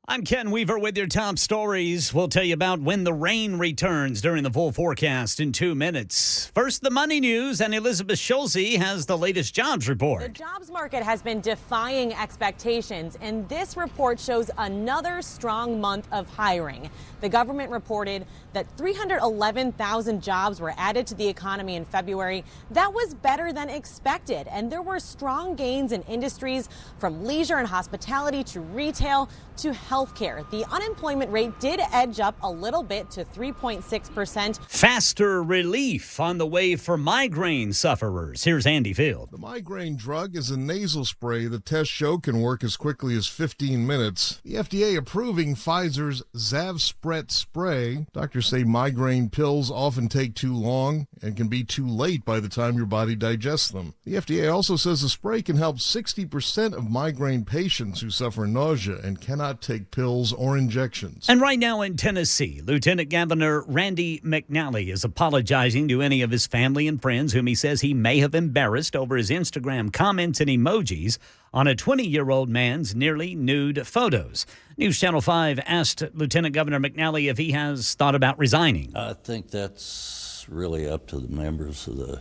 I'm Ken Weaver with your top stories. We'll tell you about when the rain returns during the full forecast in 2 minutes. First, the money news, and Elizabeth Schulze has the latest jobs report. The jobs market has been defying expectations, and this report shows another strong month of hiring. The government reported that 311,000 jobs were added to the economy in February. That was better than expected, and there were strong gains in industries from leisure and hospitality to retail to healthcare. The unemployment rate did edge up a little bit to 3.6%. Faster relief on the way for migraine sufferers. Here's Andy Field. The migraine drug is a nasal spray the tests show can work as quickly as 15 minutes. The FDA approving Pfizer's Zavspret spray. Doctors say migraine pills often take too long and can be too late by the time your body digests them. The FDA also says the spray can help 60% of migraine patients who suffer nausea and cannot take pills or injections. And right now in Tennessee, Lieutenant Governor Randy McNally is apologizing to any of his family and friends whom he says he may have embarrassed over his Instagram comments and emojis on a 20-year-old man's nearly nude photos. News Channel 5 asked Lieutenant Governor McNally if he has thought about resigning. I think that's really up to the members of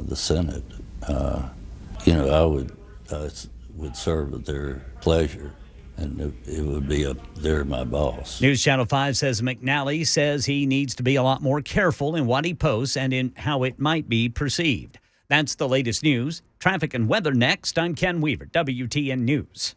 the Senate. I would serve at their pleasure. And it would be up there, my boss. News Channel 5 says McNally says he needs to be a lot more careful in what he posts and in how it might be perceived. That's the latest news. Traffic and weather next. I'm Ken Weaver, WTN News.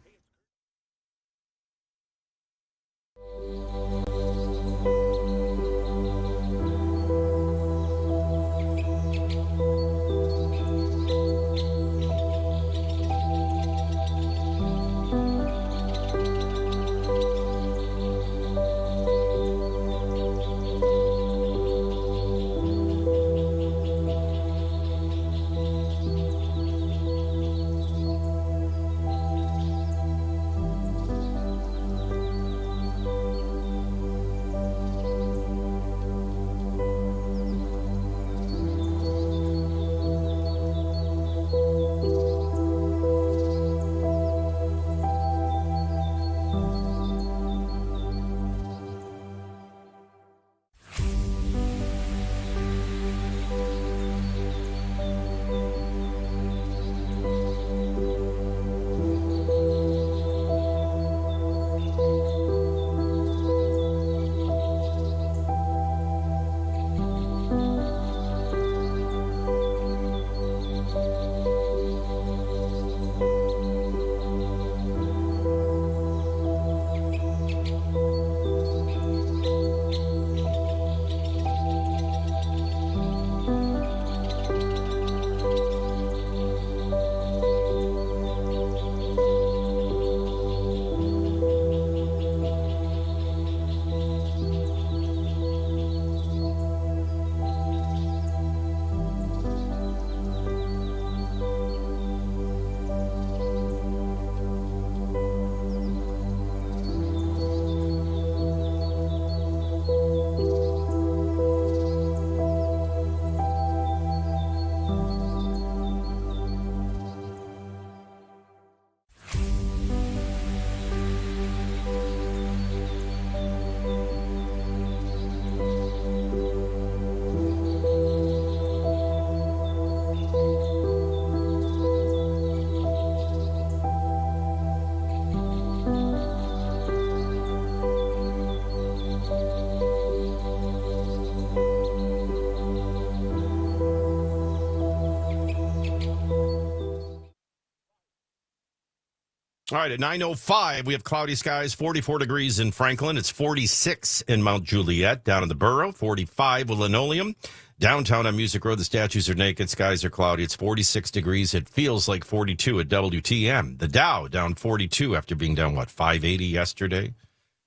All right, at 9:05, we have cloudy skies, 44 degrees in Franklin. It's 46 in Mount Juliet, down in the borough, 45 with Linoleum. Downtown on Music Road, the statues are naked, skies are cloudy. It's 46 degrees. It feels like 42 at WTM. The Dow down 42 after being down, 580 yesterday?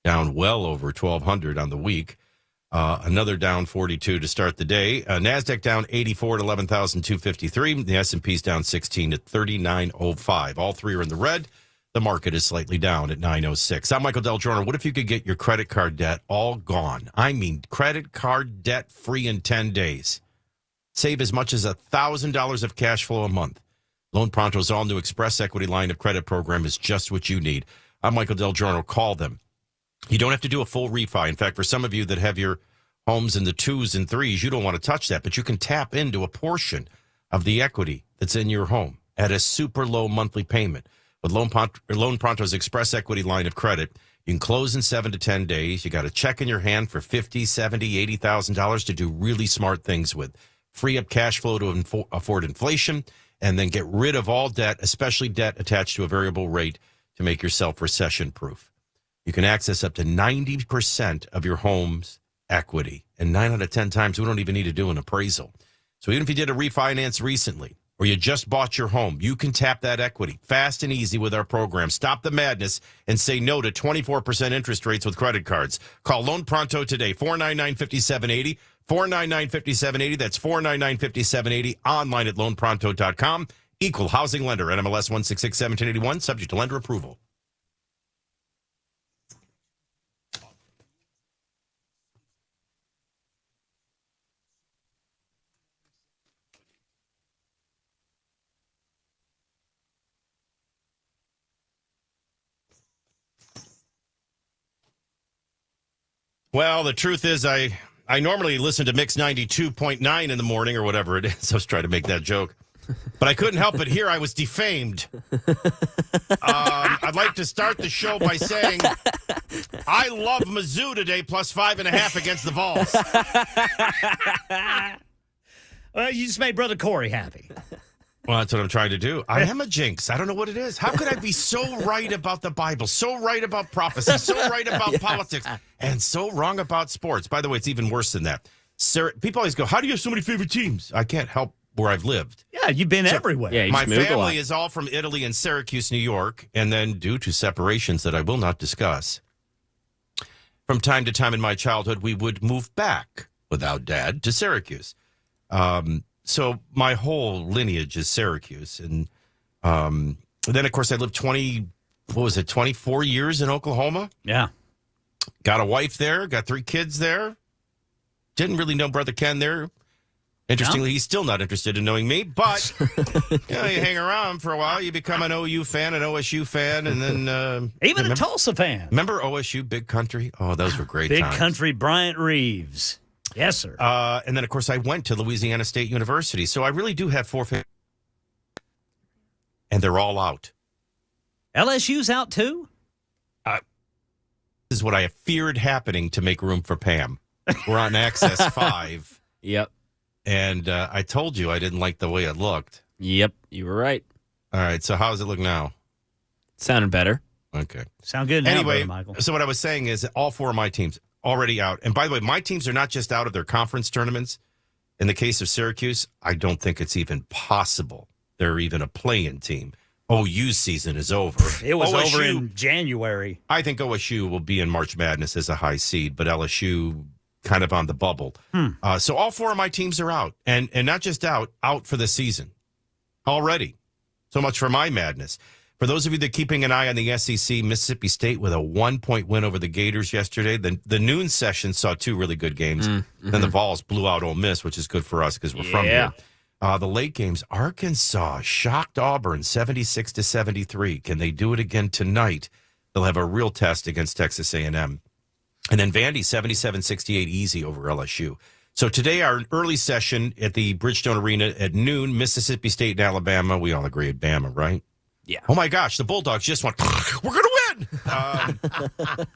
Down well over 1,200 on the week. Another down 42 to start the day. NASDAQ down 84 at 11,253. The S&P's down 16 at 39.05. All three are in the red. The market is slightly down at 9:06. I'm Michael DelGiorno. What if you could get your credit card debt all gone? I mean, credit card debt free in 10 days. Save as much as $1,000 of cash flow a month. Loan Pronto's all-new Express Equity line of credit program is just what you need. I'm Michael DelGiorno. Call them. You don't have to do a full refi. In fact, for some of you that have your homes in the 2s and 3s, you don't want to touch that, but you can tap into a portion of the equity that's in your home at a super low monthly payment. With Loan Pronto's Express Equity line of credit, you can close in 7 to 10 days. You got a check in your hand for $50,000, $70,000, $80,000 to do really smart things with. Free up cash flow to afford inflation, and then get rid of all debt, especially debt attached to a variable rate, to make yourself recession-proof. You can access up to 90% of your home's equity. And 9 out of 10 times, we don't even need to do an appraisal. So even if you did a refinance recently, or you just bought your home, you can tap that equity fast and easy with our program. Stop the madness and say no to 24% interest rates with credit cards. Call Loan Pronto today, 499-5780, 499-5780. That's 499-5780, online at loanpronto.com. Equal housing lender, NMLS 1661781, subject to lender approval. Well, the truth is I normally listen to Mix 92.9 in the morning or whatever it is. I was trying to make that joke. But I couldn't help it. Here I was defamed. I'd like to start the show by saying I love Mizzou today, plus 5.5 against the Vols. Well, you just made Brother Corey happy. Well, that's what I'm trying to do. I am a jinx. I don't know what it is. How could I be so right about the Bible, so right about prophecy, so right about politics, and so wrong about sports? By the way, it's even worse than that. People always go, how do you have so many favorite teams? I can't help where I've lived. Yeah, you've been everywhere. Yeah, my family is all from Italy and Syracuse, New York, and then due to separations that I will not discuss, from time to time in my childhood, we would move back without Dad to Syracuse. So my whole lineage is Syracuse. And then, of course, I lived 24 years in Oklahoma. Yeah. Got a wife there, got 3 kids there. Didn't really know Brother Ken there. Interestingly, he's still not interested in knowing me, but you hang around for a while, you become an OU fan, an OSU fan, and then... Even a Tulsa fan. Remember OSU, Big Country? Oh, those were great times. Big Country, Bryant Reeves. Yes, sir. And then, of course, I went to Louisiana State University, so I really do have 4 fans. And they're all out. LSU's out, too? This is what I feared happening to make room for Pam. We're on Access 5. Yep. And I told you I didn't like the way it looked. Yep, you were right. All right, so how does it look now? Sounded better. Okay. Sound good now, anyway, Brother Michael. So what I was saying is all 4 of my teams already out. And by the way, my teams are not just out of their conference tournaments. In the case of Syracuse, I don't think it's even possible they're even a play-in team. OU's season is over. It was OSU, over in January. I think OSU will be in March Madness as a high seed, but LSU kind of on the bubble. So all 4 of my teams are out, and not just out for the season already. So much for my madness. For those of you that are keeping an eye on the SEC, Mississippi State with a 1-point win over the Gators yesterday. The noon session saw 2 really good games. Then the Vols blew out Ole Miss, which is good for us because we're from here. The late games, Arkansas shocked Auburn 76-73. Can they do it again tonight? They'll have a real test against Texas A&M. And then Vandy 77-68 easy over LSU. So today our early session at the Bridgestone Arena at noon, Mississippi State and Alabama. We all agree at Bama, right? Yeah. Oh, my gosh. The Bulldogs just went, we're going to win.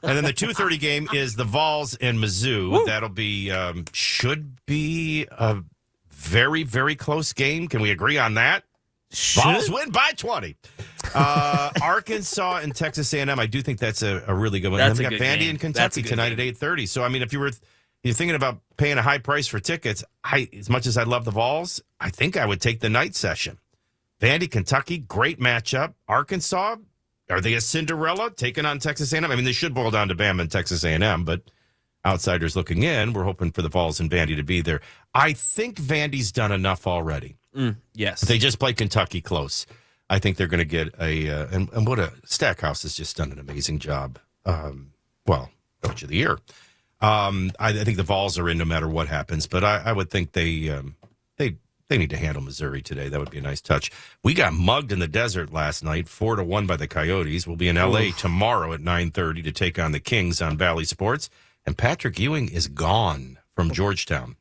And then the 2:30 game is the Vols and Mizzou. Woo. That'll be, should be a very, very close game. Can we agree on that? Vols win by 20. Arkansas and Texas A&M. I do think that's a really good one. That's and then a we got good Vandy game. and Kentucky tonight game. at 8:30. So, I mean, if you're thinking about paying a high price for tickets, as much as I love the Vols, I think I would take the night session. Vandy, Kentucky, great matchup. Arkansas, are they a Cinderella taking on Texas A&M? I mean, they should boil down to Bama and Texas A&M, but outsiders looking in, we're hoping for the Vols and Vandy to be there. I think Vandy's done enough already. Yes. If they just play Kentucky close, I think they're going to get and what a Stackhouse has just done an amazing job. Coach of the year. I think the Vols are in no matter what happens, but I would think they They need to handle Missouri today. That would be a nice touch. We got mugged in the desert last night, 4-1 by the Coyotes. We'll be in L.A. tomorrow at 9:30 to take on the Kings on Valley Sports. And Patrick Ewing is gone from Georgetown.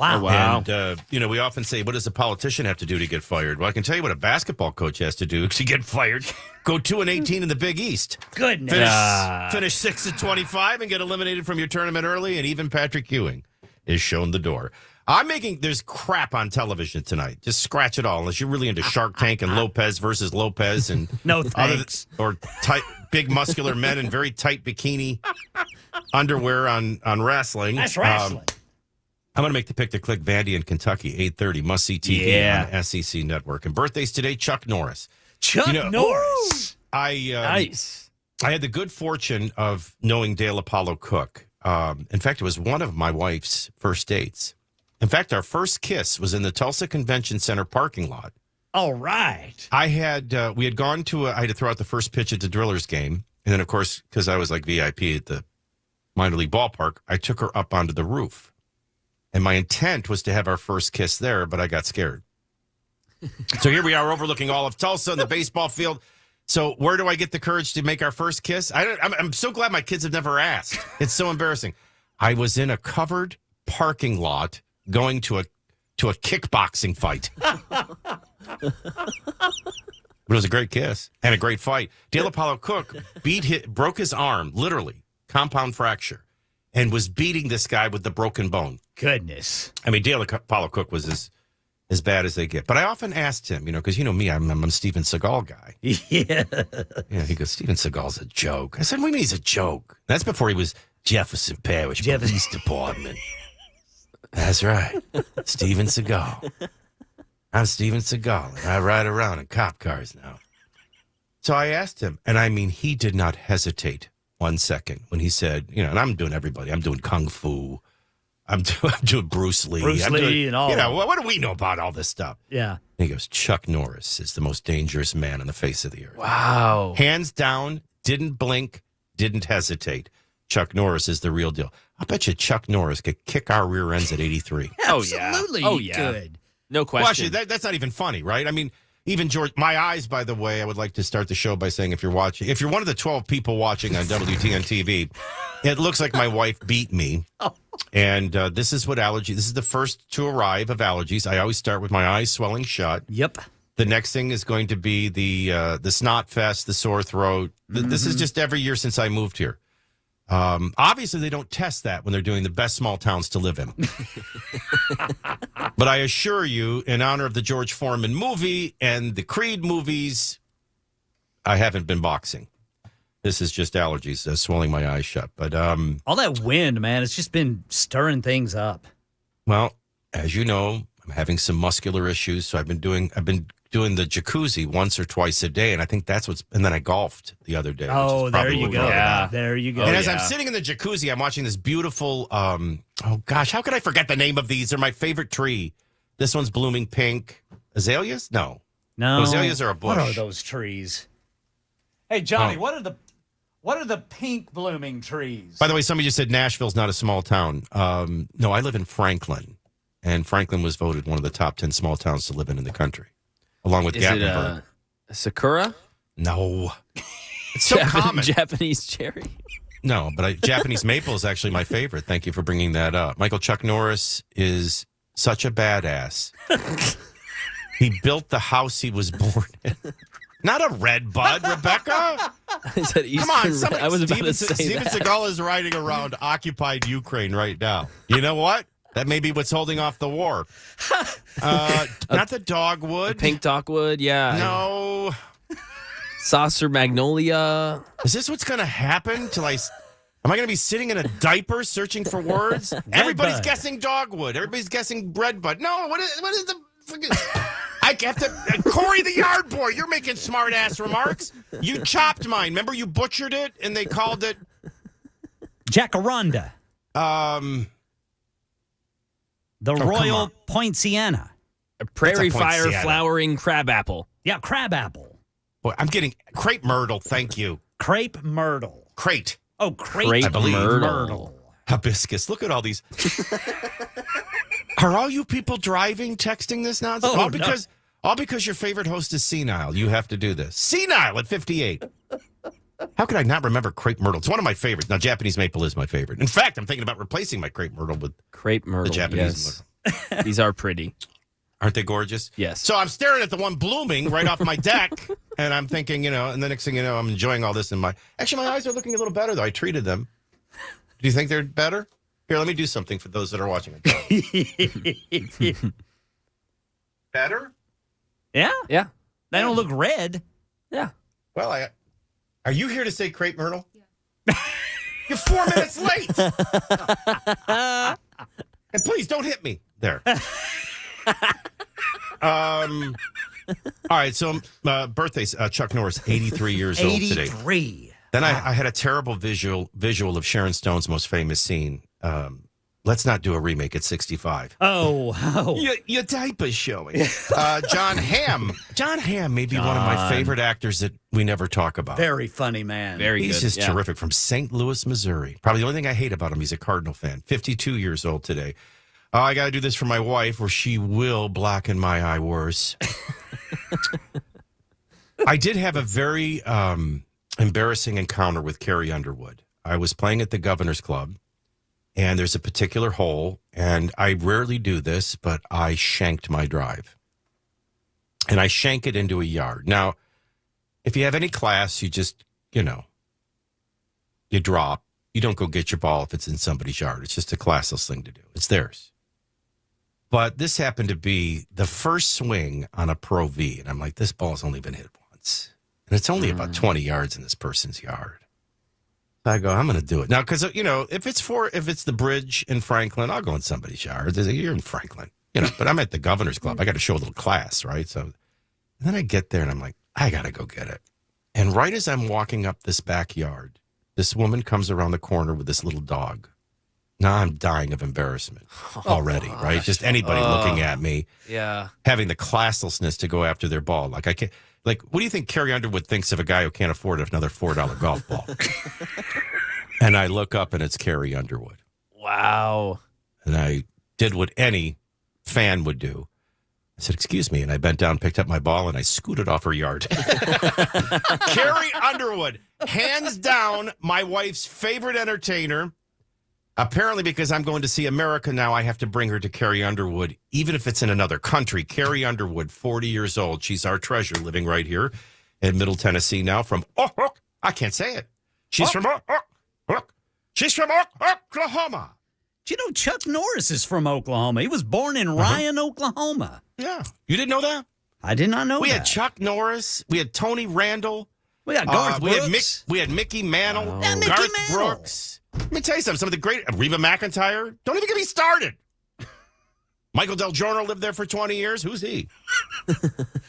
Wow. Wow. And, we often say, what does a politician have to do to get fired? Well, I can tell you what a basketball coach has to do to get fired. Go 2-18 in the Big East. Goodness. Finish 6-25 and get eliminated from your tournament early. And even Patrick Ewing is shown the door. There's crap on television tonight. Just scratch it all, unless you're really into Shark Tank and Lopez versus Lopez and No thanks. or tight, big muscular men in very tight bikini underwear on wrestling. That's wrestling. I'm going to make the pick to click Vandy in Kentucky, 8:30, must-see TV on SEC Network. And birthdays today, Chuck Norris. Chuck Norris. Nice. I had the good fortune of knowing Dale Apollo Cook. In fact, it was one of my wife's first dates. In fact, our first kiss was in the Tulsa Convention Center parking lot. All right. We had gone to I had to throw out the first pitch at the Drillers game. And then, of course, because I was like VIP at the minor league ballpark, I took her up onto the roof. And my intent was to have our first kiss there, but I got scared. So here we are overlooking all of Tulsa and the baseball field. So where do I get the courage to make our first kiss? I'm so glad my kids have never asked. It's so embarrassing. I was in a covered parking lot going to a kickboxing fight. But it was a great kiss and a great fight. Dale Apollo Cook broke his arm, literally, compound fracture, and was beating this guy with the broken bone. Goodness. I mean, Dale Apollo Cook was as bad as they get. But I often asked him, because you know me, I'm a Steven Seagal guy. Yeah. He goes, Steven Seagal's a joke. I said, what do you mean he's a joke? That's before he was Jefferson Parish Police Department. That's right. Steven Seagal. I'm Steven Seagal, and I ride around in cop cars now. So I asked him, and I mean, he did not hesitate 1 second when he said, and I'm doing everybody. I'm doing Kung Fu. I'm doing Bruce Lee. Bruce Lee and all. What do we know about all this stuff? Yeah. And he goes, Chuck Norris is the most dangerous man on the face of the earth. Wow. Hands down, didn't blink, didn't hesitate. Chuck Norris is the real deal. I bet you Chuck Norris could kick our rear ends at 83. Absolutely. Oh, he yeah. could. No question. Well, actually, that's not even funny, right? I mean, even George, my eyes, by the way, I would like to start the show by saying if you're one of the 12 people watching on WTN TV, it looks like my wife beat me. And this is the first to arrive of allergies. I always start with my eyes swelling shut. Yep. The next thing is going to be the snot fest, the sore throat. This is just every year since I moved here. Obviously, they don't test that when they're doing the best small towns to live in. But I assure you, in honor of the George Foreman movie and the Creed movies, I haven't been boxing. This is just allergies swelling my eyes shut. But all that wind, man, it's just been stirring things up. Well, as you know, I'm having some muscular issues, so I've been doing the jacuzzi once or twice a day, and I think and then I golfed the other day. Oh, there you go. Yeah. There you go. And as I'm sitting in the jacuzzi, I'm watching this beautiful, how could I forget the name of these? They're my favorite tree. This one's blooming pink. Azaleas? No. Azaleas are a bush. What are those trees? Hey, Johnny, what are the pink blooming trees? By the way, somebody just said Nashville's not a small town. No, I live in Franklin, and Franklin was voted one of the top 10 small towns to live in the country, along with Gatlinburg. Is it a sakura? No. It's so common. Japanese cherry? No, but Japanese maple is actually my favorite. Thank you for bringing that up. Michael, Chuck Norris is such a badass. He built the house he was born in. Not a red bud, Rebecca. Come on, I was about to say Steven that. Seagal is riding around occupied Ukraine right now. You know what? That may be what's holding off the war. Not the dogwood. Pink dogwood, yeah. No. Saucer magnolia. Is this what's going to happen? Am I going to be sitting in a diaper searching for words? Everybody's bud. guessing dogwood. Everybody's guessing red bud. No, what is the freaking... I have to... Corey the yard boy, you're making smart-ass remarks. You chopped mine. Remember you butchered it and they called it... Jacaranda. The Royal Poinciana. A prairie That's a fire poinsettia. flowering crabapple. Yeah, crabapple. Boy, I'm getting... Crepe myrtle, thank you. Crepe myrtle. Crate. Oh, crepe Crepe I believe. myrtle. Hibiscus. Look at all these... Are all you people driving, texting this nonsense? Oh, all because your favorite host is senile. You have to do this. Senile at 58. How could I not remember crepe myrtle? It's one of my favorites. Now, Japanese maple is my favorite. In fact, I'm thinking about replacing my crepe myrtle with Crepe myrtle. the Japanese Yes. These are pretty. Aren't they gorgeous? Yes. So I'm staring at the one blooming right off my deck, and I'm thinking, and the next thing you know, I'm enjoying all this. Actually, my eyes are looking a little better, though. I treated them. Do you think they're better? Here, let me do something for those that are watching. Better? Yeah. Yeah. They don't look red. Yeah. Well, are you here to say crepe myrtle? Yeah. You're 4 minutes late. And please don't hit me there. All right, so birthdays. Chuck Norris, 83 years old today. 83. Then I had a terrible visual of Sharon Stone's most famous scene. Let's not do a remake at 65. Oh. Your diaper's showing. John Hamm. John Hamm may be one of my favorite actors that we never talk about. Very funny man. He's just terrific, from St. Louis, Missouri. Probably the only thing I hate about him, he's a Cardinal fan. 52 years old today. I got to do this for my wife, or she will blacken my eye worse. I did have a very embarrassing encounter with Carrie Underwood. I was playing at the Governor's Club, and there's a particular hole, and I rarely do this, but I shanked my drive. And I shank it into a yard. Now, if you have any class, you just, you drop. You don't go get your ball if it's in somebody's yard. It's just a classless thing to do. It's theirs. But this happened to be the first swing on a Pro V. And I'm like, this ball's only been hit once. And it's only about 20 yards in this person's yard. So I go, I'm going to do it. Now, because, if it's the bridge in Franklin, I'll go in somebody's yard. You're in Franklin. But I'm at the Governor's Club. I got to show a little class, right? So then I get there and I'm like, I got to go get it. And right as I'm walking up this backyard, this woman comes around the corner with this little dog. Now I'm dying of embarrassment already, right? Just anybody looking at me, having the classlessness to go after their ball. Like, I can't. Like, what do you think Carrie Underwood thinks of a guy who can't afford another $4 golf ball? And I look up and it's Carrie Underwood. Wow. And I did what any fan would do. I said, excuse me. And I bent down, picked up my ball, and I scooted off her yard. Carrie Underwood, hands down, my wife's favorite entertainer. Apparently, because I'm going to see America now, I have to bring her to Carrie Underwood, even if it's in another country. Carrie Underwood, 40 years old. She's our treasure, living right here in Middle Tennessee now from, I can't say it. She's from Oklahoma. Do you know Chuck Norris is from Oklahoma? He was born in Ryan, Oklahoma. Yeah. You didn't know that? I did not know We that. had Chuck Norris. We had Tony Randall. We got Garth Brooks. We had Mickey Mantle. Yeah, Mickey Garth Mantle. Brooks. Let me tell you something. Some of the great... Reba McEntire. Don't even get me started. Michael DelGiorno lived there for 20 years. Who's he?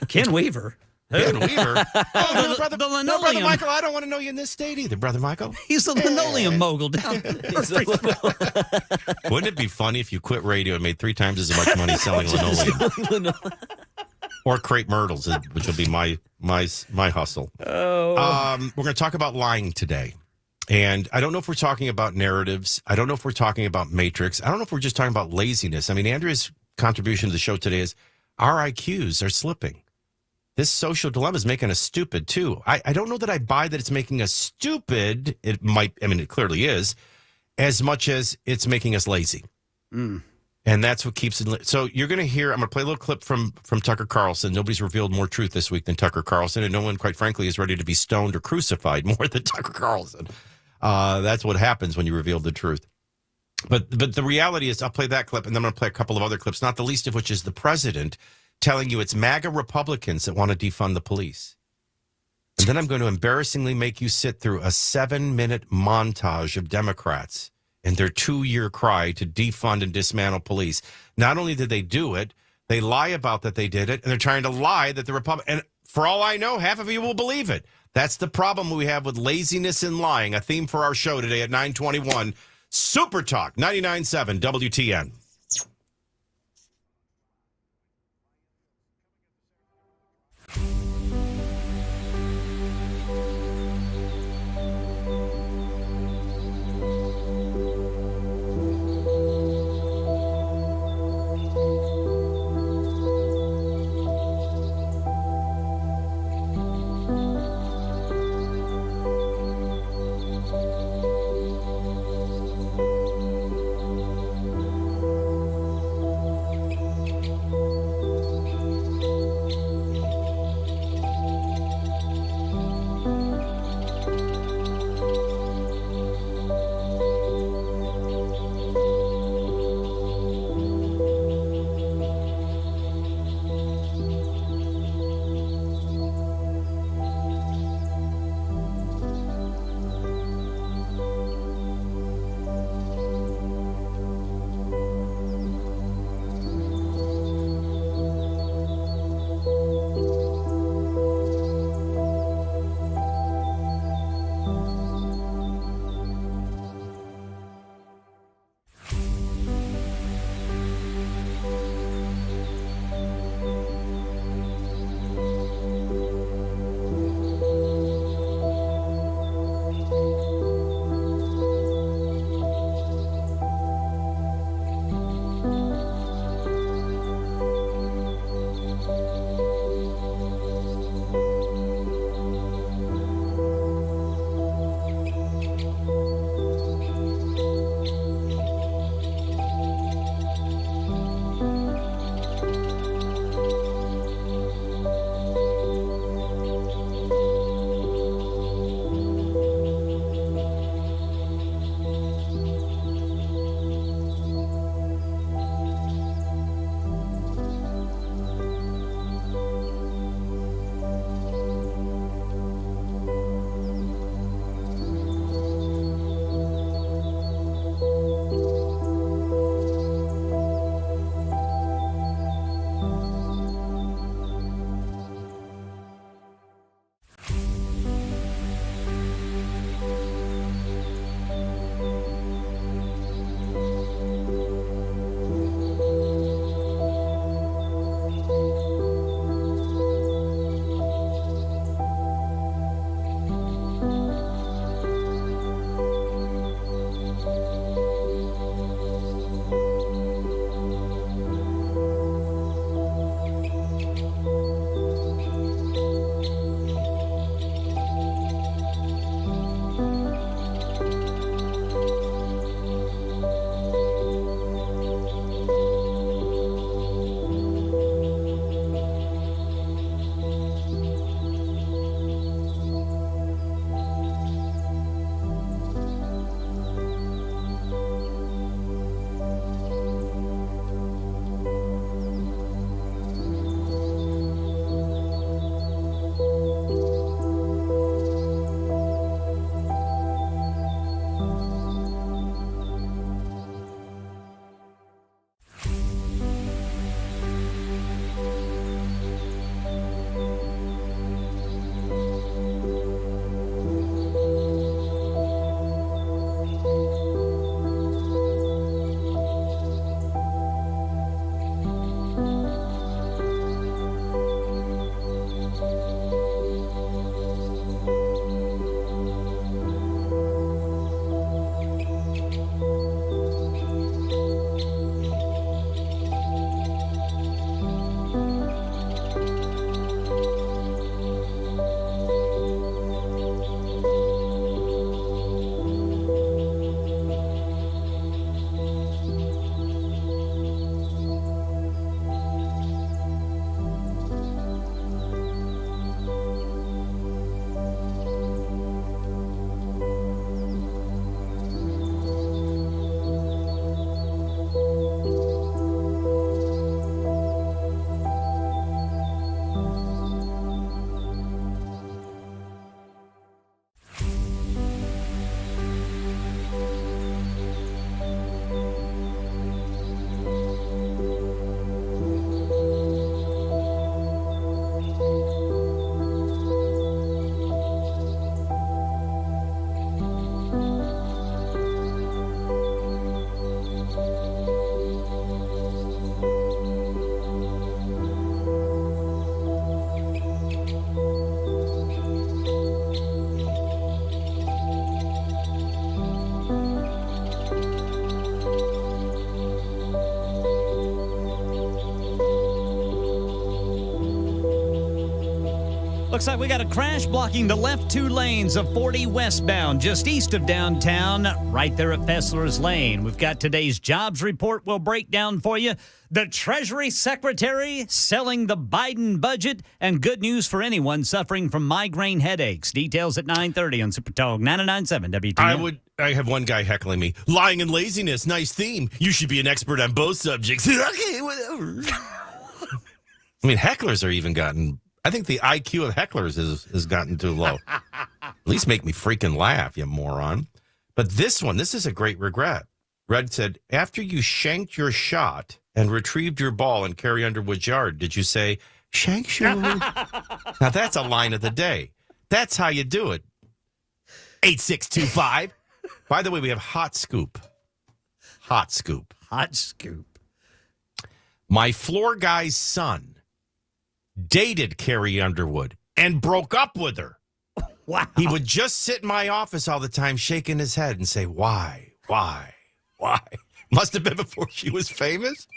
Ken Weaver. Ken Weaver. Oh, no, the linoleum. no, Brother Michael, I don't want to know you in this state either, Brother Michael. He's the linoleum mogul down there. Wouldn't it be funny if you quit radio and made 3 times as much money selling linoleum? Or crepe myrtles, which will be my hustle. We're going to talk about lying today. And I don't know if we're talking about narratives. I don't know if we're talking about Matrix. I don't know if we're just talking about laziness. I mean, Andrea's contribution to the show today is our IQs are slipping. This social dilemma is making us stupid, too. I don't know that I buy that it's making us stupid. It might, it clearly is, as much as it's making us lazy. And that's what keeps it. So you're going to hear, I'm going to play a little clip from Tucker Carlson. Nobody's revealed more truth this week than Tucker Carlson, and no one, quite frankly, is ready to be stoned or crucified more than Tucker Carlson. That's what happens when you reveal the truth. But the reality is, I'll play that clip, and then I'm going to play a couple of other clips, not the least of which is the president telling you it's MAGA Republicans that want to defund the police. And then I'm going to embarrassingly make you sit through a 7-minute montage of Democrats and their 2-year cry to defund and dismantle police. Not only did they do it, they lie about that they did it, and they're trying to lie that the Republican, and for all I know, half of you will believe it. That's the problem we have with laziness and lying, a theme for our show today at 9:21. Super Talk, 99.7 WTN. Looks like we got a crash blocking the left two lanes of 40 westbound, just east of downtown, right there at Fessler's Lane. We've got today's jobs report we'll break down for you. The Treasury Secretary selling the Biden budget, and good news for anyone suffering from migraine headaches. Details at 9:30 on Super Talk 99.7 WTN. I have one guy heckling me. Lying and laziness, nice theme. You should be an expert on both subjects. Okay, whatever. I mean, hecklers are even gotten... I think the IQ of hecklers has gotten too low. At least make me freaking laugh, you moron. But this is a great regret. Red said, after you shanked your shot and retrieved your ball in Carrie Underwood's yard, did you say, shank shoot? Now, that's a line of the day. That's how you do it. 8625. By the way, we have hot scoop. Hot scoop. Hot scoop. My floor guy's son dated Carrie Underwood and broke up with her. Wow. He would just sit in my office all the time, shaking his head and say, why? Must have been before she was famous?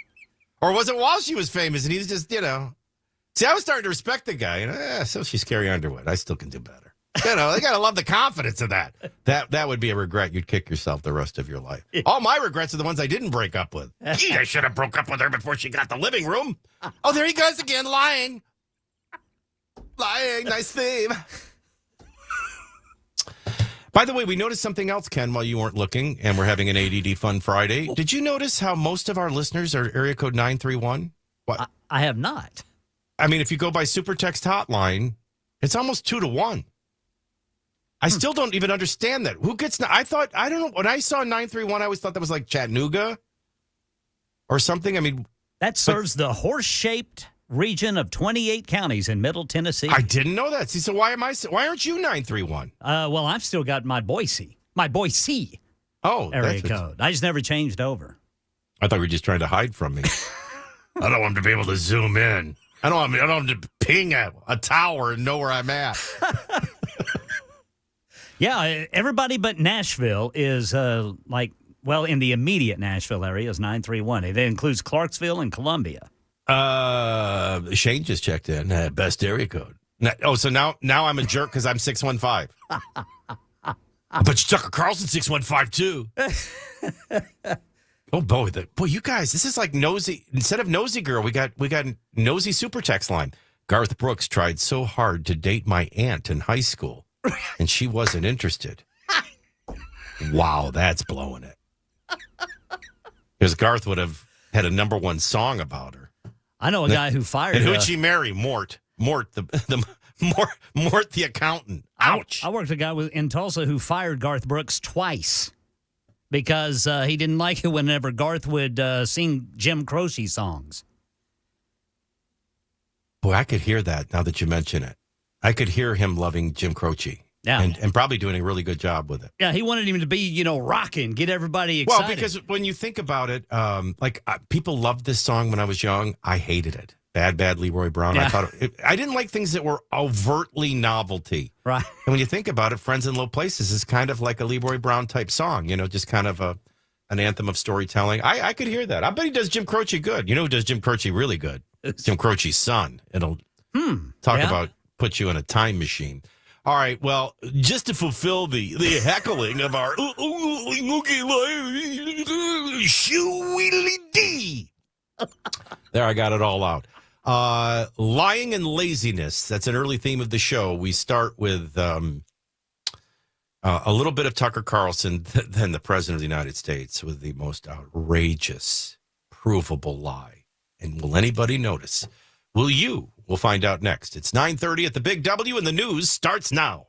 Or was it while she was famous? And he's just, See, I was starting to respect the guy. So she's Carrie Underwood. I still can do better. They got to love the confidence of that. That would be a regret. You'd kick yourself the rest of your life. All my regrets are the ones I didn't break up with. Gee, I should have broke up with her before she got the living room. Oh, there he goes again, lying. Lying, nice theme. By the way, we noticed something else, Ken, while you weren't looking, and we're having an ADD Fun Friday. Did you notice how most of our listeners are area code 931? What? I have not. I mean, if you go by Super Text Hotline, it's almost 2 to 1. I still don't even understand that. Who gets... I don't know. When I saw 931, I always thought that was like Chattanooga or something. I mean... That serves the horse-shaped region of 28 counties in Middle Tennessee. I didn't know that. See, so why aren't you 931? Well, I've still got my Boise area code. I just never changed over. I thought you were just trying to hide from me. I don't want him to be able to zoom in. I don't want him to ping a tower and know where I'm at. Yeah, everybody but Nashville is in the immediate Nashville area is 931. It includes Clarksville and Columbia. Shane just checked in. Best area code. So now I'm a jerk because I'm 615. But Tucker Carlson 615 too. Oh boy, you guys, this is like nosy. Instead of nosy girl, we got nosy super text line. Garth Brooks tried so hard to date my aunt in high school, and she wasn't interested. Wow, that's blowing it. Because Garth would have had a #1 song about her. I know a guy who fired. And who'd she marry? Mort, the accountant. Ouch. I worked with a guy in Tulsa who fired Garth Brooks twice because he didn't like it whenever Garth would sing Jim Croce songs. Boy, I could hear that now that you mention it. I could hear him loving Jim Croce. Yeah. And probably doing a really good job with it. Yeah, he wanted him to be, rocking, get everybody excited. Well, because when you think about it, people loved this song when I was young. I hated it. Bad Leroy Brown. Yeah. I didn't like things that were overtly novelty. Right. And when you think about it, Friends in Low Places is kind of like a Leroy Brown type song, just kind of an anthem of storytelling. I could hear that. I bet he does Jim Croce good. You know who does Jim Croce really good? Jim Croce's son. It'll talk about put you in a time machine. All right, well, just to fulfill the heckling of our there, I got it all out. Lying and laziness. That's an early theme of the show. We start with a little bit of Tucker Carlson, then the President of the United States, with the most outrageous, provable lie. And will anybody notice? Will you? We'll find out next. It's 9:30 at the Big W, and the news starts now.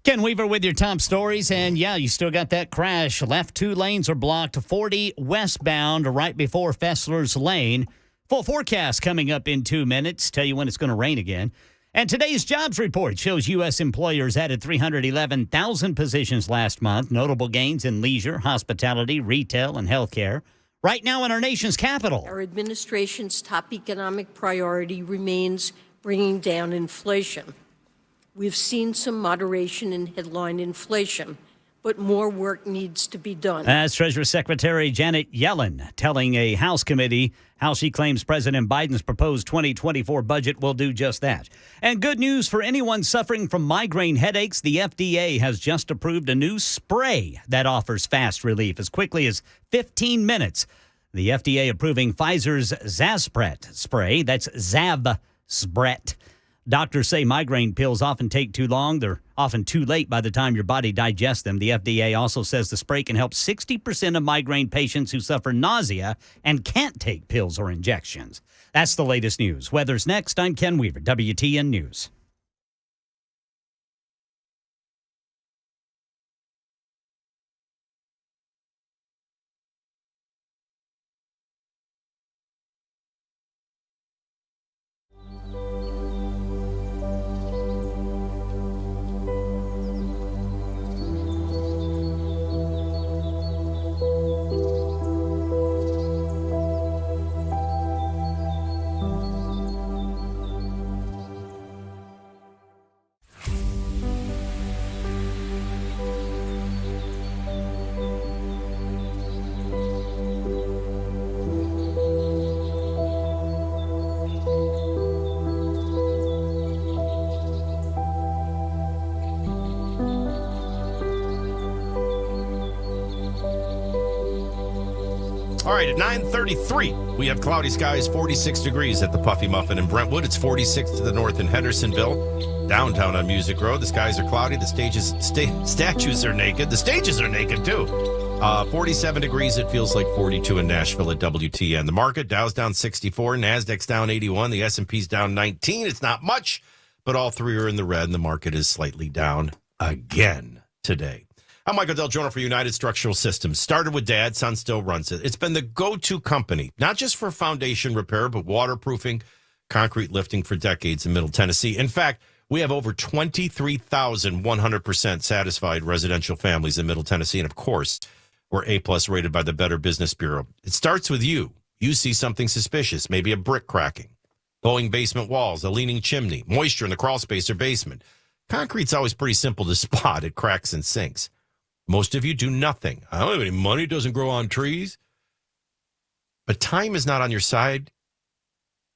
Ken Weaver with your top stories. And, yeah, you still got that crash. Left two lanes are blocked. 40 westbound right before Fessler's Lane. Full forecast coming up in 2 minutes. Tell you when it's going to rain again. And today's jobs report shows U.S. employers added 311,000 positions last month. Notable gains in leisure, hospitality, retail, and healthcare. Right now in our nation's capital. Our administration's top economic priority remains bringing down inflation. We've seen some moderation in headline inflation, but more work needs to be done. That's Treasury Secretary Janet Yellen telling a House committee how she claims President Biden's proposed 2024 budget will do just that. And good news for anyone suffering from migraine headaches. The FDA has just approved a new spray that offers fast relief as quickly as 15 minutes. The FDA approving Pfizer's Zavspret spray. That's Zavspret. Doctors say migraine pills often take too long. They're often too late by the time your body digests them. The FDA also says the spray can help 60% of migraine patients who suffer nausea and can't take pills or injections. That's the latest news. Weather's next. I'm Ken Weaver, WTN News. All right, at 9:33, we have cloudy skies, 46 degrees at the Puffy Muffin in Brentwood. It's 46 to the north in Hendersonville. Downtown on Music Road, the skies are cloudy. The statues are naked. The stages are naked, too. 47 degrees. It feels like 42 in Nashville at WTN. The market, Dow's down 64. NASDAQ's down 81. The S&P's down 19. It's not much, but all three are in the red, and the market is slightly down again today. I'm Michael DelGiorno for United Structural Systems. Started with Dad, son still runs it. It's been the go-to company, not just for foundation repair, but waterproofing, concrete lifting for decades in Middle Tennessee. In fact, we have over 23,100% satisfied residential families in Middle Tennessee. And of course, we're A-plus rated by the Better Business Bureau. It starts with you. You see something suspicious, maybe a brick cracking, bowing basement walls, a leaning chimney, moisture in the crawl space or basement. Concrete's always pretty simple to spot. It cracks and sinks. Most of you do nothing. I don't have any money. It doesn't grow on trees. But time is not on your side,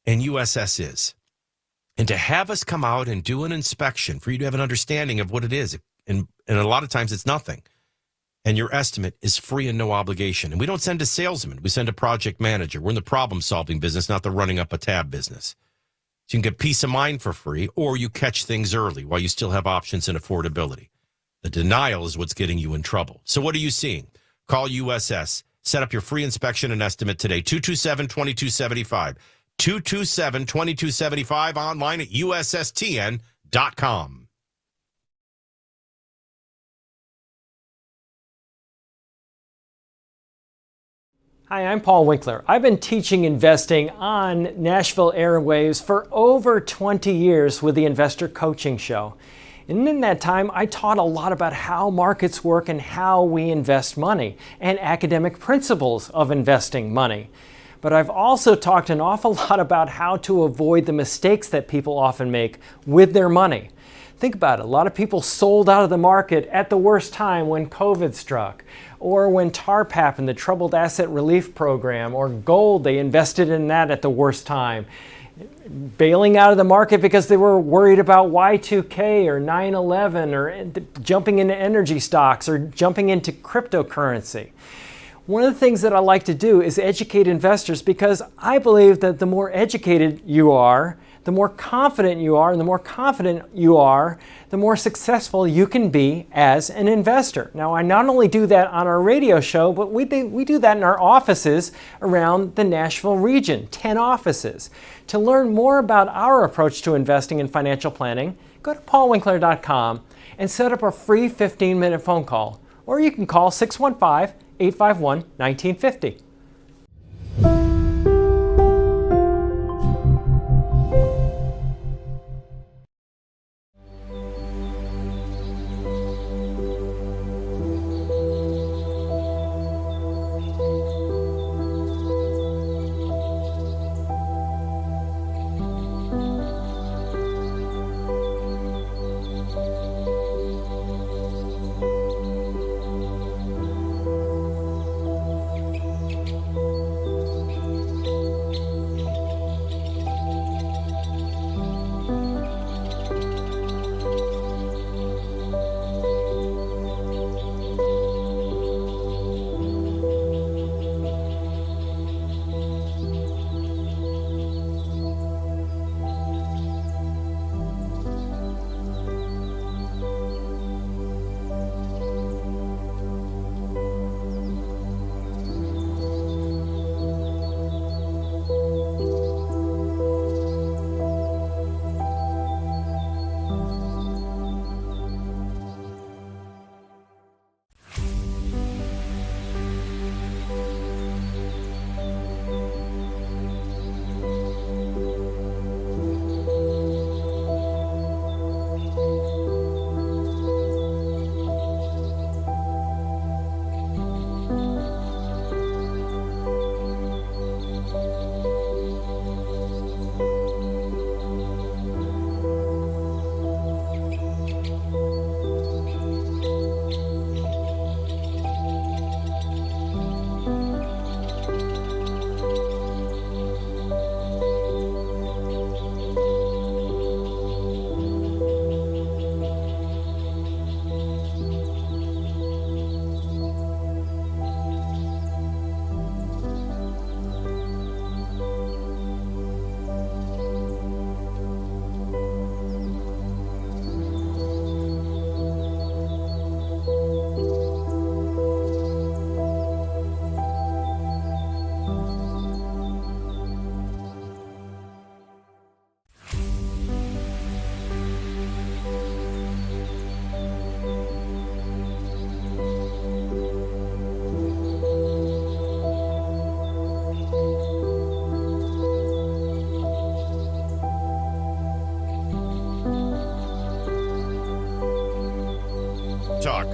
and USS is. And to have us come out and do an inspection, for you to have an understanding of what it is, and a lot of times it's nothing, and your estimate is free and no obligation. And we don't send a salesman. We send a project manager. We're in the problem-solving business, not the running up a tab business. So you can get peace of mind for free, or you catch things early while you still have options and affordability. The denial is what's getting you in trouble. So what are you seeing? Call USS. Set up your free inspection and estimate today. 227-2275. 227-2275 online at USSTN.com. Hi, I'm Paul Winkler. I've been teaching investing on Nashville airwaves for over 20 years with the Investor Coaching Show. And in that time, I taught a lot about how markets work and how we invest money and academic principles of investing money. But I've also talked an awful lot about how to avoid the mistakes that people often make with their money. Think about it. A lot of people sold out of the market at the worst time when COVID struck, or when TARP happened, the Troubled Asset Relief Program, or gold, they invested in that at the worst time. Bailing out of the market because they were worried about Y2K or 9/11 or jumping into energy stocks or jumping into cryptocurrency. One of the things that I like to do is educate investors because I believe that the more educated you are, the more confident you are, and the more confident you are, the more successful you can be as an investor. Now, I not only do that on our radio show, but we do that in our offices around the Nashville region, 10 offices. To learn more about our approach to investing and financial planning, go to paulwinkler.com and set up a free 15-minute phone call. Or you can call 615-851-1950.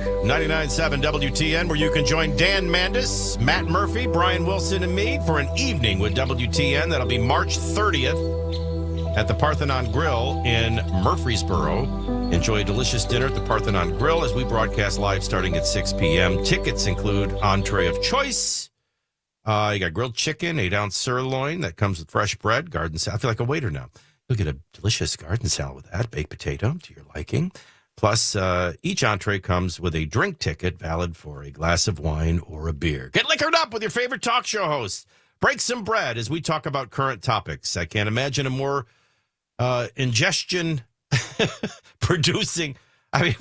99.7 WTN, where you can join Dan Mandis, Matt Murphy, Brian Wilson, and me for an evening with WTN. That'll be March 30th at the Parthenon Grill in Murfreesboro. Enjoy a delicious dinner at the Parthenon Grill as we broadcast live starting at 6 p.m. Tickets include entree of choice. You got grilled chicken, 8-ounce sirloin that comes with fresh bread, garden salad. I feel like a waiter now. You'll get a delicious garden salad with that, baked potato to your liking. Plus, each entree comes with a drink ticket valid for a glass of wine or a beer. Get liquored up with your favorite talk show hosts. Break some bread as we talk about current topics. I can't imagine a more ingestion producing. I mean,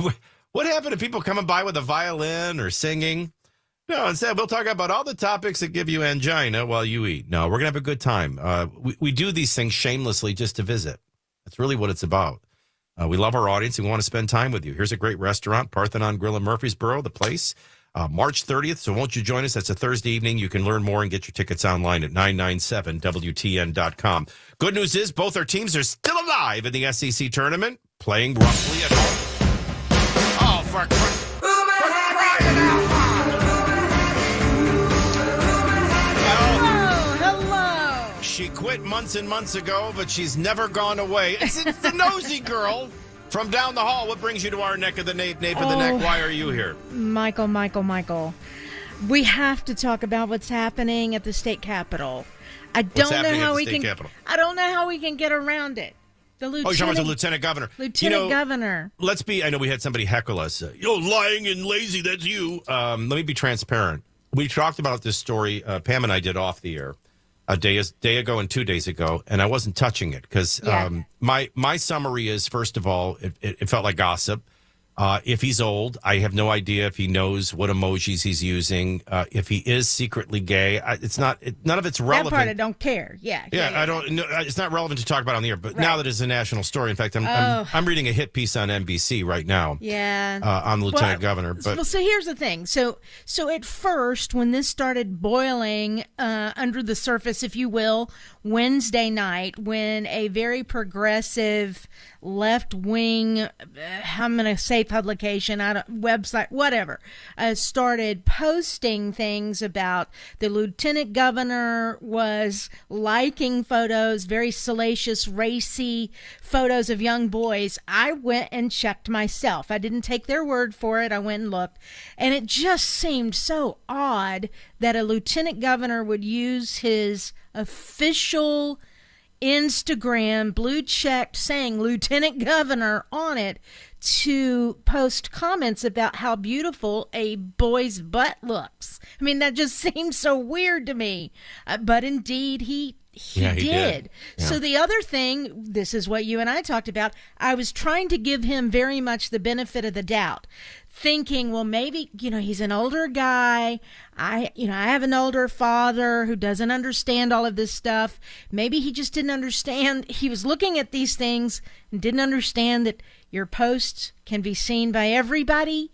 what happened to people coming by with a violin or singing? No, instead, we'll talk about all the topics that give you angina while you eat. No, we're going to have a good time. We do these things shamelessly just to visit. That's really what it's about. We love our audience and we want to spend time with you. Here's a great restaurant, Parthenon Grill in Murfreesboro, the place. March 30th, so won't you join us? That's a Thursday evening. You can learn more and get your tickets online at 997WTN.com. Good news is both our teams are still alive in the SEC tournament, playing roughly at home. Oh, for crying out loud. She quit months and months ago, but she's never gone away. It's the nosy girl from down the hall. What brings you to our neck of the nape of the neck? Why are you here? Michael. We have to talk about what's happening at the state capitol. I don't know how we can get around it. The lieutenant, you're talking about the lieutenant governor. Governor. I know we had somebody heckle us. Lying and lazy, that's you. Let me be transparent. We talked about this story, Pam and I did off the air. A day ago and 2 days ago, and I wasn't touching it because my summary is, first of all, it felt like gossip. If he's old, I have no idea if he knows what emojis he's using. If he is secretly gay, none of it's relevant. That part I don't care. Yeah. I don't. No, it's not relevant to talk about on the air. But now that it's a national story, in fact, I'm reading a hit piece on NBC right now. Yeah. On the lieutenant governor. But so here's the thing. So at first, when this started boiling under the surface, if you will, Wednesday night, when a very progressive left-wing, I'm going to say publication, website, whatever, started posting things about the lieutenant governor was liking photos, very salacious, racy photos of young boys. I went and checked myself. I didn't take their word for it. I went and looked. And it just seemed so odd that a lieutenant governor would use his official Instagram blue checked saying Lieutenant Governor on it to post comments about how beautiful a boy's butt looks. I mean, that just seems so weird to me. But indeed, he did. Yeah. So the other thing, this is what you and I talked about, I was trying to give him very much the benefit of the doubt, thinking, well, maybe, he's an older guy. I have an older father who doesn't understand all of this stuff. Maybe he just didn't understand. He was looking at these things and didn't understand that your posts can be seen by everybody.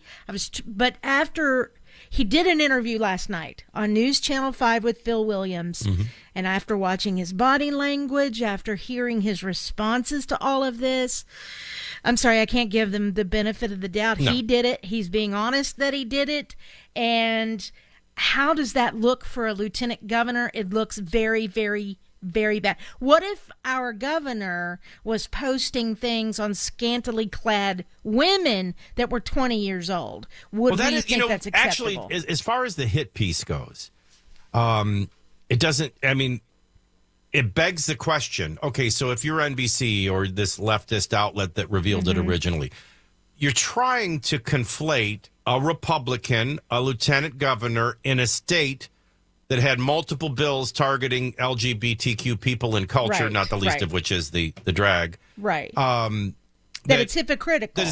But after he did an interview last night on News Channel 5 with Phil Williams, and after watching his body language, after hearing his responses to all of this, I'm sorry, I can't give them the benefit of the doubt. No. He did it. He's being honest that he did it. And how does that look for a lieutenant governor? It looks very, very, very bad. What if our governor was posting things on scantily clad women that were 20 years old? Would we think that's acceptable? Actually, as far as the hit piece goes, it doesn't, it begs the question, okay, so if you're NBC or this leftist outlet that revealed it originally, you're trying to conflate a Republican, a lieutenant governor in a state that had multiple bills targeting LGBTQ people and culture, not the least of which is the drag. Right. That it's hypocritical.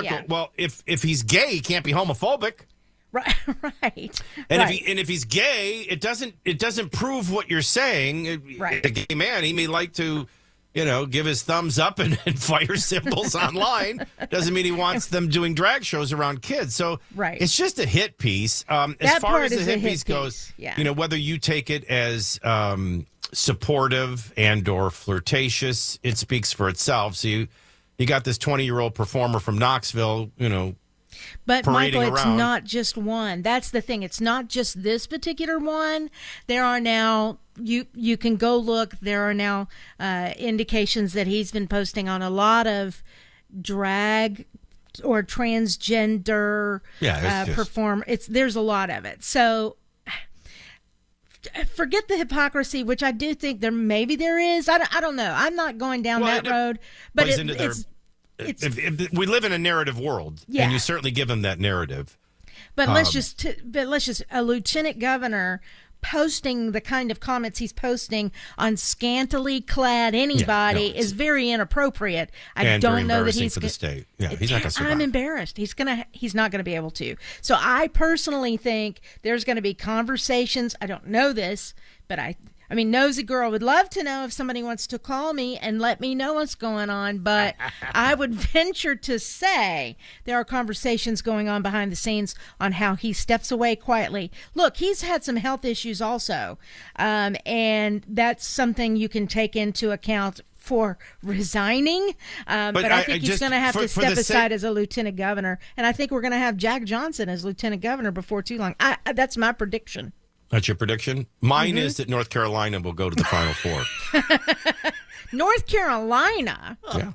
Yeah. Well, if he's gay, he can't be homophobic. Right. And if he's gay, it doesn't prove what you're saying. Right. A gay man, he may like to, give his thumbs up and fire symbols online. Doesn't mean he wants them doing drag shows around kids. So it's just a hit piece. As far as the hit piece goes, whether you take it as supportive and or flirtatious, it speaks for itself. So you got this 20-year-old performer from Knoxville, But parading Michael, it's around. not just one. That's the thing. It's not just this particular one. There are now, you can go look, there are now indications that he's been posting on a lot of drag or transgender perform. There's a lot of it. So forget the hypocrisy, which I do think there is. I don't know. I'm not going down that road. But if we live in a narrative world, and you certainly give him that narrative. But let's just a lieutenant governor posting the kind of comments he's posting on scantily clad anybody is very inappropriate. I don't know that he's for the state. Yeah, he's not going to survive. I'm embarrassed. He's not going to be able to. So I personally think there's going to be conversations. I don't know this, but I mean, nosy girl would love to know if somebody wants to call me and let me know what's going on. But I would venture to say there are conversations going on behind the scenes on how he steps away quietly. Look, he's had some health issues also. And that's something you can take into account for resigning. But I think he's going to have to step aside as a lieutenant governor. And I think we're going to have Jack Johnson as lieutenant governor before too long. That's my prediction. That's your prediction? Mine is that North Carolina will go to the Final Four. North Carolina? Yeah.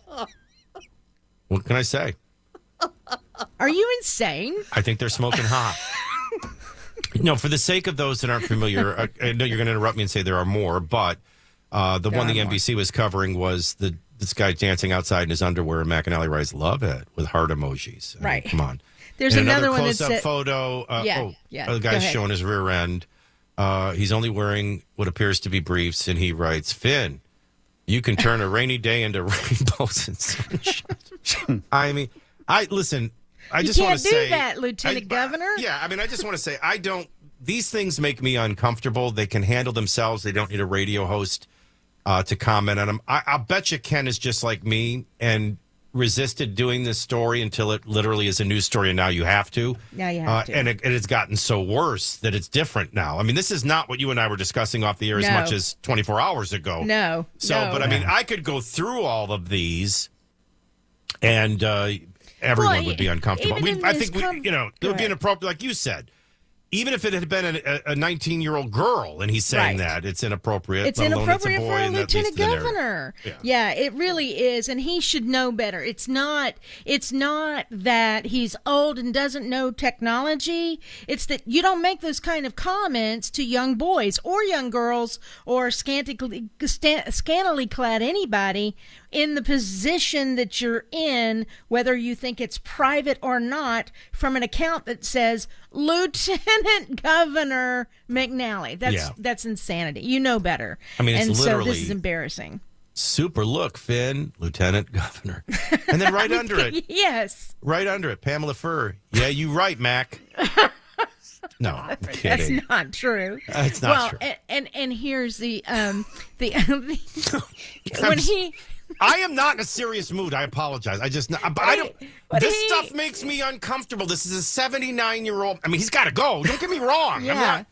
What can I say? Are you insane? I think they're smoking hot. No, for the sake of those that aren't familiar, I know you're going to interrupt me and say there are more, but the one the NBC was covering was this guy dancing outside in his underwear, and McAnally writes, love it, with heart emojis. Right. Come on. There's and another one close-up that's photo. The guy's Go ahead. showing his rear end. He's only wearing what appears to be briefs, and he writes, Finn, you can turn a rainy day into rainbows and sunshine. I mean, listen, I just want to say... You can't do that, Lieutenant Governor. Yeah, I mean, I just want to say, these things make me uncomfortable. They can handle themselves. They don't need a radio host to comment on them. I'll bet you Ken is just like me and resisted doing this story until it literally is a news story, and now you have to. Now you have to. And it's gotten so worse that it's different now. I mean, this is not what you and I were discussing off the air as much as 24 hours ago. No. But I mean, I could go through all of these, and everyone would be uncomfortable. I think it would be inappropriate, like you said. Even if it had been a 19-year-old girl and he's saying that, it's inappropriate. It's inappropriate for a lieutenant governor. Yeah, it really is, and he should know better. It's not that he's old and doesn't know technology. It's that you don't make those kind of comments to young boys or young girls or scantily clad anybody in the position that you're in, whether you think it's private or not, from an account that says Lieutenant Governor McNally. That's insanity. You know better. I mean, it's literally, so this is embarrassing. Super look, Finn, Lieutenant Governor. And then right under it. Yes. Right under it, Pamela Furr. Yeah, you right, Mac. No, I'm kidding. That's not true. It's not true. And here's the when he. I am not in a serious mood. I apologize. This stuff makes me uncomfortable. This is a 79-year-old. I mean, he's got to go. Don't get me wrong. Yeah.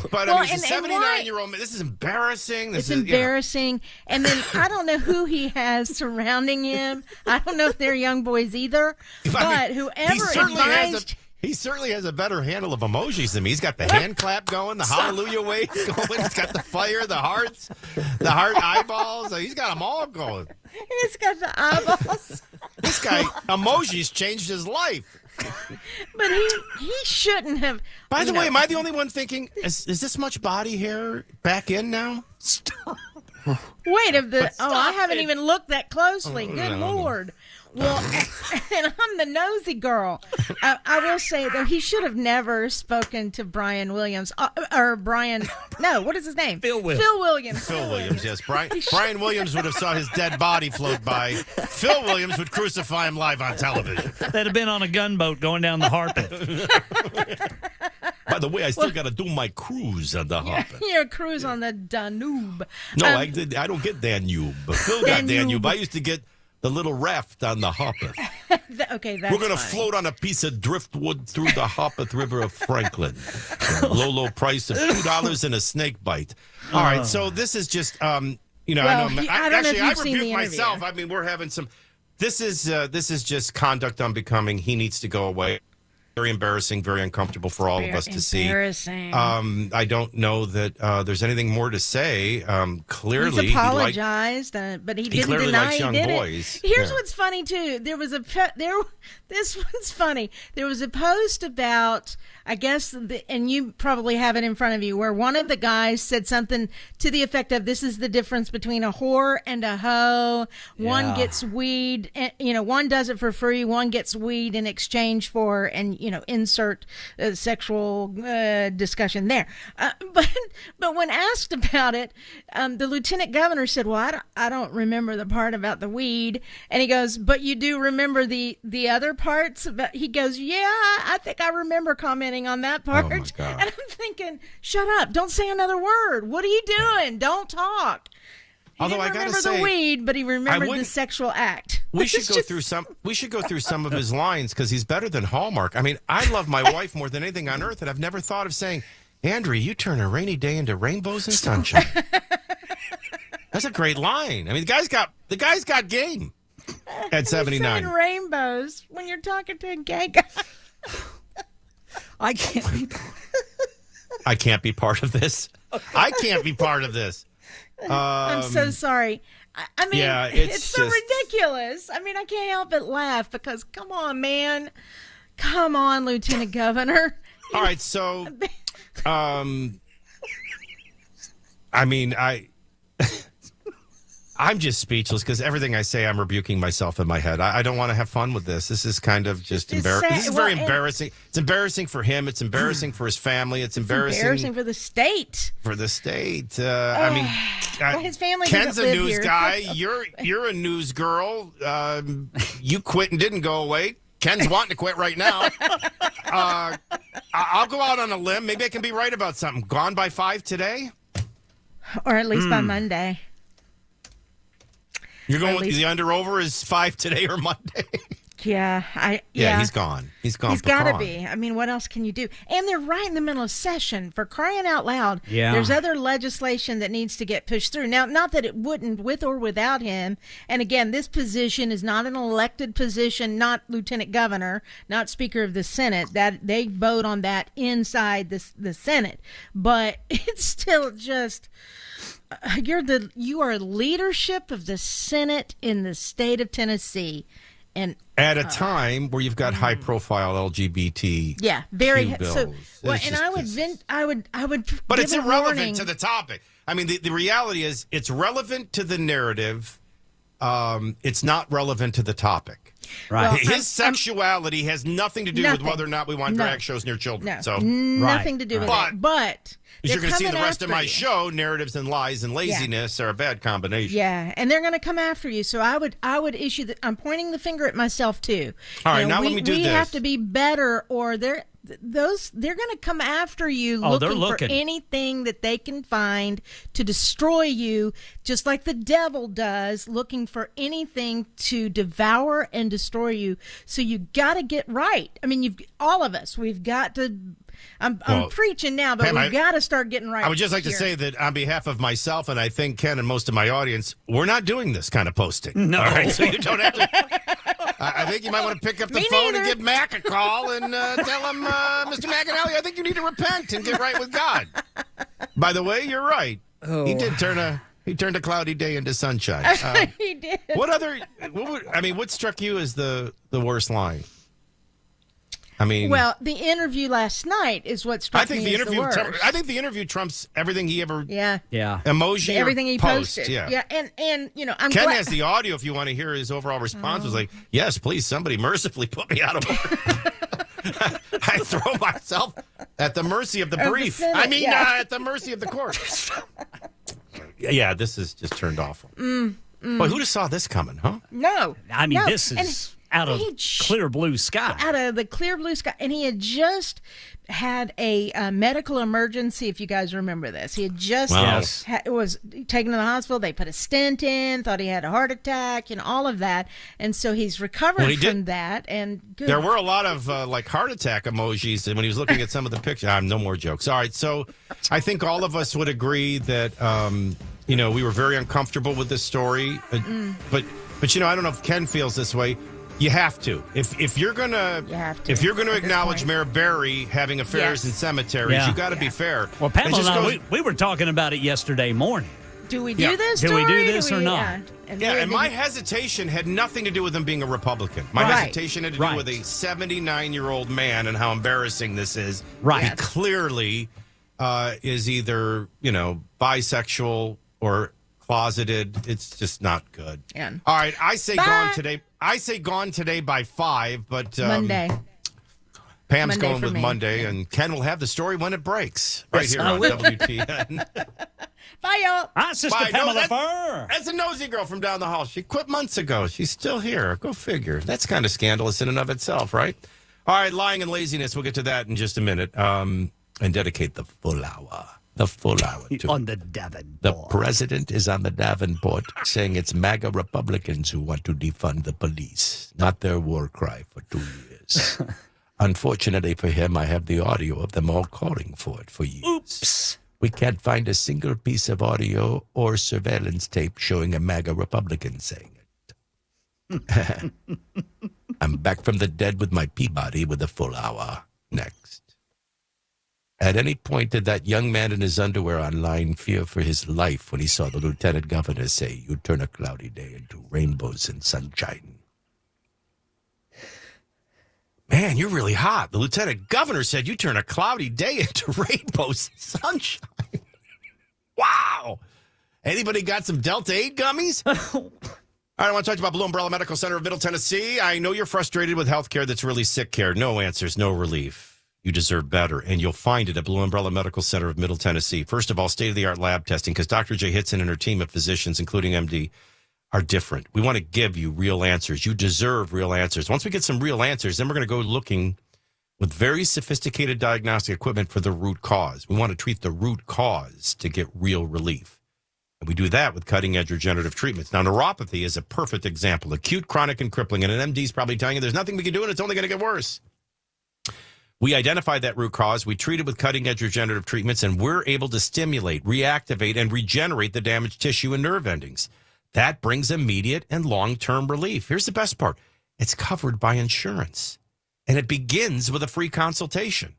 But I mean, he's a 79-year-old. This is embarrassing. It's embarrassing. And then I don't know who he has surrounding him. I don't know if they're young boys either. But whoever advised... He certainly has a better handle of emojis than me. He's got the hand clap going, the hallelujah wave going. He's got the fire, the hearts, the heart eyeballs. He's got them all going. He's got the eyeballs. This guy, emojis changed his life. But he shouldn't have. By the way, am I the only one thinking, is this much body hair back in now? Stop. Wait, I haven't even looked that closely. Good Lord. Well, and I'm the nosy girl. I will say, though, he should have never spoken to Brian Williams. Or Brian, no, what is his name? Phil Williams. Phil Williams, yes. Brian Williams would have saw his dead body float by. Phil Williams would crucify him live on television. They'd have been on a gunboat going down the Harpeth. By the way, I still got to do my cruise on the Harpeth. Your cruise on the Danube. No, I don't get Danube. But Phil got Danube. I used to get the little raft on the Harpeth. Okay, that's We're going to float on a piece of driftwood through the Harpeth River of Franklin. Low price of $2 and a snake bite. All right, so this is just, I know. I rebuke myself. I mean, we're having some. This is just conduct unbecoming. He needs to go away. very embarrassing, very uncomfortable for all of us to see. Embarrassing. I don't know that there's anything more to say. Clearly, He's apologized, but he didn't clearly deny likes he young did boys. it. Here's what's funny too. This one's funny. There was a post about, I guess, and you probably have it in front of you, where one of the guys said something to the effect of, "This is the difference between a whore and a hoe. One gets weed, and, one does it for free. One gets weed in exchange for," and insert sexual discussion there. But when asked about it, the lieutenant governor said, "Well, I don't remember the part about the weed," and he goes, "But you do remember the other parts?" But he goes, "Yeah, I think I remember commenting on that part." Oh, my God. And I'm thinking, shut up, don't say another word. What are you doing? Don't talk. He Although didn't I gotta remember say, the weed, but he remembered the sexual act. We should go through some. We should go through some of his lines because he's better than Hallmark. I mean, I love my wife more than anything on earth, and I've never thought of saying, "Andrea, you turn a rainy day into rainbows and sunshine." That's a great line. I mean, the guy's got game. At 79, saying rainbows when you're talking to a gay guy. I can't be. I can't be part of this. I can't be part of this. I'm so sorry. I mean, yeah, it's so just ridiculous. I mean, I can't help but laugh because, come on, man. Come on, Lieutenant Governor. All right, so, I mean, I'm just speechless because everything I say, I'm rebuking myself in my head. I don't want to have fun with this. This is kind of just embarrassing. This is very embarrassing. It's embarrassing for him. It's embarrassing for his family. It's embarrassing for the state. For the state. I mean, his family Ken's doesn't a live news here. guy. You're a news girl. You quit and didn't go away. Ken's wanting to quit right now. I'll go out on a limb. Maybe I can be right about something. Gone by 5 today? Or at least by Monday. You're going with the under-over is 5 today or Monday? Yeah, he's gone. He's gone. He's got to be. I mean, what else can you do? And they're right in the middle of session, for crying out loud. Yeah. There's other legislation that needs to get pushed through. Now, not that it wouldn't with or without him. And again, this position is not an elected position, not lieutenant governor, not speaker of the Senate. That they vote on that inside the Senate. But it's still just... You are leadership of the Senate in the state of Tennessee, and at a time where you've got high-profile LGBT, very bills. So. Well, and I would, but give it's a irrelevant warning. to the topic. I mean, the reality is it's relevant to the narrative. It's not relevant to the topic. Right. Well, His sexuality has nothing to do with whether or not we want drag shows near children. No, So nothing to do with it. But you're going to see the coming rest of after my you. show, narratives and lies and laziness are a bad combination. Yeah, and they're going to come after you. So I would issue I'm pointing the finger at myself too. All right, now let me do we this. We have to be better, or they're going to come after you looking for anything that they can find to destroy you, just like the devil does, looking for anything to devour and destroy you. So you got to get right. I mean, all of us, we've got to. I'm preaching now, but we've got to start getting right. I would just like to say that on behalf of myself, and I think Ken and most of my audience, we're not doing this kind of posting. No. All right, so you don't have to. I think you might want to pick up the phone and give Mac a call and tell him, Mr. McAnally, I think you need to repent and get right with God. By the way, you're right. Oh. He turned a cloudy day into sunshine. He did. What struck you as the worst line? I mean, well, the interview last night is what struck me as the worst. I think the interview trumps everything he ever. Yeah. Emoji. Everything he posted. Yeah. And I'm Ken glad. has the audio if you want to hear his overall response. Was like, yes, please, somebody mercifully put me out of work. I throw myself at the mercy of the brief. Senate, at the mercy of the court. Yeah, this is just turned awful. Boy, who'd have saw this coming, huh? No. I mean, this is out of clear blue sky. Out of the clear blue sky. And he had just had a medical emergency, if you guys remember this. He had just was taken to the hospital. They put a stent in, thought he had a heart attack, all of that. And so he's recovered from that. And good. There were a lot of heart attack emojis when he was looking at some of the pictures. No more jokes. All right, so I think all of us would agree that we were very uncomfortable with this story. But I don't know if Ken feels this way. You have to. If you're gonna acknowledge point. Mayor Barry having affairs Yes. in cemeteries, Yeah. you got to be fair. Well, Pamela It just and I, goes- we were talking about it yesterday morning. Do we do Yeah. this? Do we do story? this or not? Yeah, and my hesitation had nothing to do with him being a Republican. My Right. hesitation had to do Right. with a 79-year-old man and how embarrassing this is. Right. He clearly is either, bisexual or closeted. It's just not good. Yeah. All right, I say Bye. gone today. I say gone today by 5, but Monday. Pam's Monday going for with me. Monday, and Ken will have the story when it breaks right Yes, here I on will. WTN. Bye, y'all. Hi, Sister Bye. No, Pamela that's- Furr. That's a nosy girl from down the hall. She quit months ago. She's still here. Go figure. That's kind of scandalous in and of itself, right? All right, lying and laziness. We'll get to that in just a minute. And dedicate the full hour. The full hour to On the Davenport. the president is on the Davenport saying it's MAGA Republicans who want to defund the police, not their war cry for 2 years. Unfortunately for him, I have the audio of them all calling for it for years. Oops. We can't find a single piece of audio or surveillance tape showing a MAGA Republican saying it. I'm back from the dead with my Peabody with a full hour. Next. At any point did that young man in his underwear online fear for his life when he saw the lieutenant governor say, "You turn a cloudy day into rainbows and sunshine"? Man, you're really hot. The lieutenant governor said you turn a cloudy day into rainbows and sunshine. Wow. Anybody got some Delta 8 gummies? All right, I want to talk about Blue Umbrella Medical Center of Middle Tennessee. I know you're frustrated with health care that's really sick care. No answers, no relief. You deserve better, and you'll find it at Blue Umbrella Medical Center of Middle Tennessee. First of all, state-of-the-art lab testing, because Dr. Jay Hitson and her team of physicians, including MD, are different. We want to give you real answers. You deserve real answers. Once we get some real answers, then we're going to go looking with very sophisticated diagnostic equipment for the root cause. We want to treat the root cause to get real relief. And we do that with cutting-edge regenerative treatments. Now, neuropathy is a perfect example. Acute, chronic, and crippling. And an MD's probably telling you there's nothing we can do, and it's only going to get worse. We identify that root cause. We treat it with cutting-edge regenerative treatments, and we're able to stimulate, reactivate, and regenerate the damaged tissue and nerve endings. That brings immediate and long-term relief. Here's the best part. It's covered by insurance, and it begins with a free consultation.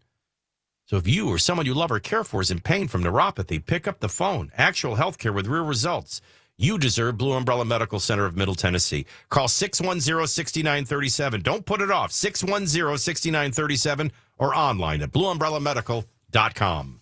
So if you or someone you love or care for is in pain from neuropathy, pick up the phone. Actual health care with real results. You deserve Blue Umbrella Medical Center of Middle Tennessee. Call 610-6937. Don't put it off. 610-6937 or online at blueumbrellamedical.com.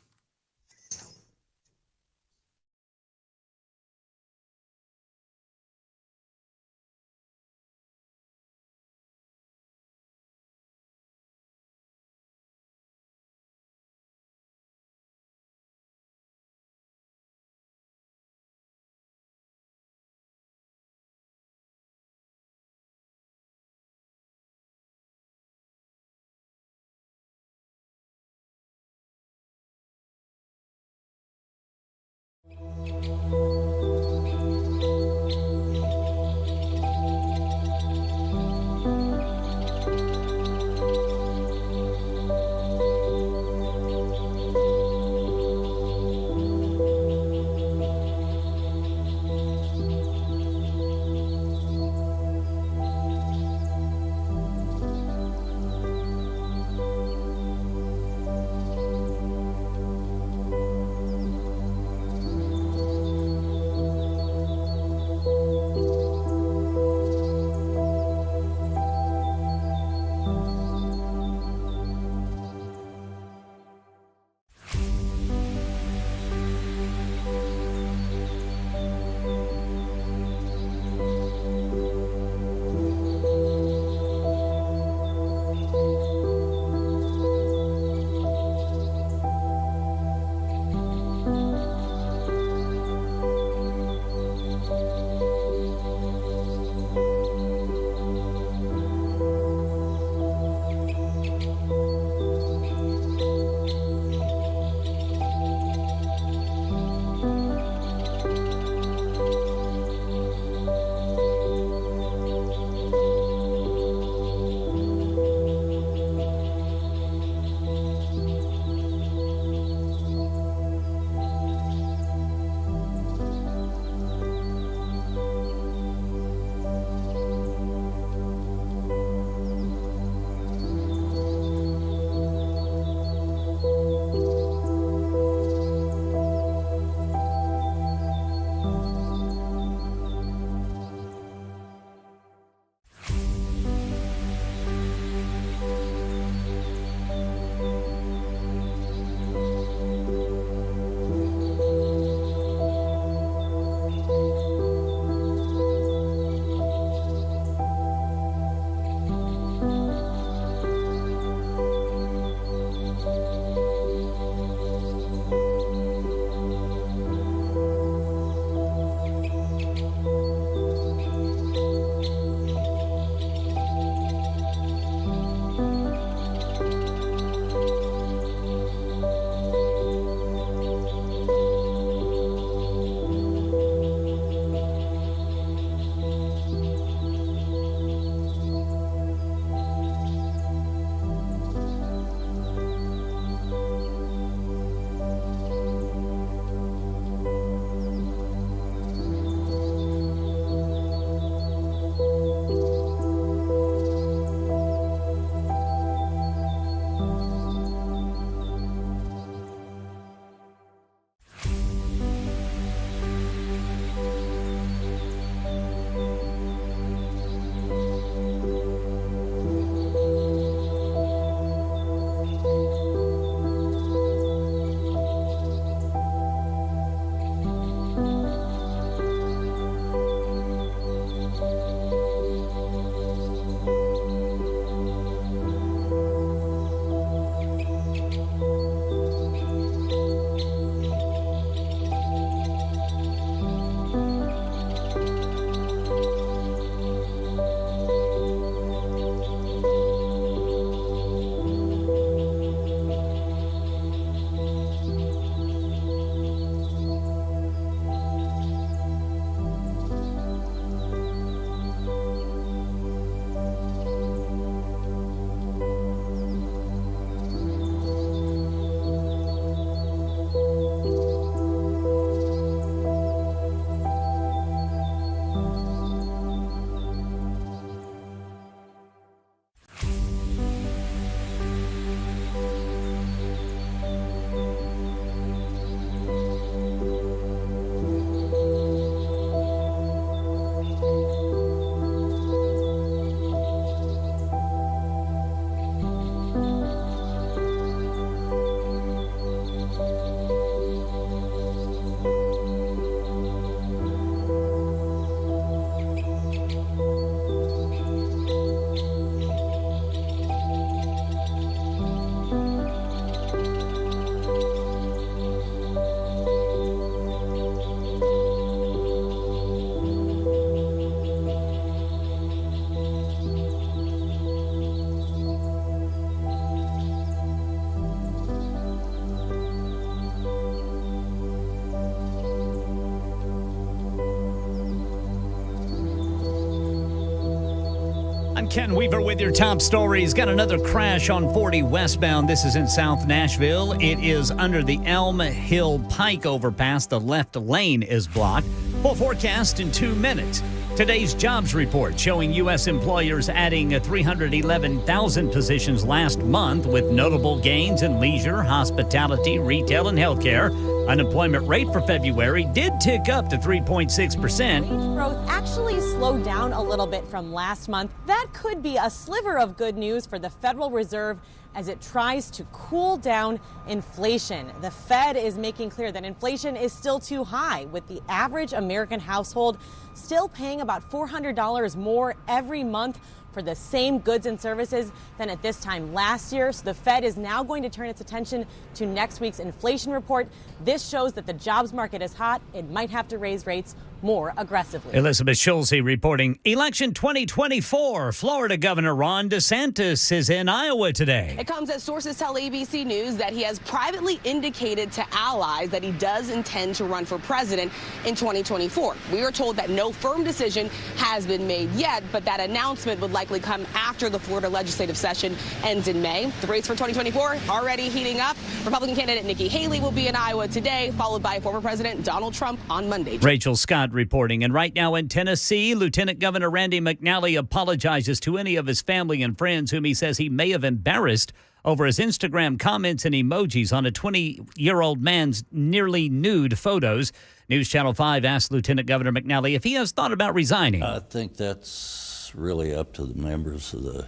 I'm Ken Weaver with your top stories. Got another crash on 40 westbound. This is in South Nashville. It is under the Elm Hill Pike overpass. The left lane is blocked. Full forecast in 2 minutes. Today's jobs report showing U.S. employers adding 311,000 positions last month with notable gains in leisure, hospitality, retail, and healthcare. Unemployment rate for February did tick up to 3.6%. Growth actually slowed down a little bit from last month. That could be a sliver of good news for the Federal Reserve as it tries to cool down inflation. The Fed is making clear that inflation is still too high, with the average American household still paying about $400 more every month for the same goods and services than at this time last year. So the Fed is now going to turn its attention to next week's inflation report. This shows that the jobs market is hot. It might have to raise rates more aggressively. Elizabeth Schulze reporting election 2024. Florida Governor Ron DeSantis is in Iowa today. It comes as sources tell ABC News that he has privately indicated to allies that he does intend to run for president in 2024. We are told that no firm decision has been made yet, but that announcement would likely come after the Florida legislative session ends in May. The race for 2024 already heating up. Republican candidate Nikki Haley will be in Iowa today, followed by former President Donald Trump on Monday. Rachel Scott reporting. And right now in Tennessee, Lieutenant Governor Randy McNally apologizes to any of his family and friends whom he says he may have embarrassed over his Instagram comments and emojis on a 20-year-old man's nearly nude photos. News Channel 5 asked Lieutenant Governor McNally if he has thought about resigning. I think that's really up to the members of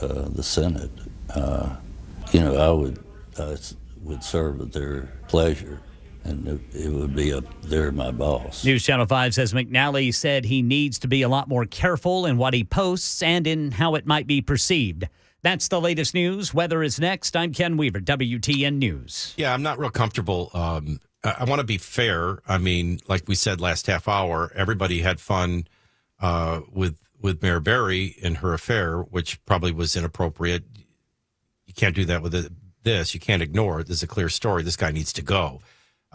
the Senate. I would serve at their pleasure. And it would be up there, my boss. News Channel 5 says McNally said he needs to be a lot more careful in what he posts and in how it might be perceived. That's the latest news. Weather is next. I'm Ken Weaver, WTN News. Yeah, I'm not real comfortable. I want to be fair. I mean, like we said last half hour, everybody had fun with Mayor Berry and her affair, which probably was inappropriate. You can't do that with this. You can't ignore it. This is a clear story. This guy needs to go.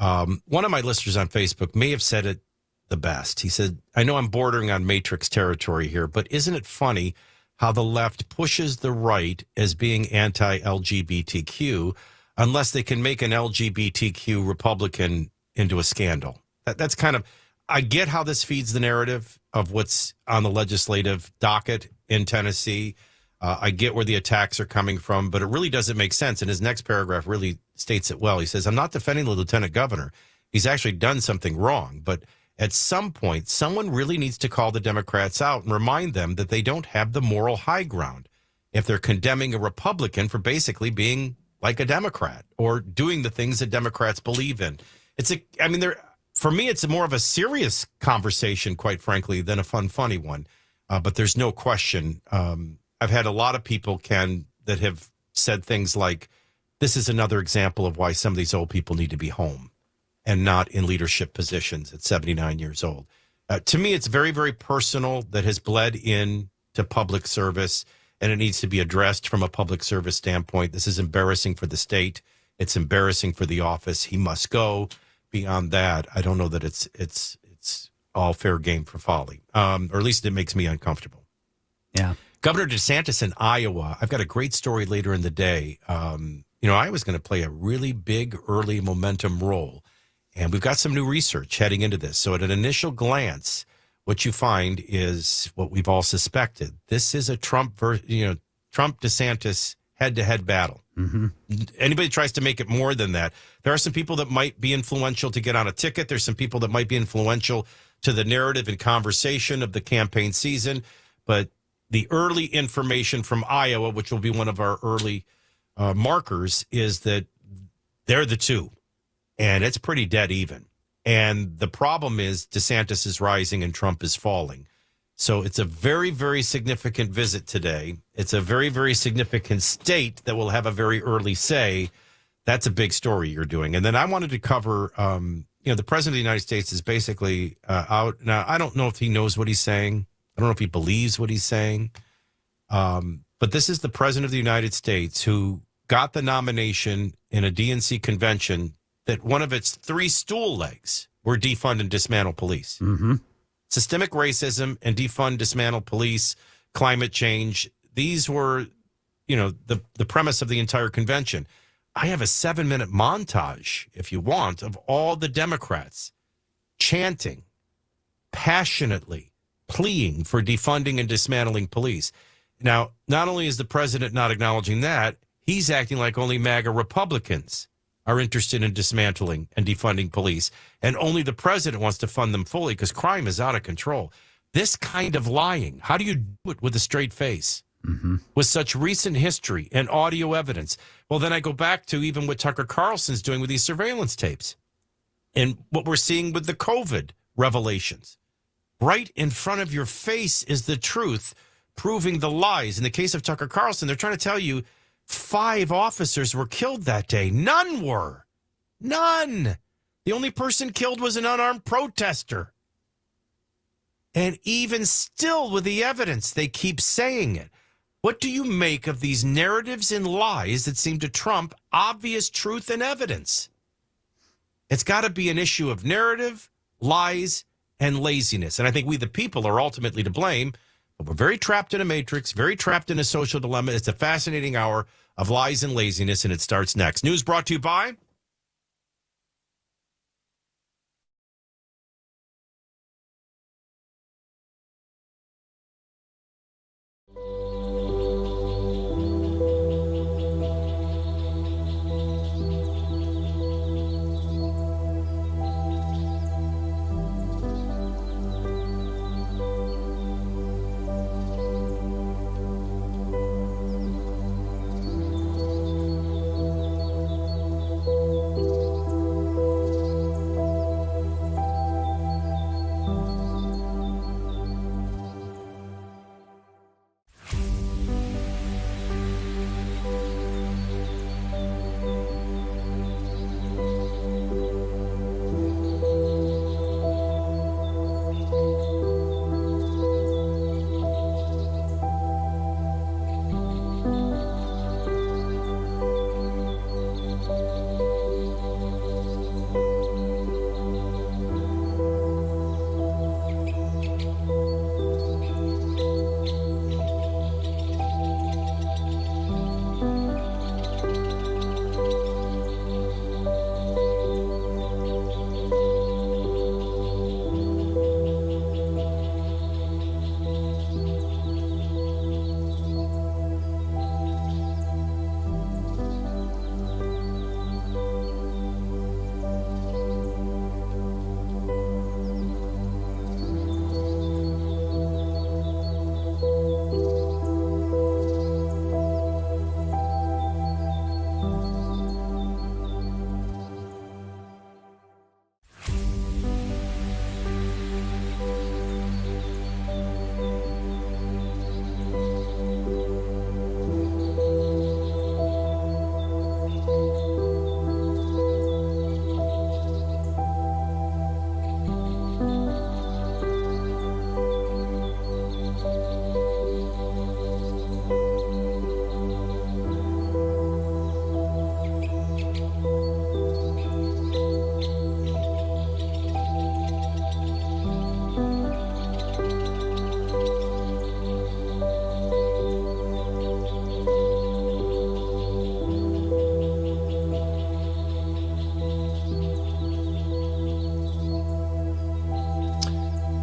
One of my listeners on Facebook may have said it the best. He said, I know I'm bordering on Matrix territory here, but isn't it funny how the left pushes the right as being anti-LGBTQ unless they can make an LGBTQ Republican into a scandal? That's kind of, I get how this feeds the narrative of what's on the legislative docket in Tennessee. I get where the attacks are coming from, but it really doesn't make sense. And his next paragraph really states it well. He says, I'm not defending the lieutenant governor. He's actually done something wrong. But at some point, someone really needs to call the Democrats out and remind them that they don't have the moral high ground if they're condemning a Republican for basically being like a Democrat or doing the things that Democrats believe in. For me, it's more of a serious conversation, quite frankly, than a funny one. But there's no question. I've had a lot of people, Ken, that have said things like, this is another example of why some of these old people need to be home and not in leadership positions at 79 years old. To me, it's very, very personal that has bled into public service, and it needs to be addressed from a public service standpoint. This is embarrassing for the state. It's embarrassing for the office. He must go. Beyond that, I don't know that it's all fair game for folly, or at least it makes me uncomfortable. Yeah. Governor DeSantis in Iowa, I've got a great story later in the day. Iowa's going to play a really big early momentum role. And we've got some new research heading into this. So at an initial glance, what you find is what we've all suspected. This is a Trump-DeSantis head-to-head battle. Mm-hmm. Anybody tries to make it more than that. There are some people that might be influential to get on a ticket. There's some people that might be influential to the narrative and conversation of the campaign season. But the early information from Iowa, which will be one of our early markers, is that they're the two. And it's pretty dead even. And the problem is DeSantis is rising and Trump is falling. So it's a very, very significant visit today. It's a very, very significant state that will have a very early say. That's a big story you're doing. And then I wanted to cover, the president of the United States is basically out. Now, I don't know if he knows what he's saying. I don't know if he believes what he's saying. But this is the president of the United States who got the nomination in a DNC convention that one of its three stool legs were defund and dismantle police. Mm-hmm. Systemic racism and defund, dismantle police climate change. These were, the premise of the entire convention. I have a 7-minute montage, if you want, of all the Democrats chanting, passionately pleading for defunding and dismantling police. Now, not only is the president not acknowledging that, he's acting like only MAGA Republicans are interested in dismantling and defunding police, and only the president wants to fund them fully because crime is out of control. This kind of lying, how do you do it with a straight face? Mm-hmm. With such recent history and audio evidence? Well, then I go back to even what Tucker Carlson's doing with these surveillance tapes and what we're seeing with the COVID revelations. Right in front of your face is the truth, proving the lies. In the case of Tucker Carlson, they're trying to tell you 5 officers were killed that day. None were. None. The only person killed was an unarmed protester. And even still, with the evidence, they keep saying it. What do you make of these narratives and lies that seem to trump obvious truth and evidence? It's got to be an issue of narrative, lies, and laziness. And I think we, the people, are ultimately to blame. But we're very trapped in a matrix, very trapped in a social dilemma. It's a fascinating hour of lies and laziness, and it starts next. News brought to you by...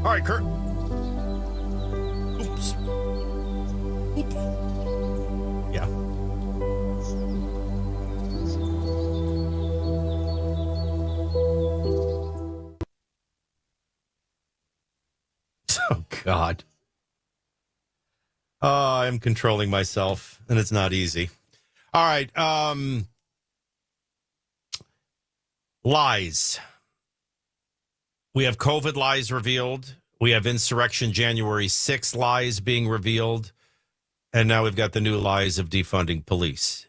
All right, Kurt. Oops. Oop. Yeah. Oh, God. I'm controlling myself, and it's not easy. All right. Lies. We have COVID lies revealed. We have insurrection January 6 lies being revealed. And now we've got the new lies of defunding police.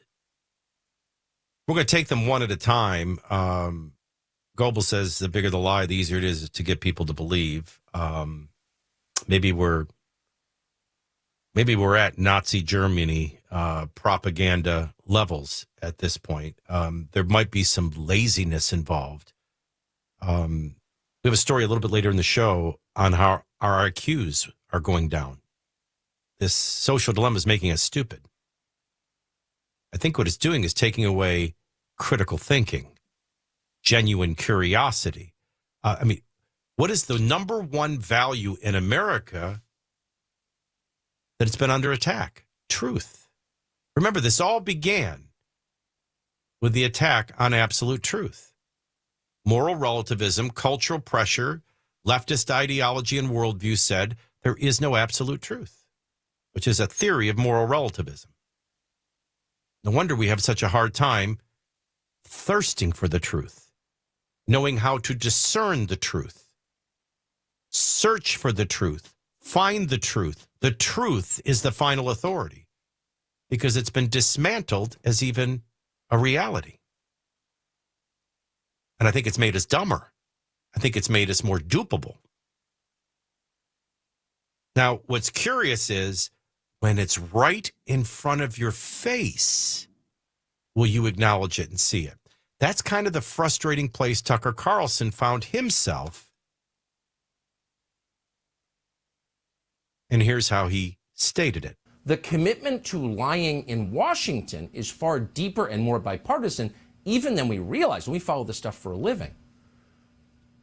We're going to take them one at a time. Goebel says the bigger the lie, the easier it is to get people to believe. Maybe we're at Nazi Germany propaganda levels at this point. There might be some laziness involved. We have a story a little bit later in the show on how our IQs are going down. this social dilemma is making us stupid. I think what it's doing is taking away critical thinking, genuine curiosity. What is the number one value in America that it's been under attack? Truth. Remember, this all began with the attack on absolute truth. Moral relativism, cultural pressure, leftist ideology and worldview said there is no absolute truth, which is a theory of moral relativism. No wonder we have such a hard time thirsting for the truth, knowing how to discern the truth, search for the truth, find the truth. The truth is the final authority because it's been dismantled as even a reality. And I think it's made us dumber. I think it's made us more dupable. Now, what's curious is when it's right in front of your face, will you acknowledge it and see it? That's kind of the frustrating place Tucker Carlson found himself. And here's how he stated it. The commitment to lying in Washington is far deeper and more bipartisan even than we realize when we follow this stuff for a living.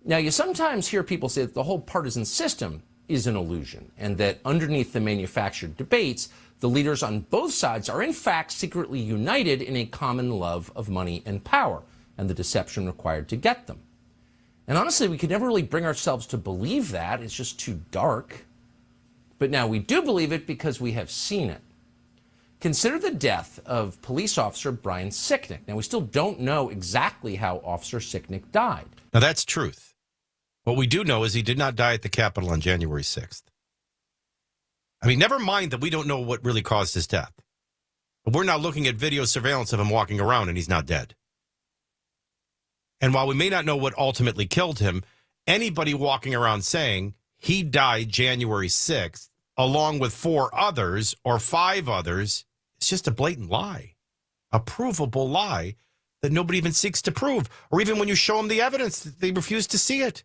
Now, you sometimes hear people say that the whole partisan system is an illusion and that underneath the manufactured debates, the leaders on both sides are in fact secretly united in a common love of money and power and the deception required to get them. And honestly, we could never really bring ourselves to believe that. It's just too dark. But now we do believe it because we have seen it. Consider the death of police officer Brian Sicknick. Now, we still don't know exactly how Officer Sicknick died. Now, that's truth. What we do know is he did not die at the Capitol on January 6th. I mean, never mind that we don't know what really caused his death. But we're now looking at video surveillance of him walking around and he's not dead. And while we may not know what ultimately killed him, anybody walking around saying he died January 6th, along with 4 others or 5 others, it's just a blatant lie, a provable lie that nobody even seeks to prove. Or even when you show them the evidence, they refuse to see it.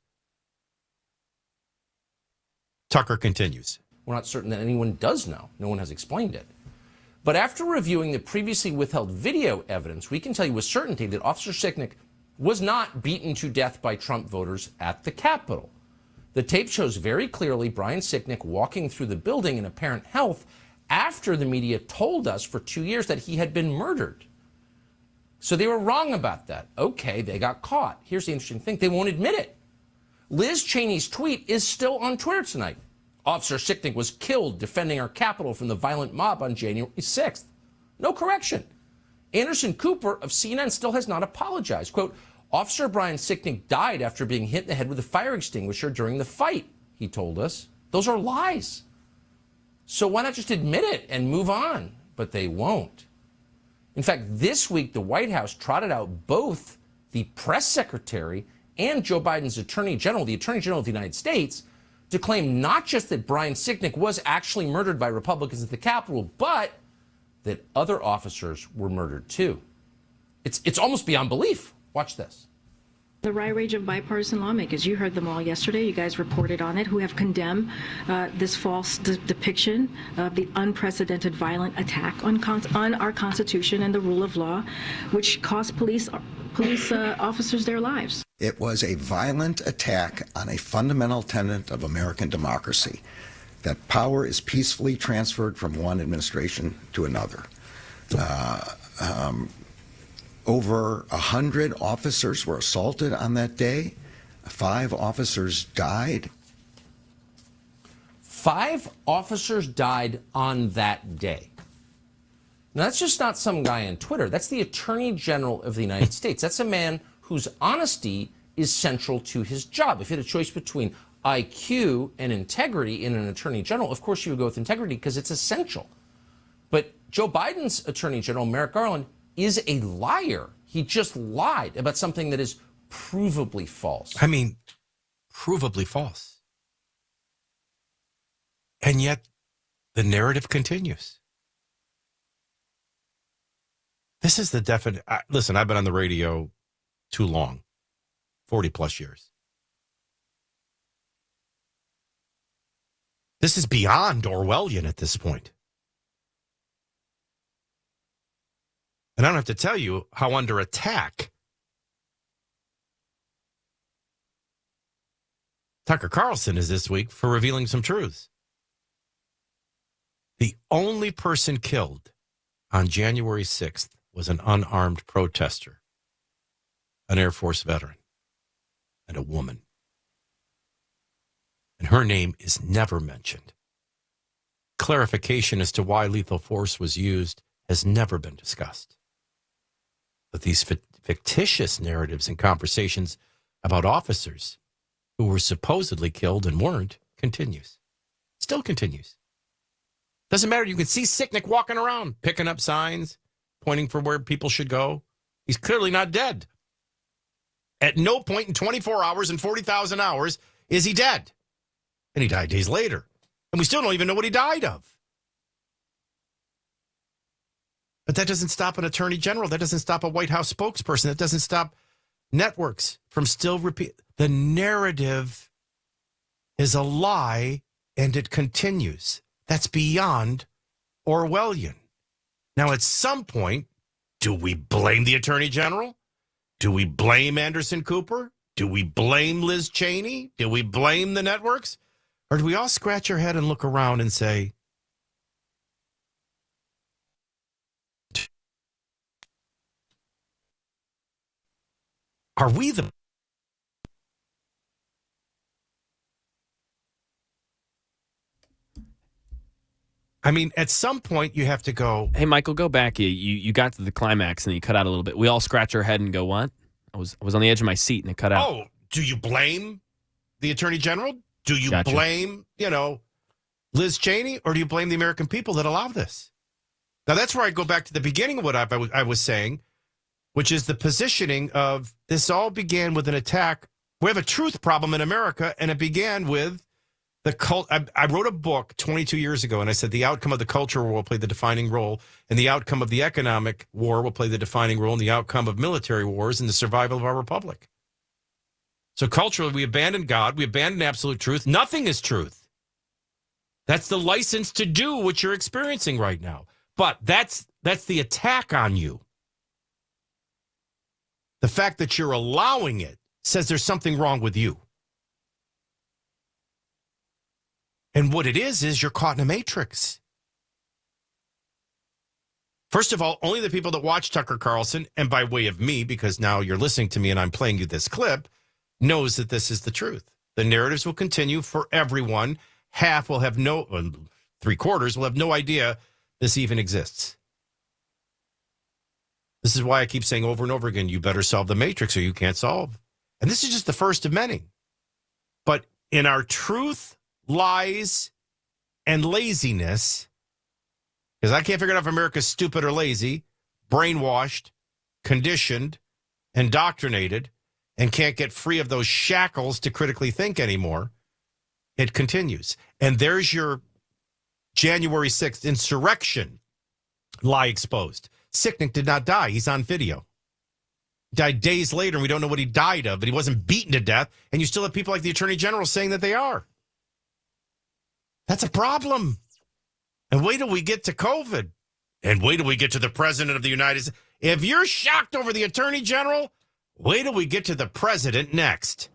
Tucker continues. We're not certain that anyone does know. No one has explained it. But after reviewing the previously withheld video evidence, we can tell you with certainty that Officer Sicknick was not beaten to death by Trump voters at the Capitol. The tape shows very clearly Brian Sicknick walking through the building in apparent health after the media told us for 2 years that he had been murdered. So they were wrong about that. Okay, they got caught. Here's the interesting thing. They won't admit it. Liz Cheney's tweet is still on Twitter tonight. Officer Sicknick was killed defending our Capitol from the violent mob on January 6th. No correction. Anderson Cooper of CNN still has not apologized. Quote, Officer Brian Sicknick died after being hit in the head with a fire extinguisher during the fight, he told us. Those are lies. So why not just admit it and move on? But they won't. In fact, this week, the White House trotted out both the press secretary and Joe Biden's attorney general, the attorney general of the United States, to claim not just that Brian Sicknick was actually murdered by Republicans at the Capitol, but that other officers were murdered too. It's almost beyond belief. Watch this. The rage of bipartisan lawmakers, you heard them all yesterday. You guys reported on it, who have condemned this false depiction of the unprecedented violent attack on our Constitution and the rule of law, which cost police officers their lives. It was a violent attack on a fundamental tenet of American democracy, that power is peacefully transferred from one administration to another. Over 100 officers were assaulted on that day. 5 officers died. 5 officers died on that day. Now, that's just not some guy on Twitter. That's the Attorney General of the United States. That's a man whose honesty is central to his job. If you had a choice between IQ and integrity in an Attorney General, of course you would go with integrity because it's essential. But Joe Biden's Attorney General, Merrick Garland, is a liar. He just lied about something that is provably false. I mean, provably false. And yet, the narrative continues. This is the definite... Listen, I've been on the radio too long, 40 plus years. This is beyond Orwellian at this point. And I don't have to tell you how under attack Tucker Carlson is this week for revealing some truths. The only person killed on January 6th was an unarmed protester, an Air Force veteran, and a woman. And her name is never mentioned. Clarification as to why lethal force was used has never been discussed. But these fictitious narratives and conversations about officers who were supposedly killed and weren't continues. Still continues. Doesn't matter. You can see Sicknick walking around, picking up signs, pointing for where people should go. He's clearly not dead. At no point in 24 hours and 40,000 hours is he dead. And he died days later. And we still don't even know what he died of. But that doesn't stop an attorney general. That doesn't stop a White House spokesperson. That doesn't stop networks from still repeat. The narrative is a lie, and it continues. That's beyond Orwellian. Now, at some point, do we blame the attorney general? Do we blame Anderson Cooper? Do we blame Liz Cheney? Do we blame the networks? Or do we all scratch our head and look around and say, are we the... I mean, at some point you have to go... Hey, Michael, go back. You got to the climax and you cut out a little bit. We all scratch our head and go, what? I was on the edge of my seat and it cut out. Oh, do you blame the attorney general? Do you blame, Liz Cheney? Or do you blame the American people that allow this? Now, that's where I go back to the beginning of what I was saying, which is the positioning of this all began with an attack. We have a truth problem in America, and it began with the cult. I wrote a book 22 years ago, and I said the outcome of the culture war will play the defining role, and the outcome of the economic war will play the defining role, and the outcome of military wars and the survival of our republic. So culturally, we abandon God. We abandon absolute truth. Nothing is truth. That's the license to do what you're experiencing right now. But that's the attack on you. The fact that you're allowing it says there's something wrong with you. And what it is you're caught in a matrix. First of all, only the people that watch Tucker Carlson, and by way of me, because now you're listening to me and I'm playing you this clip, knows that this is the truth. The narratives will continue for everyone. Half will have three-quarters will have no idea this even exists. This is why I keep saying over and over again, you better solve the matrix or you can't solve. And this is just the first of many. But in our truth, lies, and laziness, because I can't figure out if America's stupid or lazy, brainwashed, conditioned, indoctrinated, and can't get free of those shackles to critically think anymore, it continues. And there's your January 6th insurrection lie exposed. Sicknick did not die. He's on video. Died days later, and we don't know what he died of, but he wasn't beaten to death, and you still have people like the Attorney General saying that they are. That's a problem. And wait till we get to COVID. And wait till we get to the President of the United States. If you're shocked over the Attorney General, wait till we get to the President next.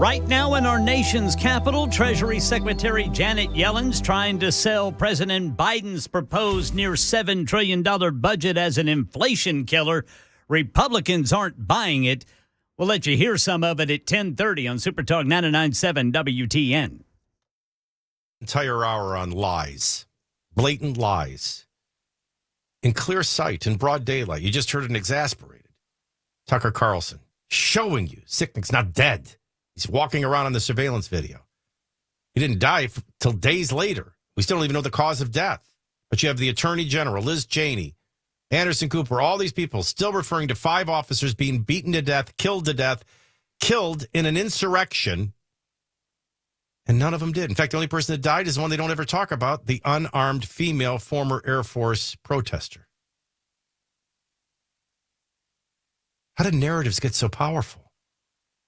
Right now in our nation's capital, Treasury Secretary Janet Yellen's trying to sell President Biden's proposed near $7 trillion budget as an inflation killer. Republicans aren't buying it. We'll let you hear some of it at 10:30 on Super Talk 99.7 WTN. Entire hour on lies, blatant lies, in clear sight, in broad daylight. You just heard an exasperated Tucker Carlson showing you Sicknick's not dead. He's walking around on the surveillance video. He didn't die till days later. We still don't even know the cause of death. But you have the Attorney General, Liz Cheney, Anderson Cooper, all these people still referring to 5 officers being beaten to death, killed in an insurrection. And none of them did. In fact, the only person that died is the one they don't ever talk about, the unarmed female former Air Force protester. How did narratives get so powerful?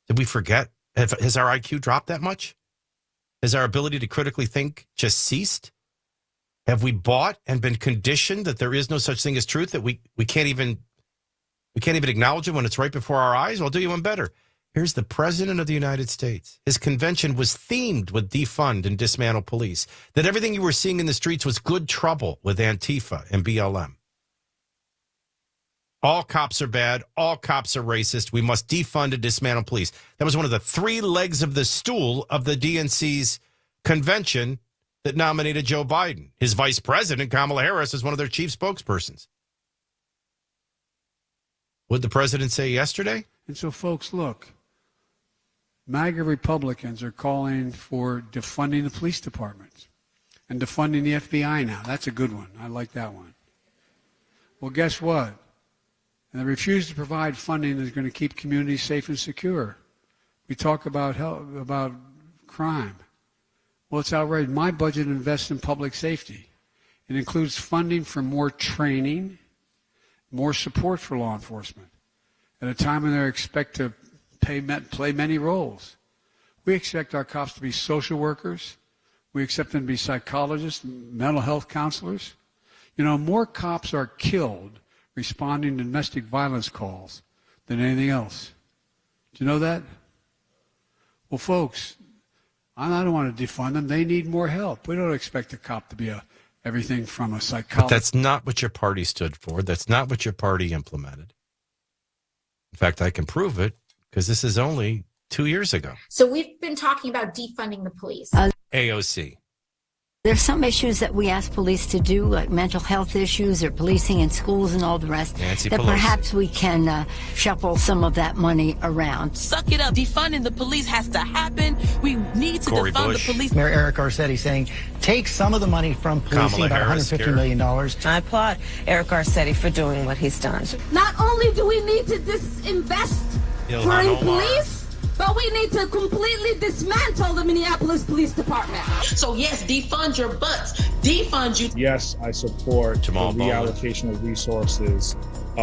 Did we forget? Has our IQ dropped that much? Has our ability to critically think just ceased? Have we bought and been conditioned that there is no such thing as truth, that we can't even acknowledge it when it's right before our eyes? Well, I'll do you one better. Here's the President of the United States. His convention was themed with defund and dismantle police. That everything you were seeing in the streets was good trouble with Antifa and BLM. All cops are bad. All cops are racist. We must defund and dismantle police. That was one of the 3 legs of the stool of the DNC's convention that nominated Joe Biden. His vice president, Kamala Harris, is one of their chief spokespersons. What did the president say yesterday? And so, folks, look, MAGA Republicans are calling for defunding the police departments and defunding the FBI now. That's a good one. I like that one. Well, guess what? And the refusal to provide funding is going to keep communities safe and secure. We talk about crime. Well, it's outrageous. My budget invests in public safety. It includes funding for more training, more support for law enforcement, at a time when they expect to play many roles. We expect our cops to be social workers. We expect them to be psychologists, mental health counselors. You know, more cops are killed responding to domestic violence calls than anything else. Do you know that? Well, folks, I don't want to defund them. They need more help. We don't expect a cop to be everything from a psychologist. But that's not what your party stood for. That's not what your party implemented. In fact, I can prove it because this is only 2 years ago. So we've been talking about defunding the police. AOC. There's some issues that we ask police to do, like mental health issues or policing in schools and all the rest, Nancy that Pelosi. Perhaps we can shuffle some of that money around. Suck it up. Defunding the police has to happen. We need to defund the police. Mayor Eric Garcetti saying, take some of the money from policing, about $150 million. I applaud Eric Garcetti for doing what he's done. Not only do we need to disinvest in police, but we need to completely dismantle the Minneapolis Police Department. So yes, defund your butts. Defund you. Yes, I support the reallocation of resources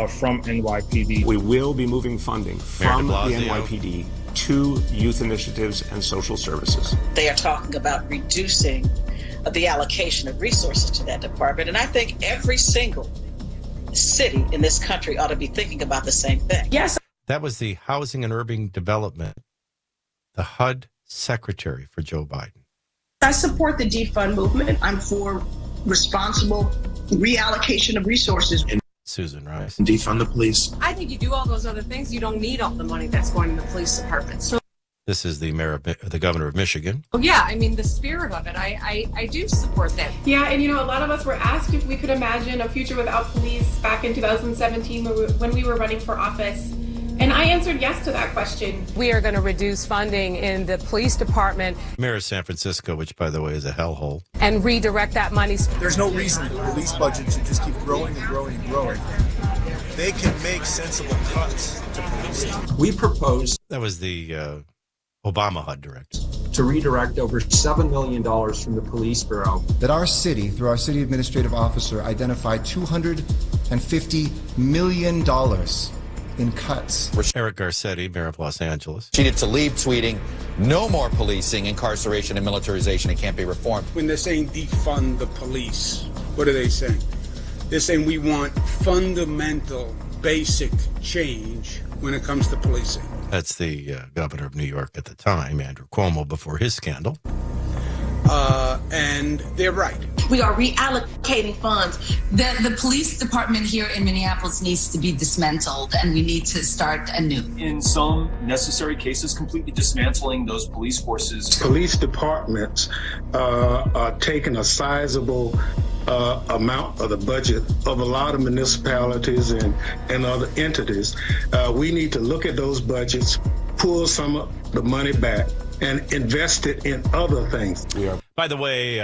from NYPD. We will be moving funding from the NYPD to youth initiatives and social services. They are talking about reducing the allocation of resources to that department. And I think every single city in this country ought to be thinking about the same thing. Yes. That was the Housing and Urban Development, the HUD secretary for Joe Biden. I support the defund movement. I'm for responsible reallocation of resources. Susan Rice. Defund the police. I think you do all those other things, you don't need all the money that's going to the police department. So this is the governor of Michigan. oh, yeah, I mean, the spirit of it, I do support that. Yeah, and a lot of us were asked if we could imagine a future without police back in 2017 when we were running for office. And I answered yes to that question. We are going to reduce funding in the police department. Mayor of San Francisco, which, by the way, is a hellhole. And redirect that money. There's no reason the police budget should just keep growing and growing and growing. They can make sensible cuts to police. We propose. That was the Obama HUD director. To redirect over $7 million from the police bureau. That our city, through our city administrative officer, identified $250 million in cuts. Eric Garcetti, mayor of Los Angeles. She needed to leave tweeting, no more policing, incarceration, and militarization. It can't be reformed. When they're saying defund the police, what are they saying? They're saying we want fundamental, basic change when it comes to policing. That's the governor of New York at the time, Andrew Cuomo, before his scandal. And they're right. We are reallocating funds. The police department here in Minneapolis needs to be dismantled, and we need to start anew. In some necessary cases, completely dismantling those police forces. Police departments are taking a sizable amount of the budget of a lot of municipalities and other entities. We need to look at those budgets, pull some of the money back, and invest it in other things. By the way,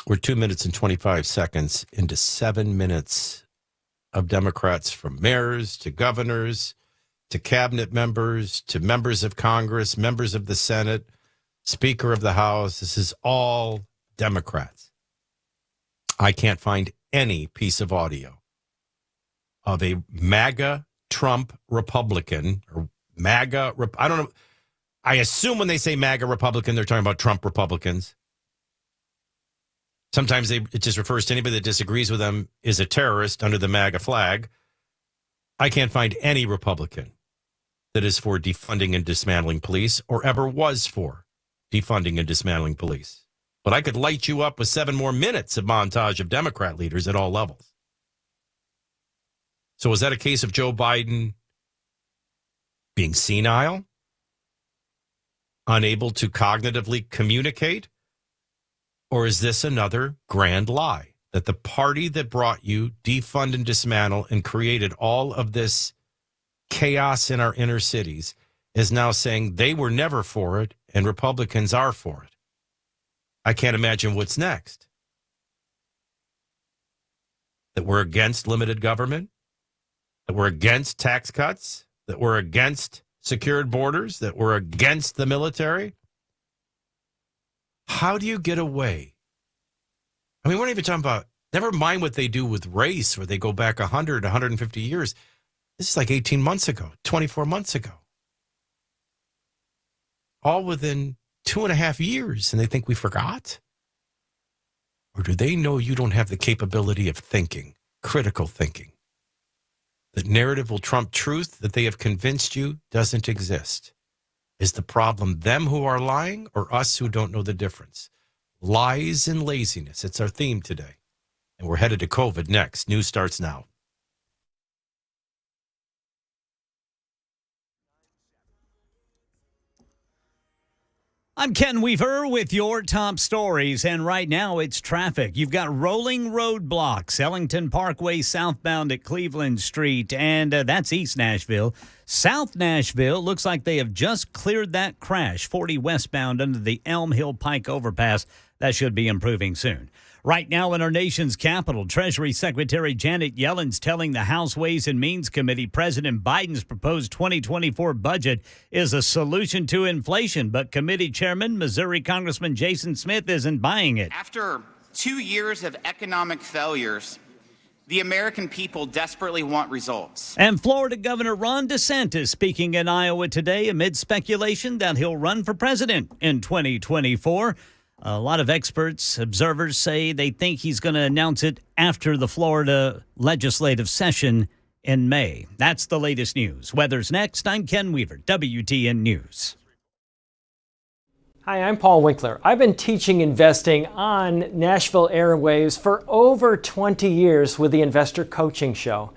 we're 2 minutes and 25 seconds into 7 minutes of Democrats from mayors to governors to cabinet members to members of Congress, members of the Senate, Speaker of the House. This is all Democrats. I can't find any piece of audio of a MAGA Trump Republican or MAGA. I don't know. I assume when they say MAGA Republican, they're talking about Trump Republicans. Sometimes it just refers to anybody that disagrees with them is a terrorist under the MAGA flag. I can't find any Republican that is for defunding and dismantling police or ever was for defunding and dismantling police. But I could light you up with 7 more minutes of montage of Democrat leaders at all levels. So is that a case of Joe Biden being senile? Unable to cognitively communicate? Or is this another grand lie that the party that brought you defund and dismantle and created all of this chaos in our inner cities is now saying they were never for it and Republicans are for it? I can't imagine what's next. That we're against limited government, that we're against tax cuts, that we're against secured borders, that we're against the military. How do you get away? I mean, we're not even talking about, never mind what they do with race, where they go back 100, 150 years. This is like 18 months ago, 24 months ago. All within 2.5 years, and they think we forgot? Or do they know you don't have the capability of thinking, critical thinking? That narrative will trump truth that they have convinced you doesn't exist. Is the problem them who are lying or us who don't know the difference? Lies and laziness. It's our theme today. And we're headed to COVID next. News starts now. I'm Ken Weaver with your top stories, and right now it's traffic. You've got rolling roadblocks, Ellington Parkway southbound at Cleveland Street, and that's East Nashville. South Nashville, looks like they have just cleared that crash, 40 westbound under the Elm Hill Pike overpass. That should be improving soon. Right now in our nation's capital, Treasury Secretary Janet Yellen's telling the House Ways and Means Committee President Biden's proposed 2024 budget is a solution to inflation, but committee chairman, Missouri Congressman Jason Smith, isn't buying it. After 2 years of economic failures, the American people desperately want results. And Florida Governor Ron DeSantis speaking in Iowa today amid speculation that he'll run for president in 2024. A lot of experts, observers say they think he's going to announce it after the Florida legislative session in May. That's the latest news. Weather's next. I'm Ken Weaver, WTN News. Hi, I'm Paul Winkler. I've been teaching investing on Nashville airwaves for over 20 years with the Investor Coaching Show.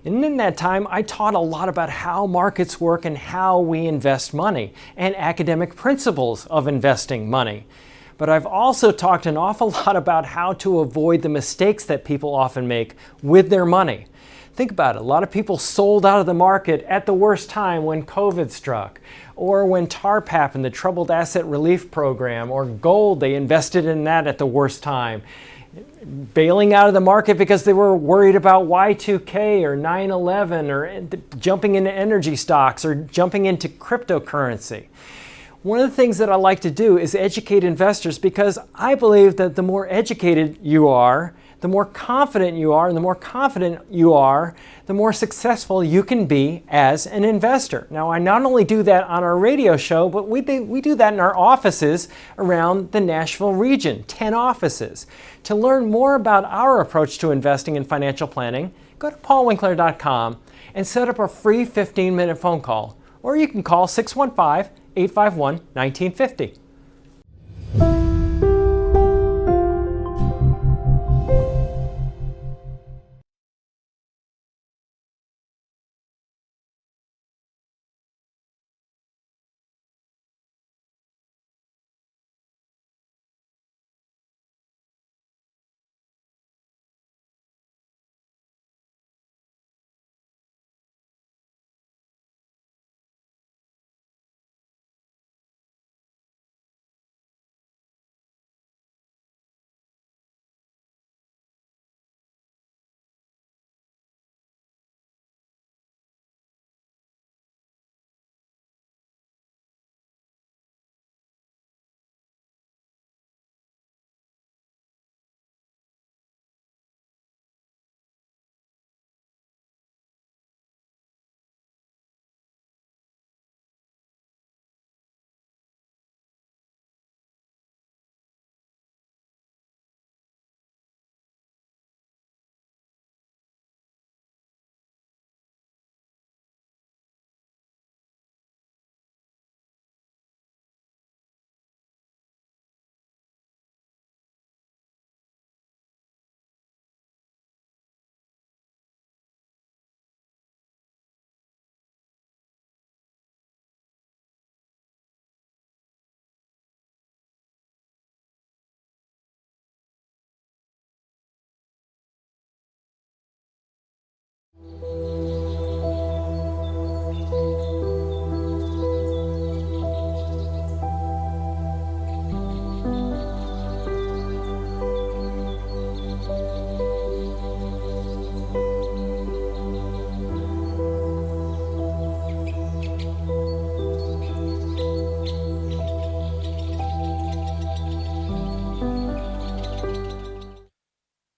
And in that time, I taught a lot about how markets work and how we invest money and academic principles of investing money. But I've also talked an awful lot about how to avoid the mistakes that people often make with their money. Think about it. A lot of people sold out of the market at the worst time when COVID struck, or when TARP happened, the Troubled Asset Relief Program, or gold, they invested in that at the worst time. Bailing out of the market because they were worried about Y2K or 9/11 or jumping into energy stocks or jumping into cryptocurrency. One of the things that I like to do is educate investors because I believe that the more educated you are, the more confident you are, and the more confident you are, the more successful you can be as an investor. Now, I not only do that on our radio show, but we do that in our offices around the Nashville region, 10 offices. To learn more about our approach to investing and financial planning, go to paulwinkler.com and set up a free 15-minute phone call or you can call 615-851-1950.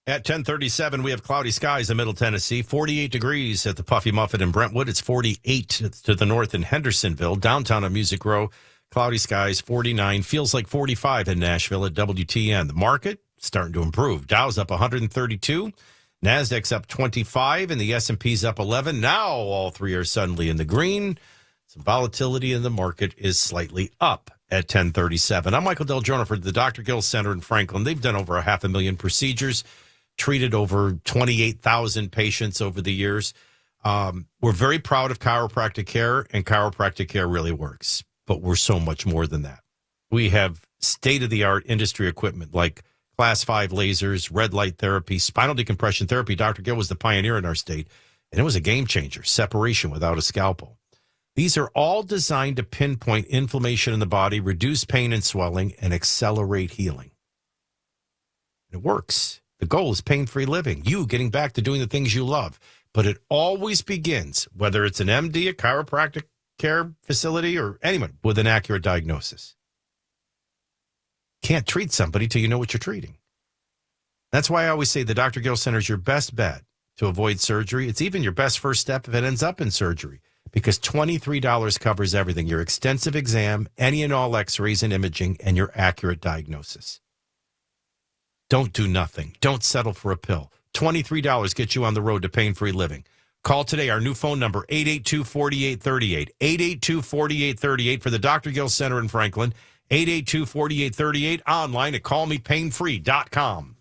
At 10:37, we have cloudy skies in Middle Tennessee, 48 degrees at the Puffy Muffin in Brentwood. It's 48 to the north in Hendersonville. Downtown on Music Row, cloudy skies, 49. Feels like 45 in Nashville at WTN. The market starting to improve. Dow's up 132. NASDAQ's up 25, and the S&P's up 11. Now all three are suddenly in the green. Some volatility in the market is slightly up at 10:37. I'm Michael DelGiorno for the Dr. Gill Center in Franklin. They've done over 500,000 procedures, treated over 28,000 patients over the years. We're very proud of chiropractic care, and chiropractic care really works. But we're so much more than that. We have state-of-the-art industry equipment like Class 5 lasers, red light therapy, spinal decompression therapy. Dr. Gill was the pioneer in our state, and it was a game changer, separation without a scalpel. These are all designed to pinpoint inflammation in the body, reduce pain and swelling, and accelerate healing. It works. The goal is pain-free living, you getting back to doing the things you love. But it always begins, whether it's an MD, a chiropractic care facility, or anyone, with an accurate diagnosis. Can't treat somebody till you know what you're treating. That's why I always say the Dr. Gill Center is your best bet to avoid surgery. It's even your best first step if it ends up in surgery, because $23 covers everything: your extensive exam, any and all x-rays and imaging, and your accurate diagnosis. Don't do nothing. Don't settle for a pill. $23 gets you on the road to pain-free living. Call today. Our new phone number, 882-4838. 882-4838 for the Dr. Gill Center in Franklin. 882-4838. Online at callmepainfree.com.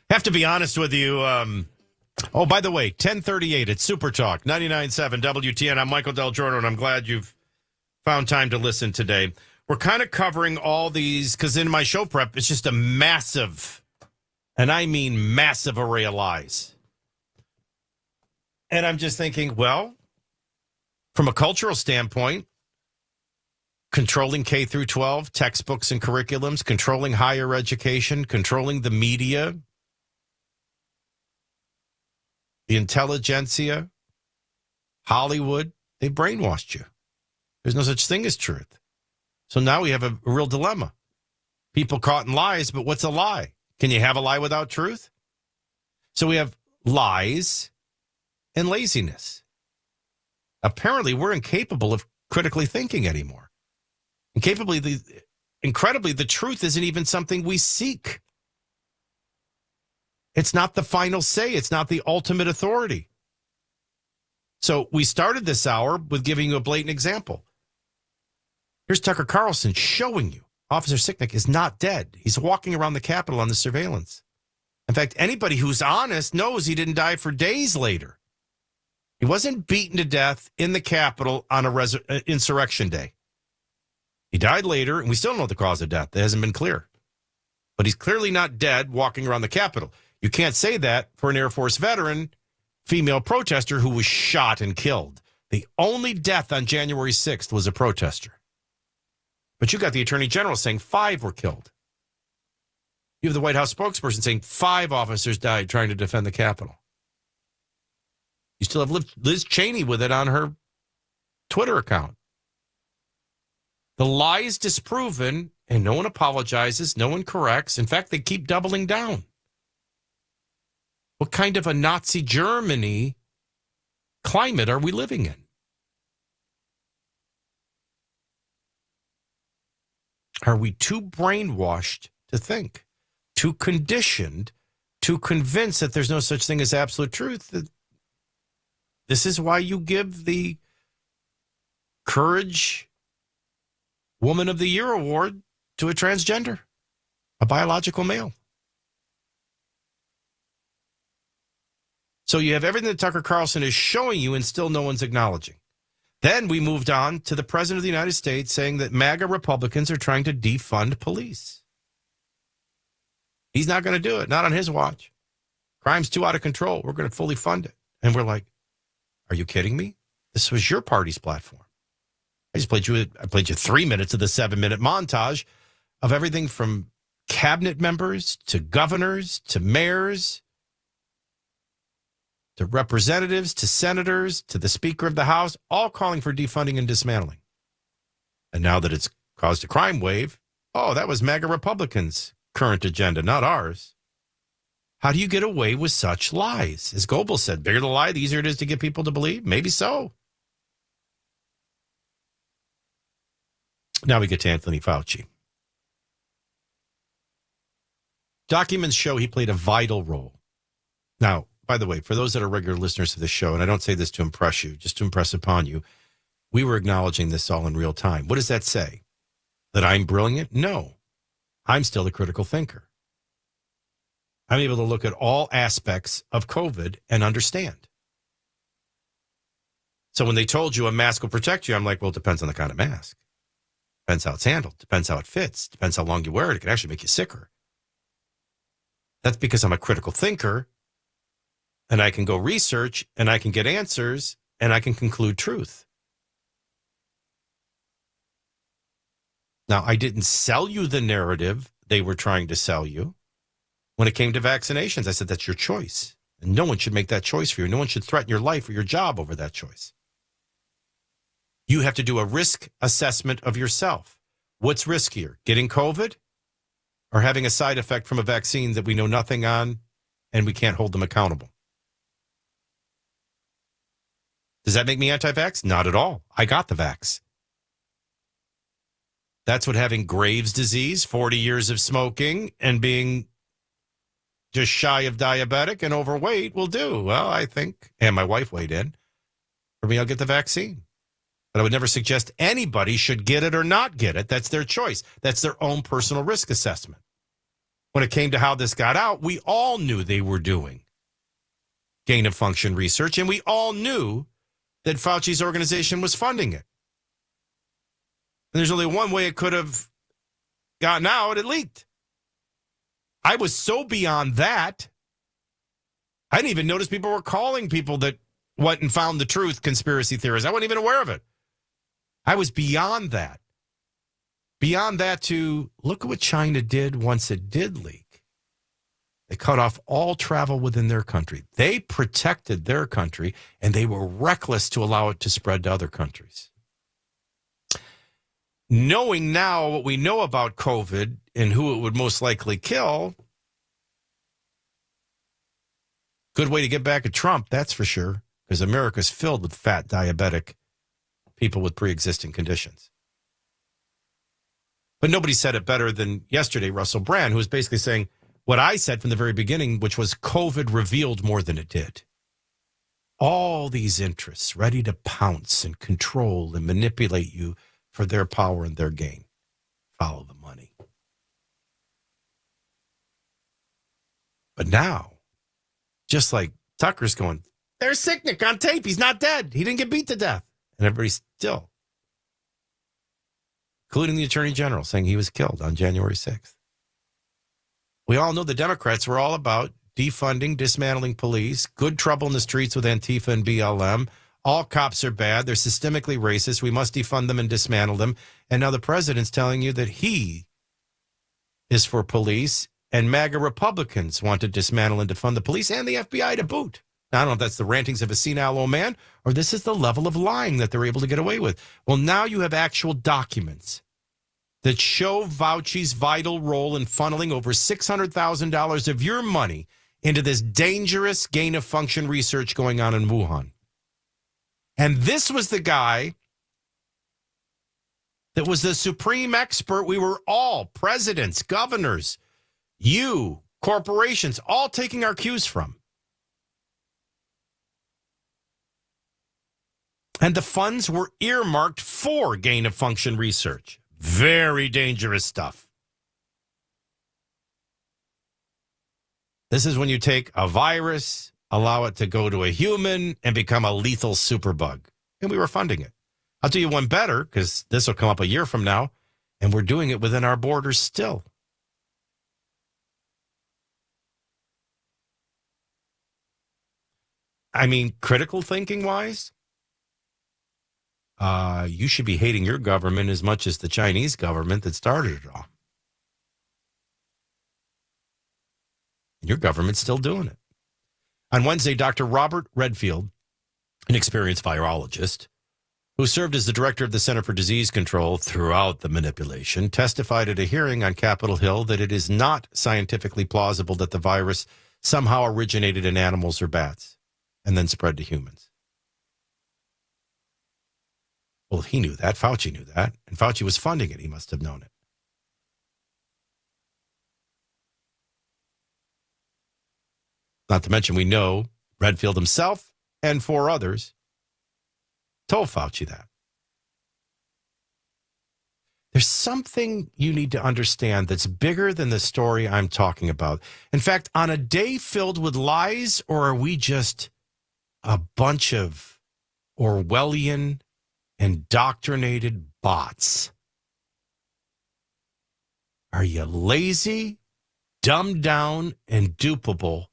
Have to be honest with you. Oh, by the way, 1038 at Super Talk, 99.7 WTN. I'm Michael DelGiorno, and I'm glad you've found time to listen today. We're kind of covering all these, because in my show prep, it's just a massive, and I mean massive, array of lies. And I'm just thinking, well, from a cultural standpoint, controlling K through 12, textbooks and curriculums, controlling higher education, controlling the media, the intelligentsia, Hollywood, they brainwashed you. There's no such thing as truth. So now we have a real dilemma. People caught in lies, but what's a lie? Can you have a lie without truth? So we have lies and laziness. Apparently, we're incapable of critically thinking anymore. incredibly, the truth isn't even something we seek. It's not the final say. It's not the ultimate authority. So we started this hour with giving you a blatant example. Here's Tucker Carlson showing you Officer Sicknick is not dead. He's walking around the Capitol on the surveillance. In fact, anybody who's honest knows he didn't die for days later. He wasn't beaten to death in the Capitol on Insurrection Day. He died later, and we still don't know the cause of death. It hasn't been clear. But he's clearly not dead walking around the Capitol. You can't say that for an Air Force veteran, female protester who was shot and killed. The only death on January 6th was a protester. But you got the Attorney General saying 5 were killed. You have the White House spokesperson saying 5 officers died trying to defend the Capitol. You still have Liz Cheney with it on her Twitter account. The lie is disproven, and no one apologizes, no one corrects. In fact, they keep doubling down. What kind of a Nazi Germany climate are we living in? Are we too brainwashed to think, too conditioned, too convinced that there's no such thing as absolute truth? This is why you give the Courage Woman of the Year award to a transgender, a biological male. So you have everything that Tucker Carlson is showing you and still no one's acknowledging. Then we moved on to the President of the United States saying that MAGA Republicans are trying to defund police. He's not going to do it, not on his watch. Crime's too out of control. We're going to fully fund it. And we're like, are you kidding me? This was your party's platform. I played you 3 minutes of the 7-minute montage of everything from cabinet members to governors to mayors to representatives, to senators, to the Speaker of the House, all calling for defunding and dismantling. And now that it's caused a crime wave, that was MAGA Republicans' current agenda, not ours. How do you get away with such lies? As Goebbels said, bigger the lie, the easier it is to get people to believe. Maybe so. Now we get to Anthony Fauci. Documents show he played a vital role. Now, by the way, for those that are regular listeners to the show, and I don't say this to impress you, just to impress upon you, we were acknowledging this all in real time. What does that say? That I'm brilliant? No. I'm still a critical thinker. I'm able to look at all aspects of COVID and understand. So when they told you a mask will protect you, I'm like, well, it depends on the kind of mask. Depends how it's handled. Depends how it fits. Depends how long you wear it. It can actually make you sicker. That's because I'm a critical thinker. And I can go research, and I can get answers, and I can conclude truth. Now, I didn't sell you the narrative they were trying to sell you. When it came to vaccinations, I said, that's your choice. And no one should make that choice for you. No one should threaten your life or your job over that choice. You have to do a risk assessment of yourself. What's riskier, getting COVID or having a side effect from a vaccine that we know nothing on and we can't hold them accountable? Does that make me anti-vax? Not at all. I got the vax. That's what having Graves' disease, 40 years of smoking, and being just shy of diabetic and overweight will do. Well, I think, and my wife weighed in, for me, I'll get the vaccine. But I would never suggest anybody should get it or not get it. That's their choice. That's their own personal risk assessment. When it came to how this got out, we all knew they were doing gain of function research, and we all knew that Fauci's organization was funding it. And there's only one way it could have gotten out. It leaked. I was so beyond that, I didn't even notice people were calling people that went and found the truth conspiracy theorists. I wasn't even aware of it. I was beyond that. Beyond that to look at what China did once it did leak. They cut off all travel within their country. They protected their country, and they were reckless to allow it to spread to other countries. Knowing now what we know about COVID and who it would most likely kill, good way to get back at Trump, that's for sure, because America's filled with fat, diabetic people with pre-existing conditions. But nobody said it better than yesterday, Russell Brand, who was basically saying what I said from the very beginning, which was COVID revealed more than it did. All these interests ready to pounce and control and manipulate you for their power and their gain. Follow the money. But now, just like Tucker's going, there's Sicknick on tape. He's not dead. He didn't get beat to death. And everybody's still, including the Attorney General, saying he was killed on January 6th. We all know the Democrats were all about defunding, dismantling police, good trouble in the streets with Antifa and BLM. All cops are bad. They're systemically racist. We must defund them and dismantle them. And now the president's telling you that he is for police, and MAGA Republicans want to dismantle and defund the police and the FBI to boot. Now, I don't know if that's the rantings of a senile old man or this is the level of lying that they're able to get away with. Well, now you have actual documents that show Fauci's vital role in funneling over $600,000 of your money into this dangerous gain-of-function research going on in Wuhan. And this was the guy that was the supreme expert. We were all, presidents, governors, you, corporations, all taking our cues from. And the funds were earmarked for gain-of-function research. Very dangerous stuff. This is when you take a virus, allow it to go to a human, and become a lethal superbug. And we were funding it. I'll tell you one better, because this will come up a year from now, and we're doing it within our borders still. I mean, critical thinking-wise, you should be hating your government as much as the Chinese government that started it all. And your government's still doing it. On Wednesday, Dr. Robert Redfield, an experienced virologist, who served as the director of the Center for Disease Control throughout the manipulation, testified at a hearing on Capitol Hill that it is not scientifically plausible that the virus somehow originated in animals or bats and then spread to humans. Well, he knew that. Fauci knew that. And Fauci was funding it. He must have known it. Not to mention, we know Redfield himself and 4 others told Fauci that. There's something you need to understand that's bigger than the story I'm talking about. In fact, on a day filled with lies, or are we just a bunch of Orwellian, indoctrinated bots? Are you lazy, dumbed down, and dupable?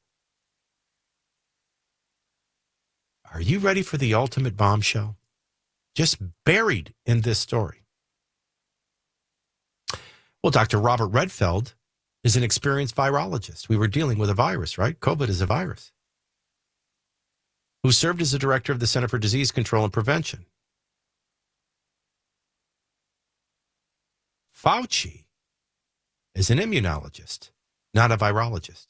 Are you ready for the ultimate bombshell? Just buried in this story. Well, Dr. Robert Redfield is an experienced virologist. We were dealing with a virus, right? COVID is a virus. Who served as the director of the Center for Disease Control and Prevention. Fauci is an immunologist, not a virologist.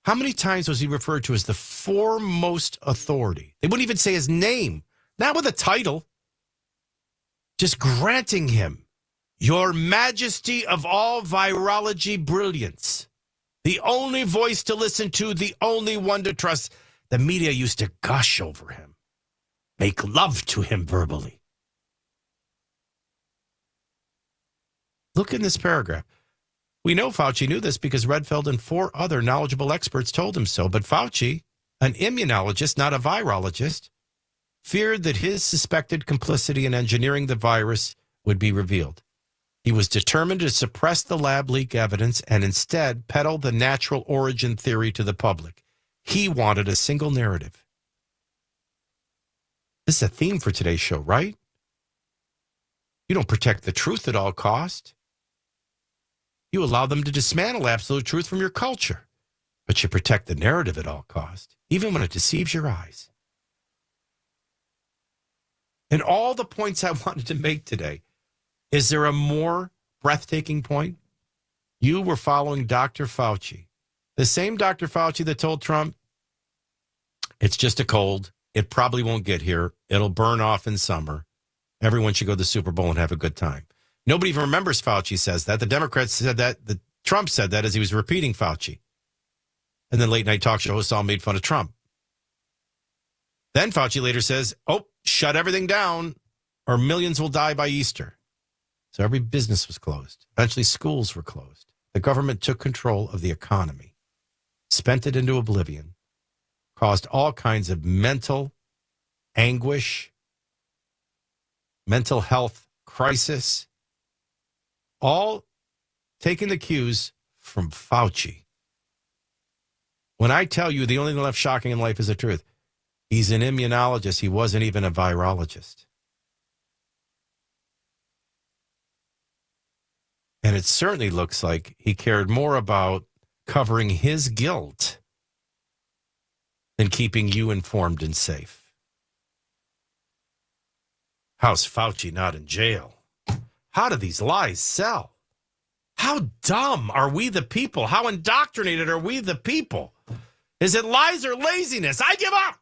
How many times was he referred to as the foremost authority? They wouldn't even say his name, not with a title, just granting him, Your Majesty of all virology brilliance, the only voice to listen to, the only one to trust. The media used to gush over him, make love to him verbally. Look in this paragraph. We know Fauci knew this because Redfield and 4 other knowledgeable experts told him so. But Fauci, an immunologist, not a virologist, feared that his suspected complicity in engineering the virus would be revealed. He was determined to suppress the lab leak evidence and instead peddle the natural origin theory to the public. He wanted a single narrative. This is a theme for today's show, right? You don't protect the truth at all cost. You allow them to dismantle absolute truth from your culture, but you protect the narrative at all cost, even when it deceives your eyes. And all the points I wanted to make today, is there a more breathtaking point? You were following Dr. Fauci, the same Dr. Fauci that told Trump, it's just a cold. It probably won't get here. It'll burn off in summer. Everyone should go to the Super Bowl and have a good time. Nobody even remembers Fauci says that. The Democrats said that. Trump said that as he was repeating Fauci. And then late night talk show hosts all made fun of Trump. Then Fauci later says, shut everything down or millions will die by Easter. So every business was closed. Eventually schools were closed. The government took control of the economy, spent it into oblivion, caused all kinds of mental anguish, mental health crisis, all taking the cues from Fauci. When I tell you the only thing left shocking in life is the truth, he's an immunologist. He wasn't even a virologist. And it certainly looks like he cared more about covering his guilt than keeping you informed and safe. How's Fauci not in jail? How do these lies sell? How dumb are we the people? How indoctrinated are we the people? Is it lies or laziness? I give up.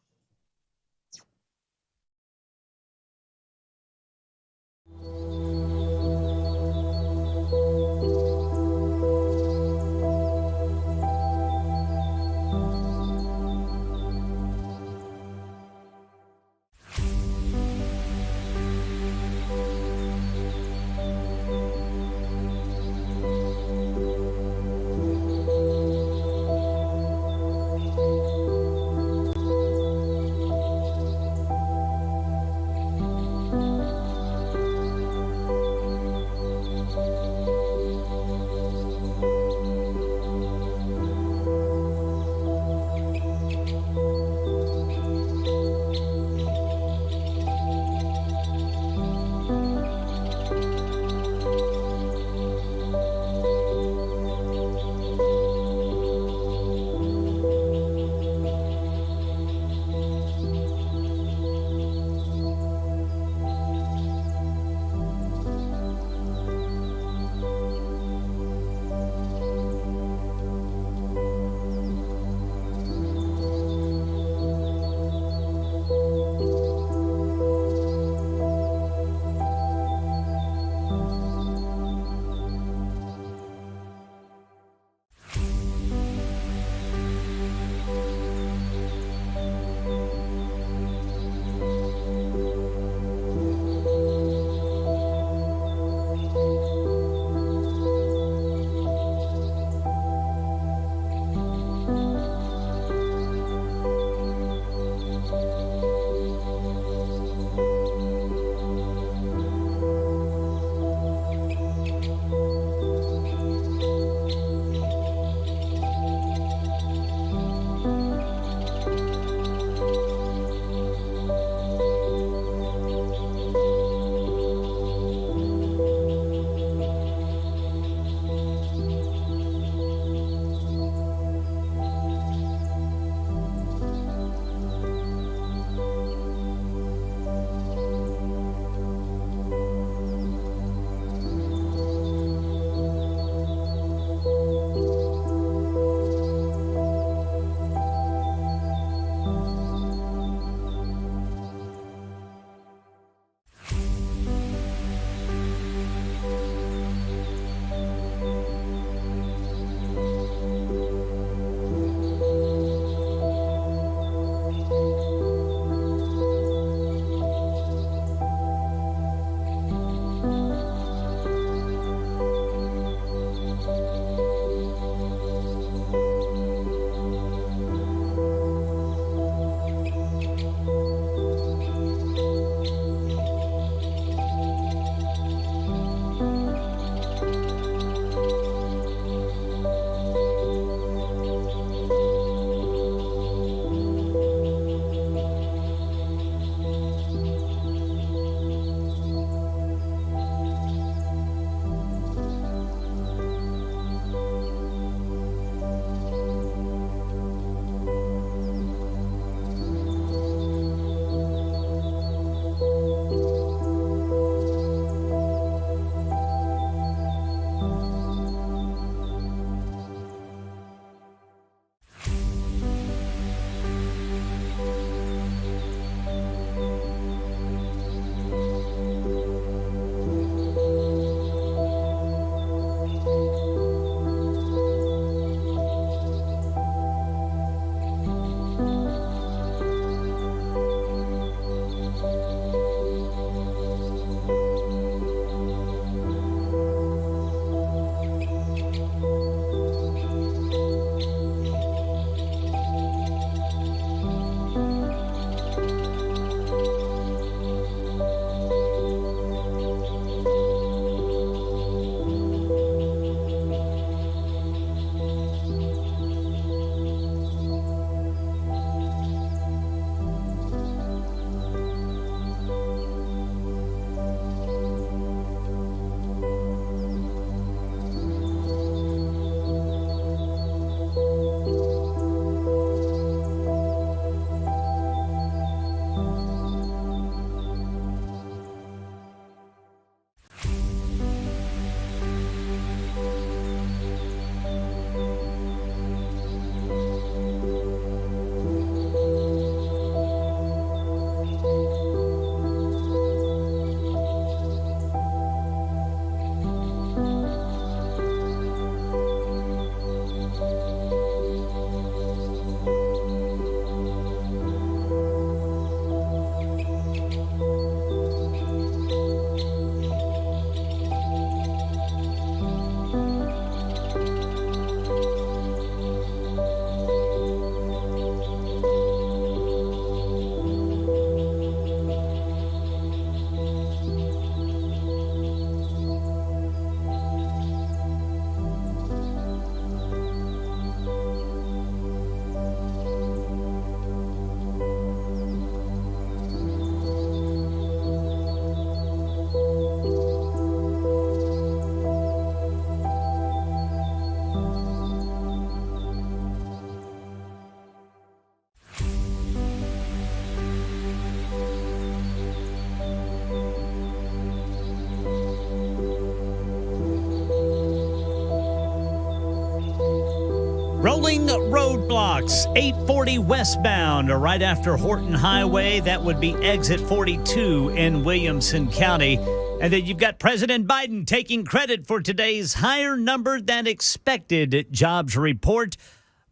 Rolling roadblocks, 840 westbound, or right after Horton Highway. That would be exit 42 in Williamson County. And then you've got President Biden taking credit for today's higher number than expected jobs report.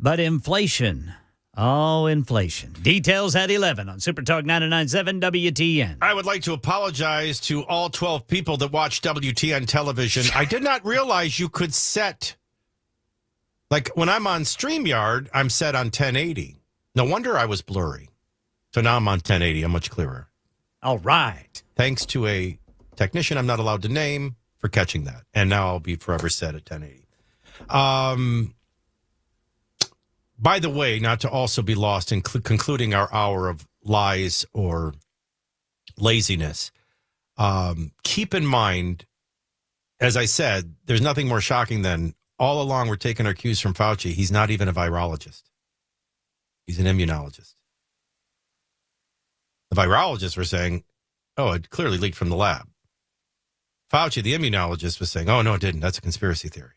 But inflation. Oh, inflation. Details at 11 on Super Talk 99.7 WTN. I would like to apologize to all 12 people that watch WTN television. I did not realize you could set, like when I'm on StreamYard, I'm set on 1080. No wonder I was blurry. So now I'm on 1080. I'm much clearer. All right. Thanks to a technician I'm not allowed to name for catching that. And now I'll be forever set at 1080. By the way, not to also be lost in concluding our hour of lies or laziness, keep in mind, as I said, there's nothing more shocking than all along we're taking our cues from Fauci. He's not even a virologist. He's an immunologist. The virologists were saying, oh, it clearly leaked from the lab. Fauci, the immunologist, was saying, oh, no, it didn't. That's a conspiracy theory.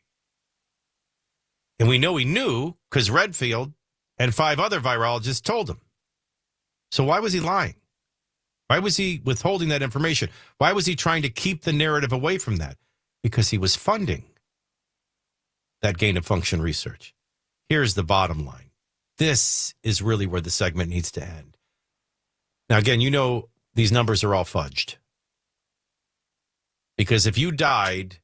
And we know he knew because Redfield and 5 other virologists told him. So why was he lying? Why was he withholding that information? Why was he trying to keep the narrative away from that? Because he was funding that gain of function research. Here's the bottom line. This is really where the segment needs to end. Now, again, you know these numbers are all fudged. Because if you died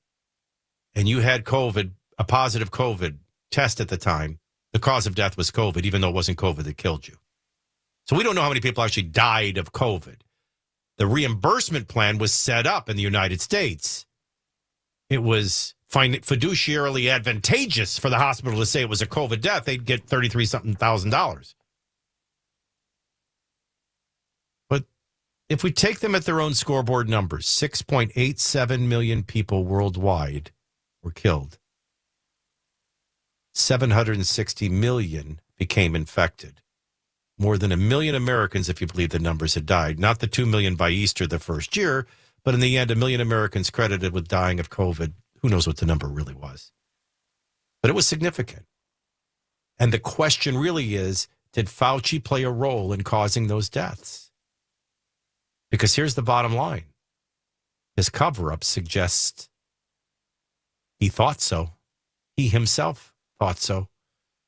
and you had COVID, a positive COVID test at the time, the cause of death was COVID, even though it wasn't COVID that killed you. So we don't know how many people actually died of COVID. The reimbursement plan was set up in the United States. It was fiduciarily advantageous for the hospital to say it was a COVID death. They'd get $33-something thousand. But if we take them at their own scoreboard numbers, 6.87 million people worldwide were killed. 760 million became infected. More than 1 million Americans, if you believe the numbers, had died. Not the 2 million by Easter the first year, but in the end, 1 million Americans credited with dying of COVID. Who knows what the number really was? But it was significant. And the question really is, did Fauci play a role in causing those deaths? Because here's the bottom line. His cover-up suggests he thought so. He himself thought so.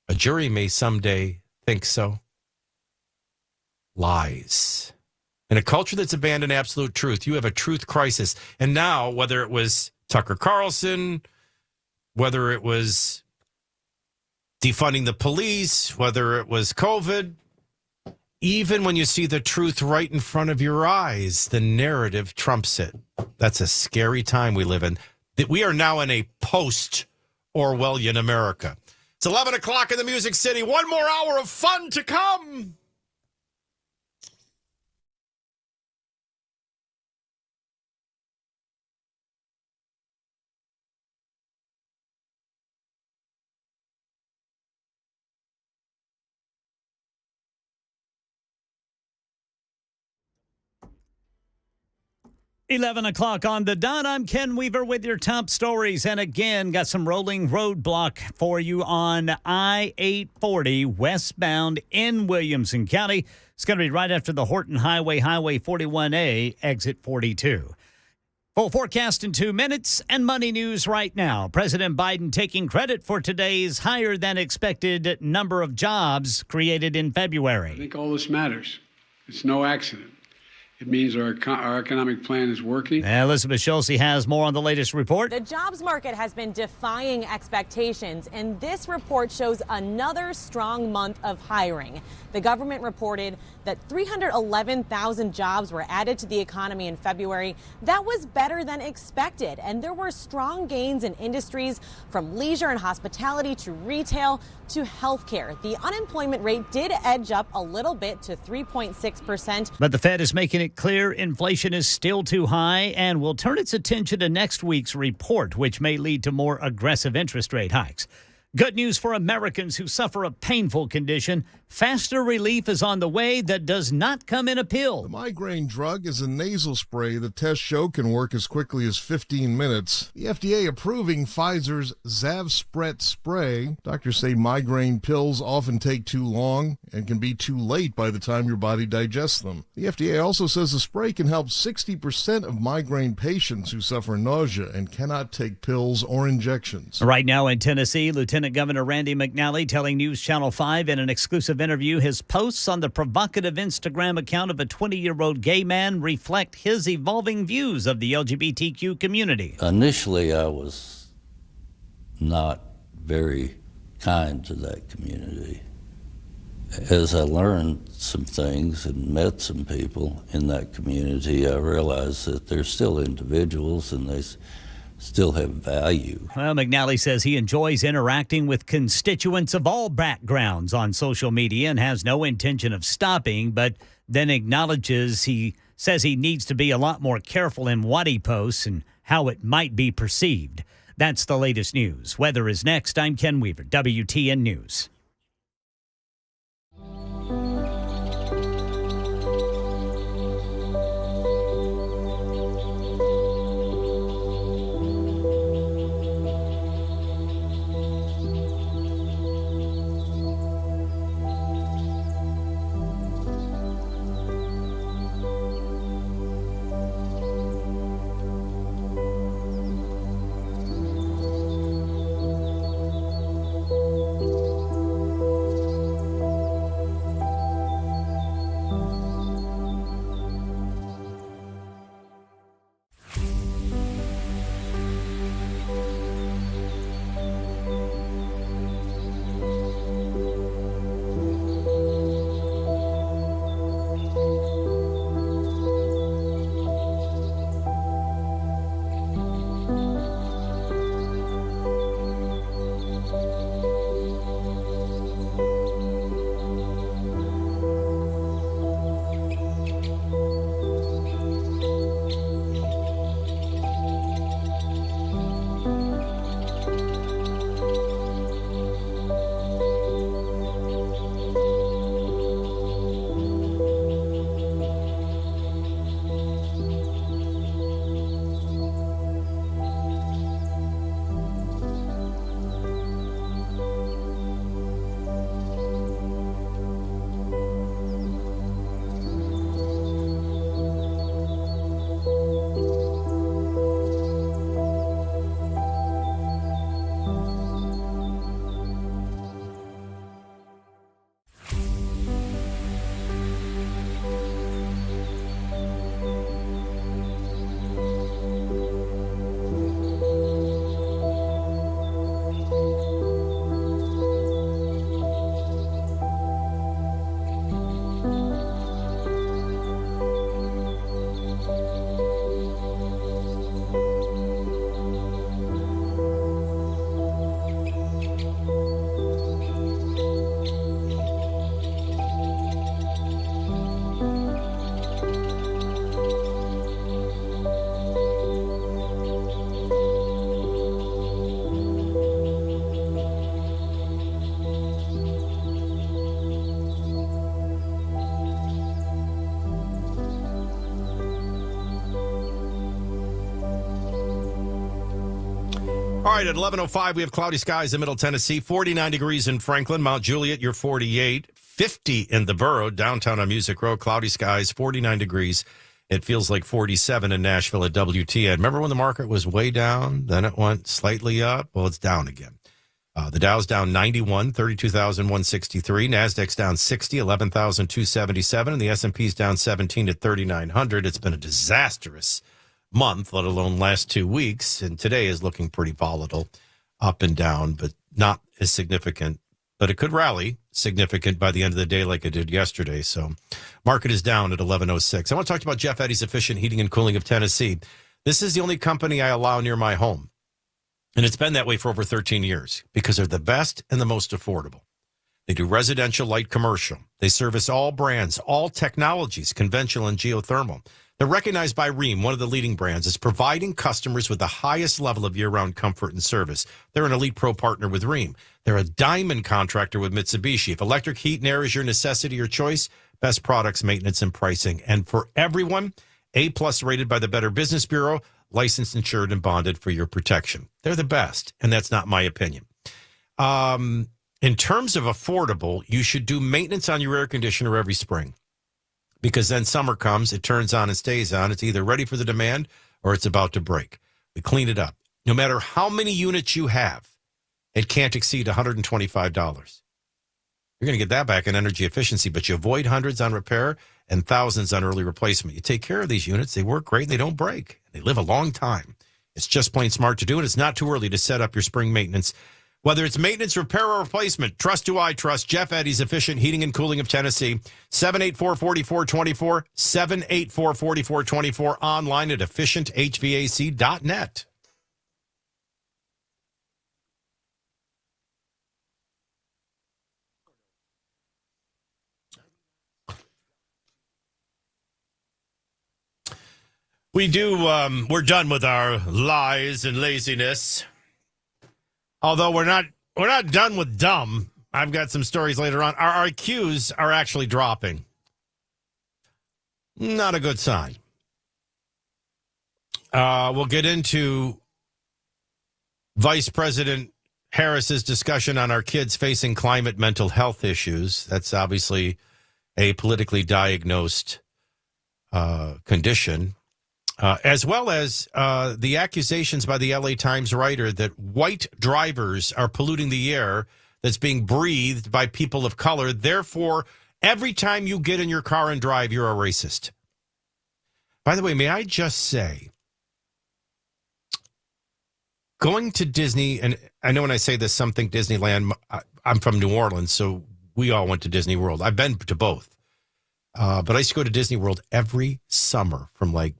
A jury may someday think so. Lies. In a culture that's abandoned absolute truth, you have a truth crisis. And now, whether it was Tucker Carlson, whether it was defunding the police, whether it was COVID, even when you see the truth right in front of your eyes, the narrative trumps it. That's a scary time we live in. We are now in a post-Orwellian America. It's 11 o'clock in the Music City. One more hour of fun to come. $11 o'clock on the dot. I'm Ken Weaver with your top stories. And again, got some rolling roadblock for you on I-840 westbound in Williamson County. It's going to be right after the Horton Highway, Highway 41A, exit 42. Full forecast in 2 minutes and money news right now. President Biden taking credit for today's higher than expected number of jobs created in February. I think all this matters. It's no accident. It means our economic plan is working. Elizabeth Schulze has more on the latest report. The jobs market has been defying expectations, and this report shows another strong month of hiring. The government reported that 311,000 jobs were added to the economy in February. That was better than expected, and there were strong gains in industries from leisure and hospitality to retail to healthcare. The unemployment rate did edge up a little bit to 3.6%. But the Fed is making it clear inflation is still too high and will turn its attention to next week's report, which may lead to more aggressive interest rate hikes. Good news for Americans who suffer a painful condition. Faster relief is on the way that does not come in a pill. The migraine drug is a nasal spray that tests show can work as quickly as 15 minutes. The FDA approving Pfizer's Zavspret spray. Doctors say migraine pills often take too long and can be too late by the time your body digests them. The FDA also says the spray can help 60% of migraine patients who suffer nausea and cannot take pills or injections. Right now in Tennessee, Lieutenant Governor Randy McNally telling News Channel 5 in an exclusive interview his posts on the provocative Instagram account of a 20-year-old gay man reflect his evolving views of the LGBTQ community. Initially, I was not very kind to that community. As I learned some things and met some people in that community, I realized that they're still individuals and they still have value. Well, McNally says he enjoys interacting with constituents of all backgrounds on social media and has no intention of stopping, but then acknowledges he says he needs to be a lot more careful in what he posts and how it might be perceived. That's the latest news. Weather is next. I'm Ken Weaver, WTN News. All right, at 11:05, we have cloudy skies in Middle Tennessee, 49 degrees in Franklin, Mount Juliet, you're 48, 50 in the Borough, downtown on Music Row, cloudy skies, 49 degrees. It feels like 47 in Nashville at WTN. Remember when the market was way down, then it went slightly up? Well, it's down again. The Dow's down 91, 32,163. NASDAQ's down 60, 11,277. And the S&P's down 17 at 3,900. It's been a disastrous month, let alone last 2 weeks. And today is looking pretty volatile, up and down, but not as significant. But it could rally significant by the end of the day like it did yesterday. So market is down at 11:06. I want to talk about Jeff Eddy's Efficient Heating and Cooling of Tennessee. This is the only company I allow near my home. And it's been that way for over 13 years because they're the best and the most affordable. They do residential, light commercial. They service all brands, all technologies, conventional and geothermal. They're recognized by Rheem, one of the leading brands, as providing customers with the highest level of year-round comfort and service. They're an elite pro partner with Rheem. They're a diamond contractor with Mitsubishi. If electric heat and air is your necessity or choice, best products, maintenance, and pricing. And for everyone, A-plus rated by the Better Business Bureau, licensed, insured, and bonded for your protection. They're the best, and that's not my opinion. In terms of affordable, you should do maintenance on your air conditioner every spring, because then summer comes, it turns on and stays on. It's either ready for the demand or it's about to break. We clean it up. No matter how many units you have, it can't exceed $125. You're going to get that back in energy efficiency, but you avoid hundreds on repair and thousands on early replacement. You take care of these units. They work great. They don't break. They live a long time. It's just plain smart to do it. It's not too early to set up your spring maintenance. Whether it's maintenance, repair, or replacement, trust who I trust. Jeff Eddy's Efficient Heating and Cooling of Tennessee. 784-4424, 784-4424, online at efficienthvac.net. We're done with our lies and laziness. Although we're not done with dumb. I've got some stories later on. Our IQs are actually dropping. Not a good sign. We'll get into Vice President Harris's discussion on our kids facing climate mental health issues. That's obviously a politically diagnosed condition. As well as the accusations by the LA Times writer that white drivers are polluting the air that's being breathed by people of color. Therefore, every time you get in your car and drive, you're a racist. By the way, may I just say, going to Disney, and I know when I say this, some think Disneyland, I'm from New Orleans, so we all went to Disney World. I've been to both. But I used to go to Disney World every summer from like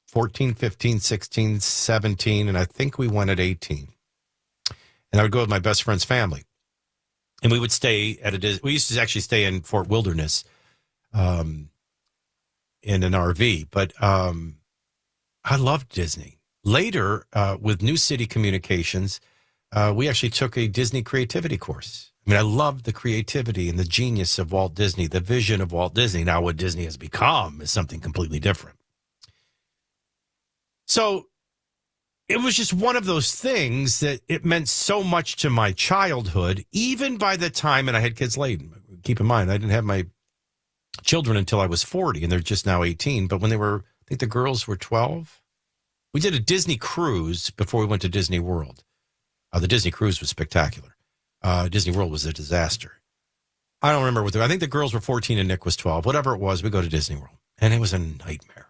14, 15, 16, 17, and I think we went at 18. And I would go with my best friend's family. And we would stay at we used to actually stay in Fort Wilderness in an RV. But I loved Disney. Later, with New City Communications, we actually took a Disney creativity course. I mean, I loved the creativity and the genius of Walt Disney, the vision of Walt Disney. Now, what Disney has become is something completely different. So it was just one of those things that it meant so much to my childhood, even by the time, and I had kids late. Keep in mind, I didn't have my children until I was 40, and they're just now 18. But when they were, I think the girls were 12. We did a Disney cruise before we went to Disney World. The Disney cruise was spectacular. Disney World was a disaster. I don't remember what I think the girls were 14 and Nick was 12. Whatever it was, we go to Disney World, and it was a nightmare.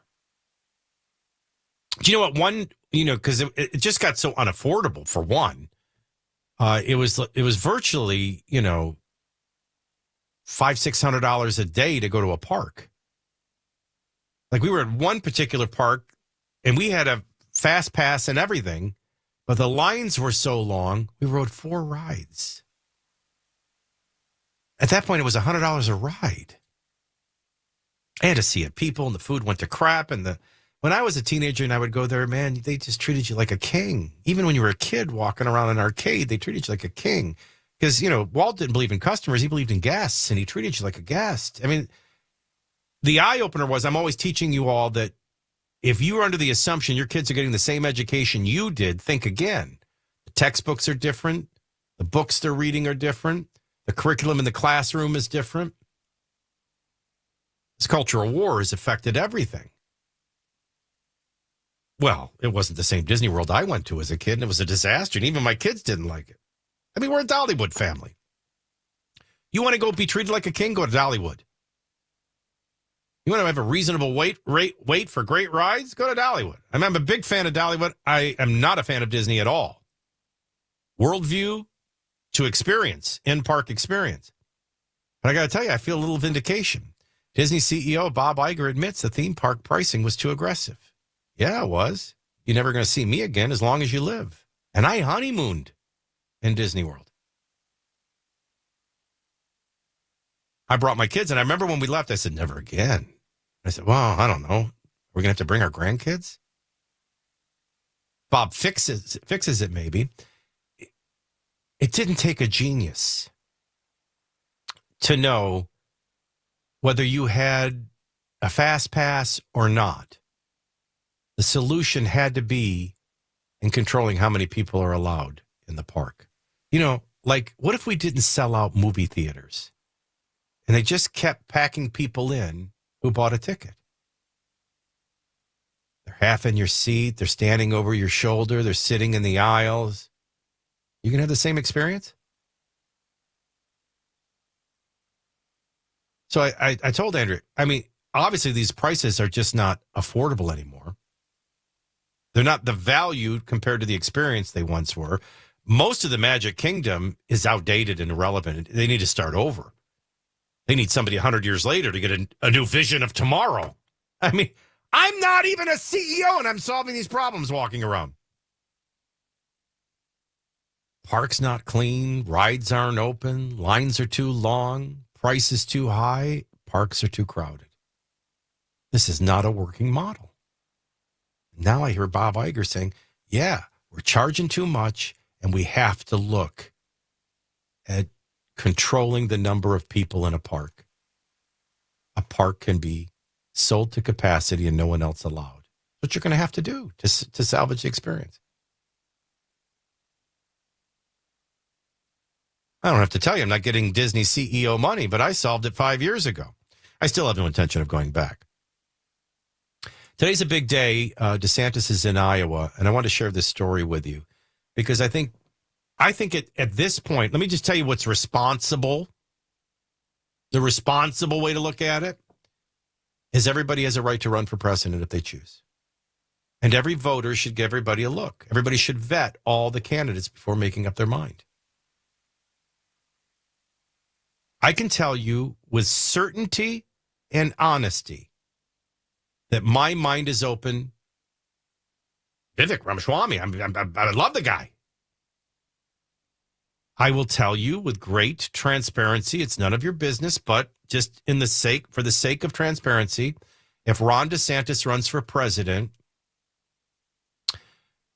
Do you know what? Because it just got so unaffordable. For one, it was virtually $500-600 a day to go to a park. Like, we were at one particular park, and we had a fast pass and everything, but the lines were so long. We rode 4 rides. At that point, it was $100 a ride. I had to see it. People and the food went to crap, and when I was a teenager and I would go there, man, they just treated you like a king. Even when you were a kid walking around an arcade, they treated you like a king. Because, Walt didn't believe in customers. He believed in guests, and he treated you like a guest. I mean, the eye-opener was, I'm always teaching you all that if you are under the assumption your kids are getting the same education you did, think again. The textbooks are different. The books they're reading are different. The curriculum in the classroom is different. This cultural war has affected everything. Well, it wasn't the same Disney World I went to as a kid, and it was a disaster, and even my kids didn't like it. I mean, we're a Dollywood family. You want to go be treated like a king? Go to Dollywood. You want to have a reasonable wait for great rides? Go to Dollywood. I'm a big fan of Dollywood. I am not a fan of Disney at all. Worldview to experience, in-park experience. But I got to tell you, I feel a little vindication. Disney CEO Bob Iger admits the theme park pricing was too aggressive. Yeah, it was. You're never going to see me again as long as you live. And I honeymooned in Disney World. I brought my kids, and I remember when we left, I said, never again. I said, well, I don't know. We're going to have to bring our grandkids? Bob fixes it maybe. It didn't take a genius to know whether you had a fast pass or not. The solution had to be in controlling how many people are allowed in the park. You know, like, what if we didn't sell out movie theaters and they just kept packing people in who bought a ticket? They're half in your seat. They're standing over your shoulder. They're sitting in the aisles. You can have the same experience? So I told Andrew, I mean, obviously these prices are just not affordable anymore. They're not the value compared to the experience they once were. Most of the Magic Kingdom is outdated and irrelevant. They need to start over. They need somebody 100 years later to get a new vision of tomorrow. I mean, I'm not even a CEO and I'm solving these problems walking around. Park's not clean. Rides aren't open. Lines are too long. Price is too high. Parks are too crowded. This is not a working model. Now I hear Bob Iger saying, yeah, we're charging too much and we have to look at controlling the number of people in a park. A park can be sold to capacity and no one else allowed. What you're going to have to do to salvage the experience. I don't have to tell you, I'm not getting Disney CEO money, but I solved it 5 years ago. I still have no intention of going back. Today's a big day. DeSantis is in Iowa, and I want to share this story with you because I think at this point, let me just tell you what's responsible. The responsible way to look at it is everybody has a right to run for president if they choose. And every voter should give everybody a look. Everybody should vet all the candidates before making up their mind. I can tell you with certainty and honesty that my mind is open. Vivek Ramaswamy, I love the guy. I will tell you with great transparency, it's none of your business, but just for the sake of transparency, if Ron DeSantis runs for president,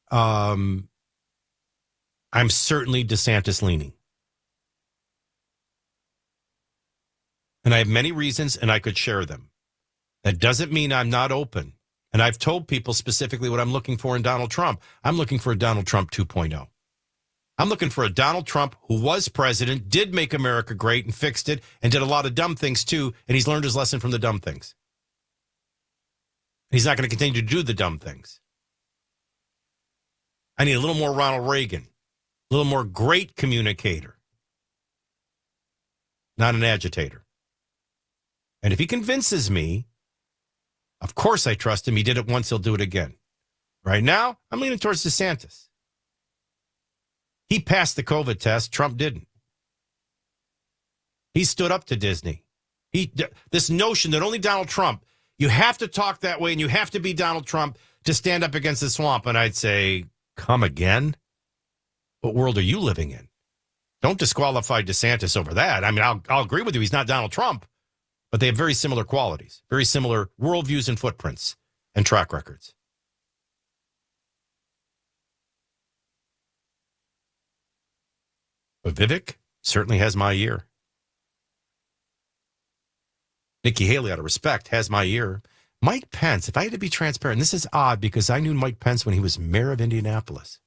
I'm certainly DeSantis leaning. And I have many reasons, and I could share them. That doesn't mean I'm not open. And I've told people specifically what I'm looking for in Donald Trump. I'm looking for a Donald Trump 2.0. I'm looking for a Donald Trump who was president, did make America great and fixed it, and did a lot of dumb things too, and he's learned his lesson from the dumb things. He's not going to continue to do the dumb things. I need a little more Ronald Reagan, a little more great communicator, not an agitator. And if he convinces me, of course I trust him. He did it once, he'll do it again. Right now, I'm leaning towards DeSantis. He passed the COVID test. Trump didn't. He stood up to Disney. This notion that only Donald Trump, you have to talk that way and you have to be Donald Trump to stand up against the swamp. And I'd say, come again? What world are you living in? Don't disqualify DeSantis over that. I mean, I'll agree with you. He's not Donald Trump. But they have very similar qualities, very similar worldviews and footprints and track records. But Vivek certainly has my ear. Nikki Haley, out of respect, has my ear. Mike Pence, if I had to be transparent, this is odd because I knew Mike Pence when he was mayor of Indianapolis.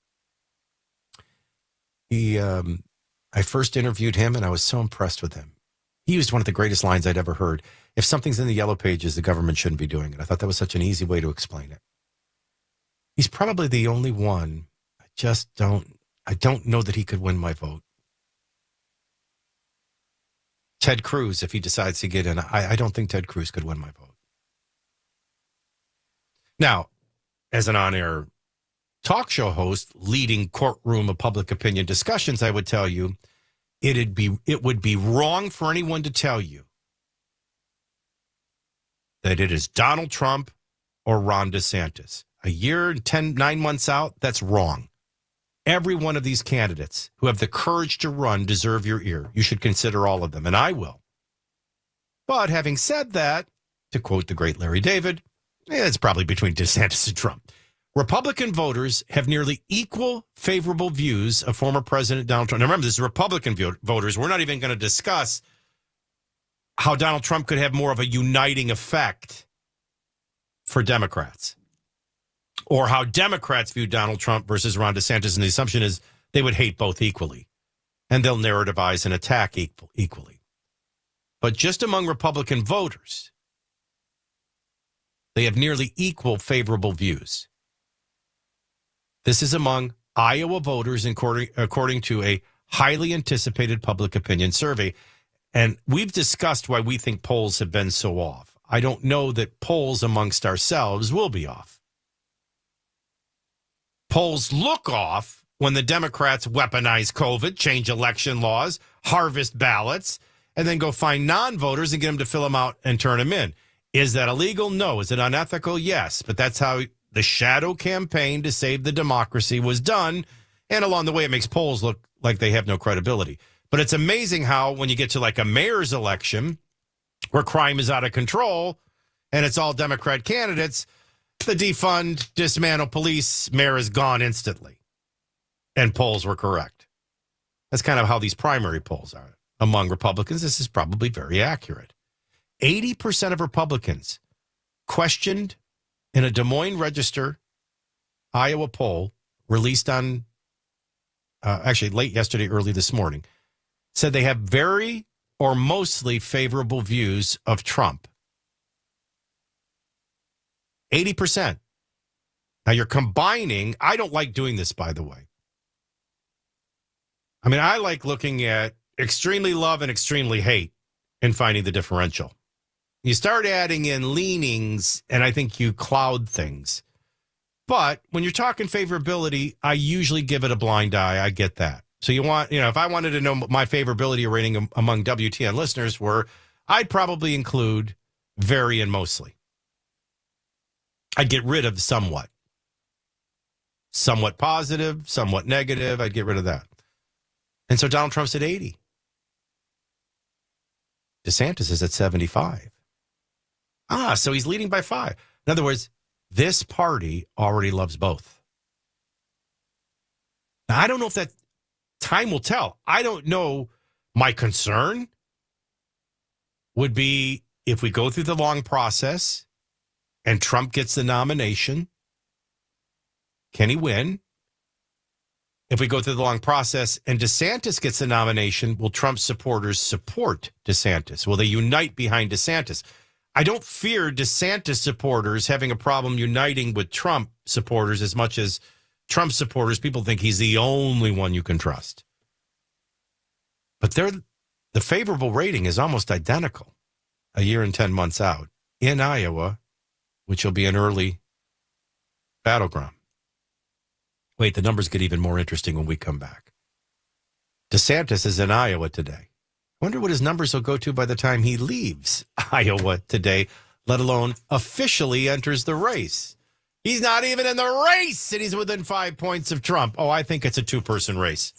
I first interviewed him and I was so impressed with him. He used one of the greatest lines I'd ever heard. If something's in the yellow pages, the government shouldn't be doing it. I thought that was such an easy way to explain it. He's probably the only one. I don't know that he could win my vote. Ted Cruz, if he decides to get in, I don't think Ted Cruz could win my vote. Now, as an on-air talk show host leading courtroom of public opinion discussions, I would tell you, it would be wrong for anyone to tell you that it is Donald Trump or Ron DeSantis. A year and 9 months out, that's wrong. Every one of these candidates who have the courage to run deserve your ear. You should consider all of them, and I will. But having said that, to quote the great Larry David, It's probably between DeSantis and Trump. Republican voters have nearly equal favorable views of former President Donald Trump. Now, remember, this is Republican voters. We're not even going to discuss how Donald Trump could have more of a uniting effect for Democrats, or how Democrats view Donald Trump versus Ron DeSantis. And the assumption is they would hate both equally, and they'll narrativize and attack equally. But just among Republican voters, they have nearly equal favorable views. This is among Iowa voters according to a highly anticipated public opinion survey. And we've discussed why we think polls have been so off. I don't know that polls amongst ourselves will be off. Polls look off when the Democrats weaponize COVID, change election laws, harvest ballots, and then go find non-voters and get them to fill them out and turn them in. Is that illegal? No. Is it unethical? Yes. But that's how the shadow campaign to save the democracy was done. And along the way, it makes polls look like they have no credibility. But it's amazing how when you get to like a mayor's election where crime is out of control and it's all Democrat candidates, the defund, dismantle police, mayor is gone instantly. And polls were correct. That's kind of how these primary polls are. Among Republicans, this is probably very accurate. 80% of Republicans questioned in a Des Moines Register Iowa poll released on actually late yesterday, early this morning, said they have very or mostly favorable views of Trump. 80%. Now you're combining. I don't like doing this, by the way. I mean, I like looking at extremely love and extremely hate and finding the differential. You start adding in leanings, and I think you cloud things. But when you're talking favorability, I usually give it a blind eye. I get that. So if I wanted to know what my favorability rating among WTN listeners were, I'd probably include very and mostly. I'd get rid of somewhat. Somewhat positive, somewhat negative. I'd get rid of that. And so Donald Trump's at 80. DeSantis is at 75. So he's leading by 5. In other words, this party already loves both. Now, I don't know if that time will tell. I don't know. My concern would be if we go through the long process and Trump gets the nomination, can he win? If we go through the long process and DeSantis gets the nomination, will Trump's supporters support DeSantis? Will they unite behind DeSantis? I don't fear DeSantis supporters having a problem uniting with Trump supporters as much as Trump supporters. People think he's the only one you can trust. But the favorable rating is almost identical a year and 10 months out in Iowa, which will be an early battleground. Wait, the numbers get even more interesting when we come back. DeSantis is in Iowa today. Wonder what his numbers will go to by the time he leaves Iowa today, let alone officially enters the race. He's not even in the race, and he's within 5 points of Trump. Oh, I think it's a two-person race.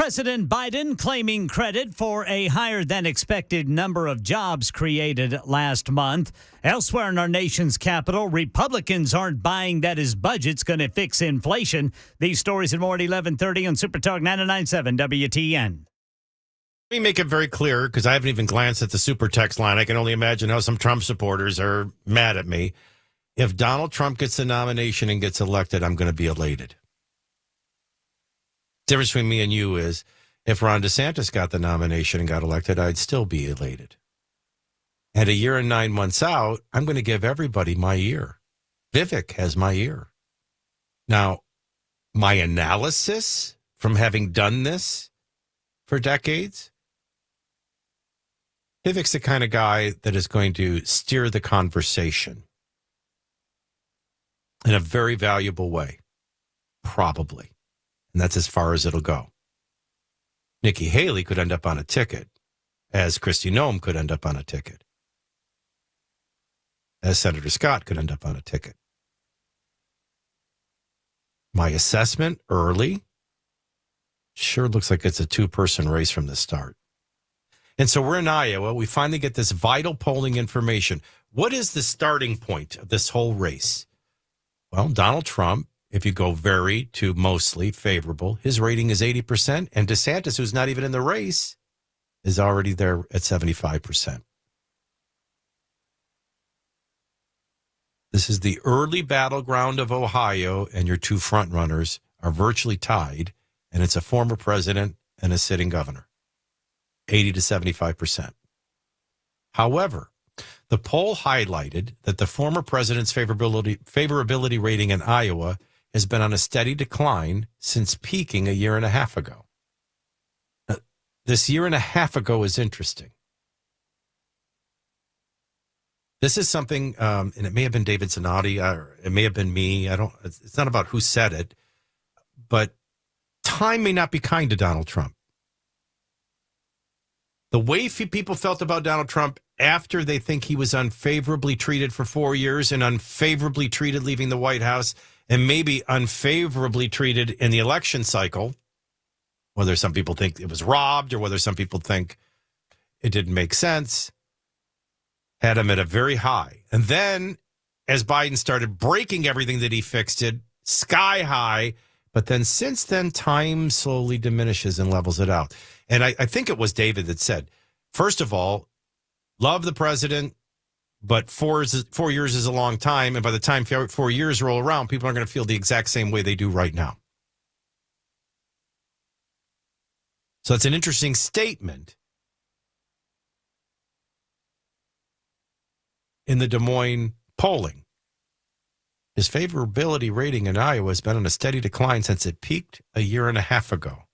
President Biden claiming credit for a higher than expected number of jobs created last month. Elsewhere in our nation's capital, Republicans aren't buying that his budget's going to fix inflation. These stories and more at 11:30 on Super Talk 99.7 WTN. Let me make it very clear, because I haven't even glanced at the super text line. I can only imagine how some Trump supporters are mad at me. If Donald Trump gets the nomination and gets elected, I'm going to be elated. The difference between me and you is if Ron DeSantis got the nomination and got elected, I'd still be elated. And a year and 9 months out, I'm going to give everybody my ear. Vivek has my ear. Now, my analysis from having done this for decades, Vivek's the kind of guy that is going to steer the conversation in a very valuable way, probably. And that's as far as it'll go. Nikki Haley could end up on a ticket, as Kristi Noem could end up on a ticket, as Senator Scott could end up on a ticket. My assessment early sure looks like it's a two-person race from the start. And so we're in Iowa. We finally get this vital polling information. What is the starting point of this whole race? Well, Donald Trump, if you go very to mostly favorable, his rating is 80%. And DeSantis, who's not even in the race, is already there at 75%. This is the early battleground of Ohio, and your two frontrunners are virtually tied, and it's a former president and a sitting governor, 80 to 75%. However, the poll highlighted that the former president's favorability rating in Iowa has been on a steady decline since peaking a year and a half ago. Now, this year and a half ago is interesting. This is something, and it may have been David Zanotti, or it may have been me. It's not about who said it, but time may not be kind to Donald Trump. The way people felt about Donald Trump after they think he was unfavorably treated for 4 years and unfavorably treated leaving the White House and maybe unfavorably treated in the election cycle, whether some people think it was robbed or whether some people think it didn't make sense, had him at a very high. And then as Biden started breaking everything that he fixed it, sky high. But then since then, time slowly diminishes and levels it out. And I think it was David that said, first of all, love the president, but 4 years is a long time. And by the time 4 years roll around, people are going to feel the exact same way they do right now. So it's an interesting statement in the Des Moines polling. His favorability rating in Iowa has been on a steady decline since it peaked a year and a half ago.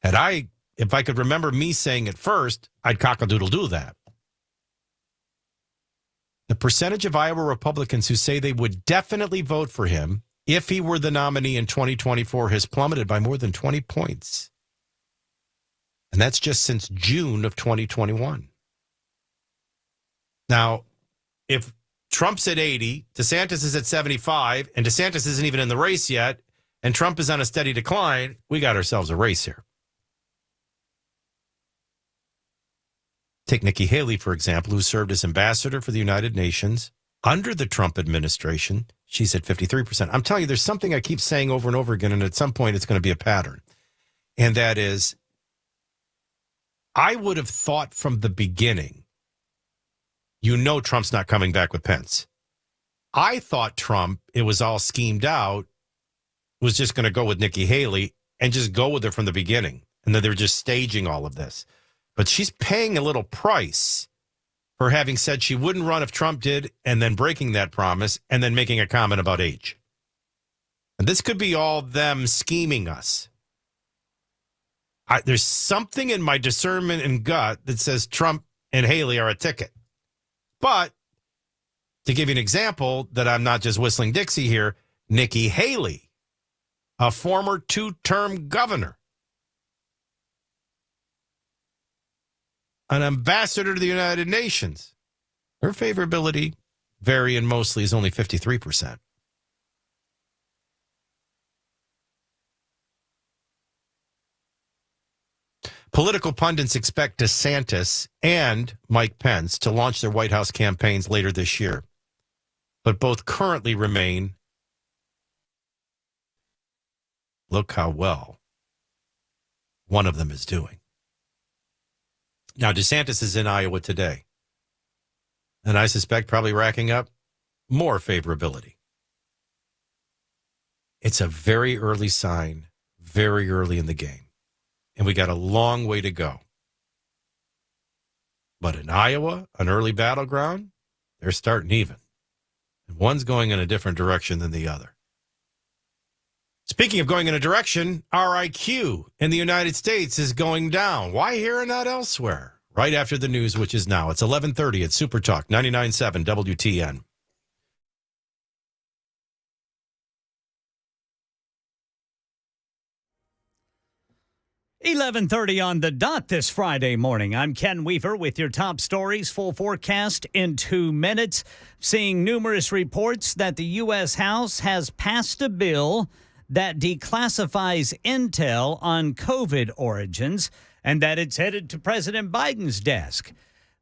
If I could remember me saying it first, I'd cock-a-doodle-doo that. The percentage of Iowa Republicans who say they would definitely vote for him if he were the nominee in 2024 has plummeted by more than 20 points. And that's just since June of 2021. Now, if Trump's at 80, DeSantis is at 75, and DeSantis isn't even in the race yet, and Trump is on a steady decline, we got ourselves a race here. Take Nikki Haley, for example, who served as ambassador for the United Nations under the Trump administration. She's at 53%. I'm telling you, there's something I keep saying over and over again, and at some point it's going to be a pattern. And that is, I would have thought from the beginning, Trump's not coming back with Pence. I thought Trump, it was all schemed out, was just going to go with Nikki Haley and just go with her from the beginning. And that they're just staging all of this. But she's paying a little price for having said she wouldn't run if Trump did, and then breaking that promise, and then making a comment about age. And this could be all them scheming us. There's something in my discernment and gut that says Trump and Haley are a ticket. But to give you an example that I'm not just whistling Dixie here, Nikki Haley, a former 2-term governor, an ambassador to the United Nations, her favorability, very and mostly, is only 53%. Political pundits expect DeSantis and Mike Pence to launch their White House campaigns later this year, but both currently remain. Look how well one of them is doing. Now, DeSantis is in Iowa today, and I suspect probably racking up more favorability. It's a very early sign, very early in the game, and we got a long way to go. But in Iowa, an early battleground, they're starting even. And one's going in a different direction than the other. Speaking of going in a direction, our IQ in the United States is going down. Why here and not elsewhere? Right after the news, which is now. It's 11:30 at Super Talk 99.7 WTN. $11:30 on the dot this Friday morning. I'm Ken Weaver with your top stories. Full forecast in 2 minutes. Seeing numerous reports that the U.S. House has passed a bill that declassifies intel on COVID origins and that it's headed to President Biden's desk.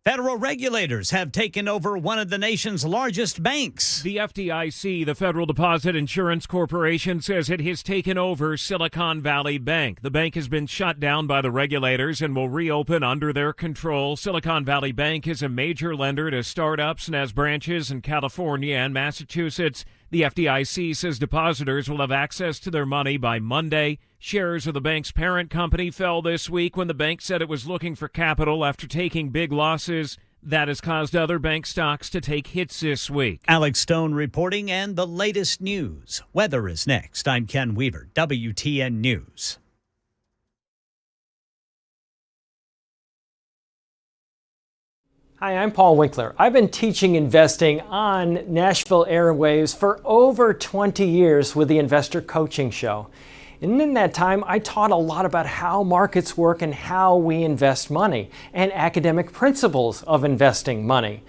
Federal regulators have taken over one of the nation's largest banks. The FDIC, the Federal Deposit Insurance Corporation, says it has taken over Silicon Valley Bank. The bank has been shut down by the regulators and will reopen under their control. Silicon Valley Bank is a major lender to startups and has branches in California and Massachusetts. The FDIC says depositors will have access to their money by Monday. Shares of the bank's parent company fell this week when the bank said it was looking for capital after taking big losses. That has caused other bank stocks to take hits this week. Alex Stone reporting, and the latest news. Weather is next. I'm Ken Weaver, WTN News. Hi, I'm Paul Winkler. I've been teaching investing on Nashville airwaves for over 20 years with the Investor Coaching Show. And in that time, I taught a lot about how markets work and how we invest money and academic principles of investing money.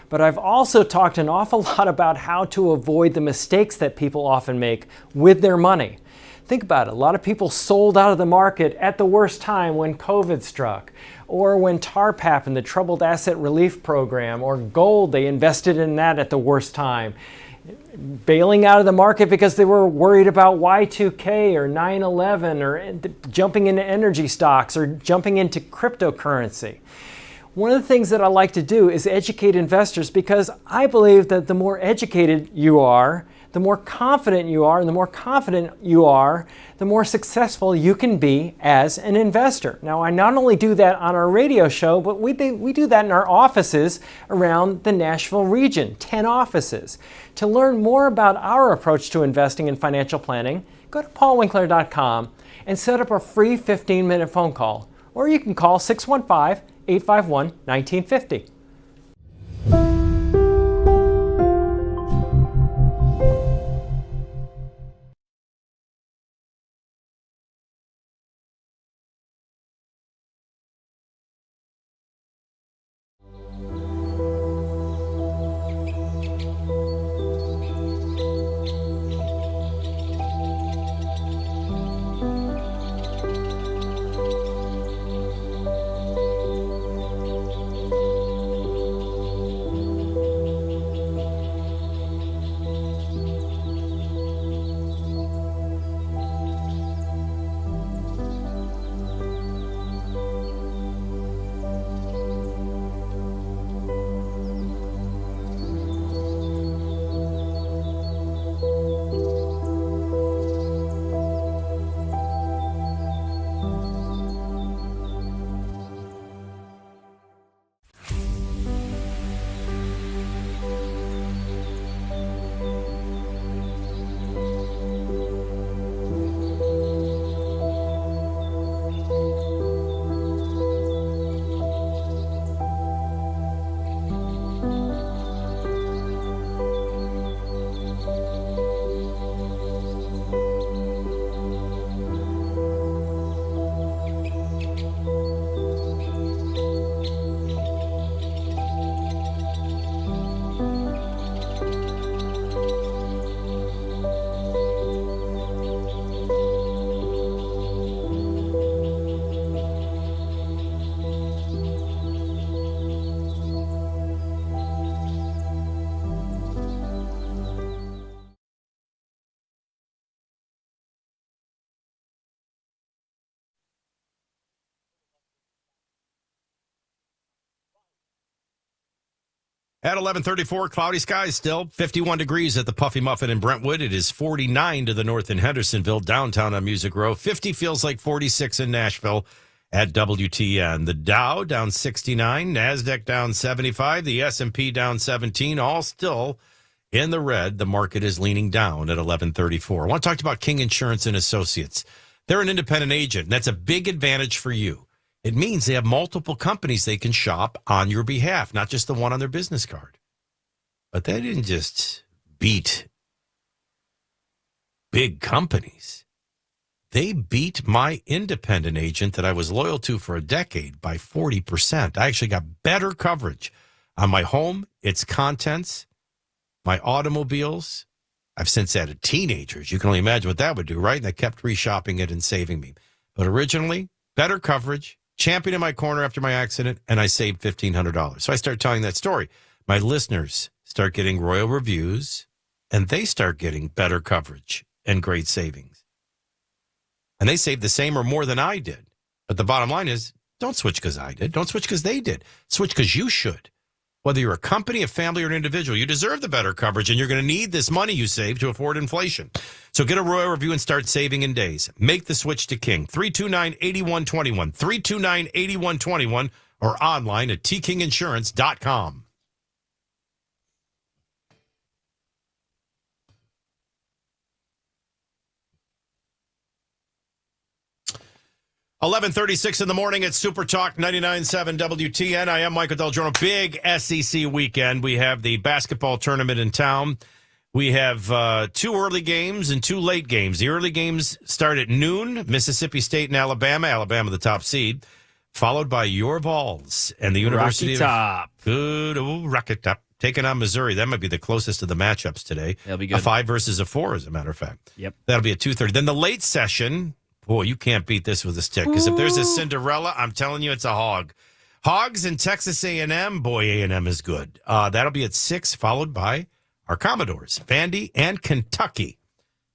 But I've also talked an awful lot about how to avoid the mistakes that people often make with their money. Think about it. A lot of people sold out of the market at the worst time when COVID struck, or when TARP happened, the Troubled Asset Relief Program, or gold, they invested in that at the worst time. Bailing out of the market because they were worried about Y2K or 9/11 or jumping into energy stocks or jumping into cryptocurrency. One of the things that I like to do is educate investors because I believe that the more educated you are, the more confident you are, and the more confident you are, the more successful you can be as an investor. Now, I not only do that on our radio show, but we do that in our offices around the Nashville region, 10 offices. To learn more about our approach to investing and financial planning, go to paulwinkler.com and set up a free 15-minute phone call. Or you can call 615-851-1950. At 11:34, cloudy skies still. 51 degrees at the Puffy Muffin in Brentwood. It is 49 to the north in Hendersonville, downtown on Music Row. 50 feels like 46 in Nashville at WTN. The Dow down 69, NASDAQ down 75, the S&P down 17, all still in the red. The market is leaning down at 11:34. I want to talk about King Insurance and Associates. They're an independent agent, and that's a big advantage for you. It means they have multiple companies they can shop on your behalf, not just the one on their business card. But they didn't just beat big companies. They beat my independent agent that I was loyal to for a decade by 40%. I actually got better coverage on my home, its contents, my automobiles. I've since added teenagers. You can only imagine what that would do, right? And I kept reshopping it and saving me. But originally, better coverage, champion in my corner after my accident, and I saved $1,500. So I start telling that story. My listeners start getting royal reviews, and they start getting better coverage and great savings. And they saved the same or more than I did. But the bottom line is, don't switch because I did. Don't switch because they did. Switch because you should. Whether you're a company, a family, or an individual, you deserve the better coverage, and you're going to need this money you save to afford inflation. So get a royal review and start saving in days. Make the switch to King. 329-8121. 329-8121 or online at tkinginsurance.com. 11:36 in the morning at Super Talk 99.7 WTN. I am Michael DelGiorno. Big SEC weekend. We have the basketball tournament in town. We have 2 early games and 2 late games. The early games start at noon, Mississippi State and Alabama. Alabama, the top seed, followed by your Vols and the University Rocky Top. Good old Rocky Top taking on Missouri. That might be the closest of the matchups today. That'll be good. A 5 versus a 4, as a matter of fact. Yep. That'll be at 2:30. Then the late session. Boy, you can't beat this with a stick. Because if there's a Cinderella, I'm telling you, it's a hog. Hogs and Texas A&M. Boy, A&M is good. That'll be at 6, followed by our Commodores, Vandy and Kentucky.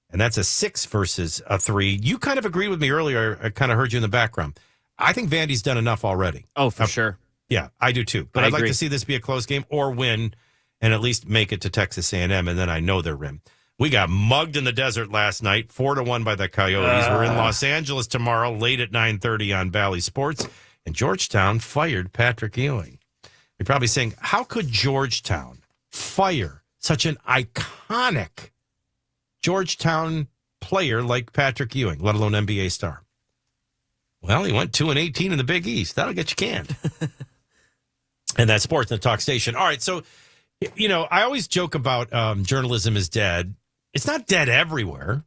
And that's a 6 versus a 3. You kind of agreed with me earlier. I kind of heard you in the background. I think Vandy's done enough already. Oh, for sure. Yeah, I do too. But I'd like to see this be a close game or win and at least make it to Texas A&M, and then I know they're in. We got mugged in the desert last night, 4-1 by the Coyotes. We're in Los Angeles tomorrow, late at 9:30 on Valley Sports. And Georgetown fired Patrick Ewing. You're probably saying, how could Georgetown fire such an iconic Georgetown player like Patrick Ewing, let alone NBA star? Well, he went 2-18 in the Big East. That'll get you canned. And that's Sports and the Talk Station. All right, so, you know, I always joke about journalism is dead. It's not dead everywhere.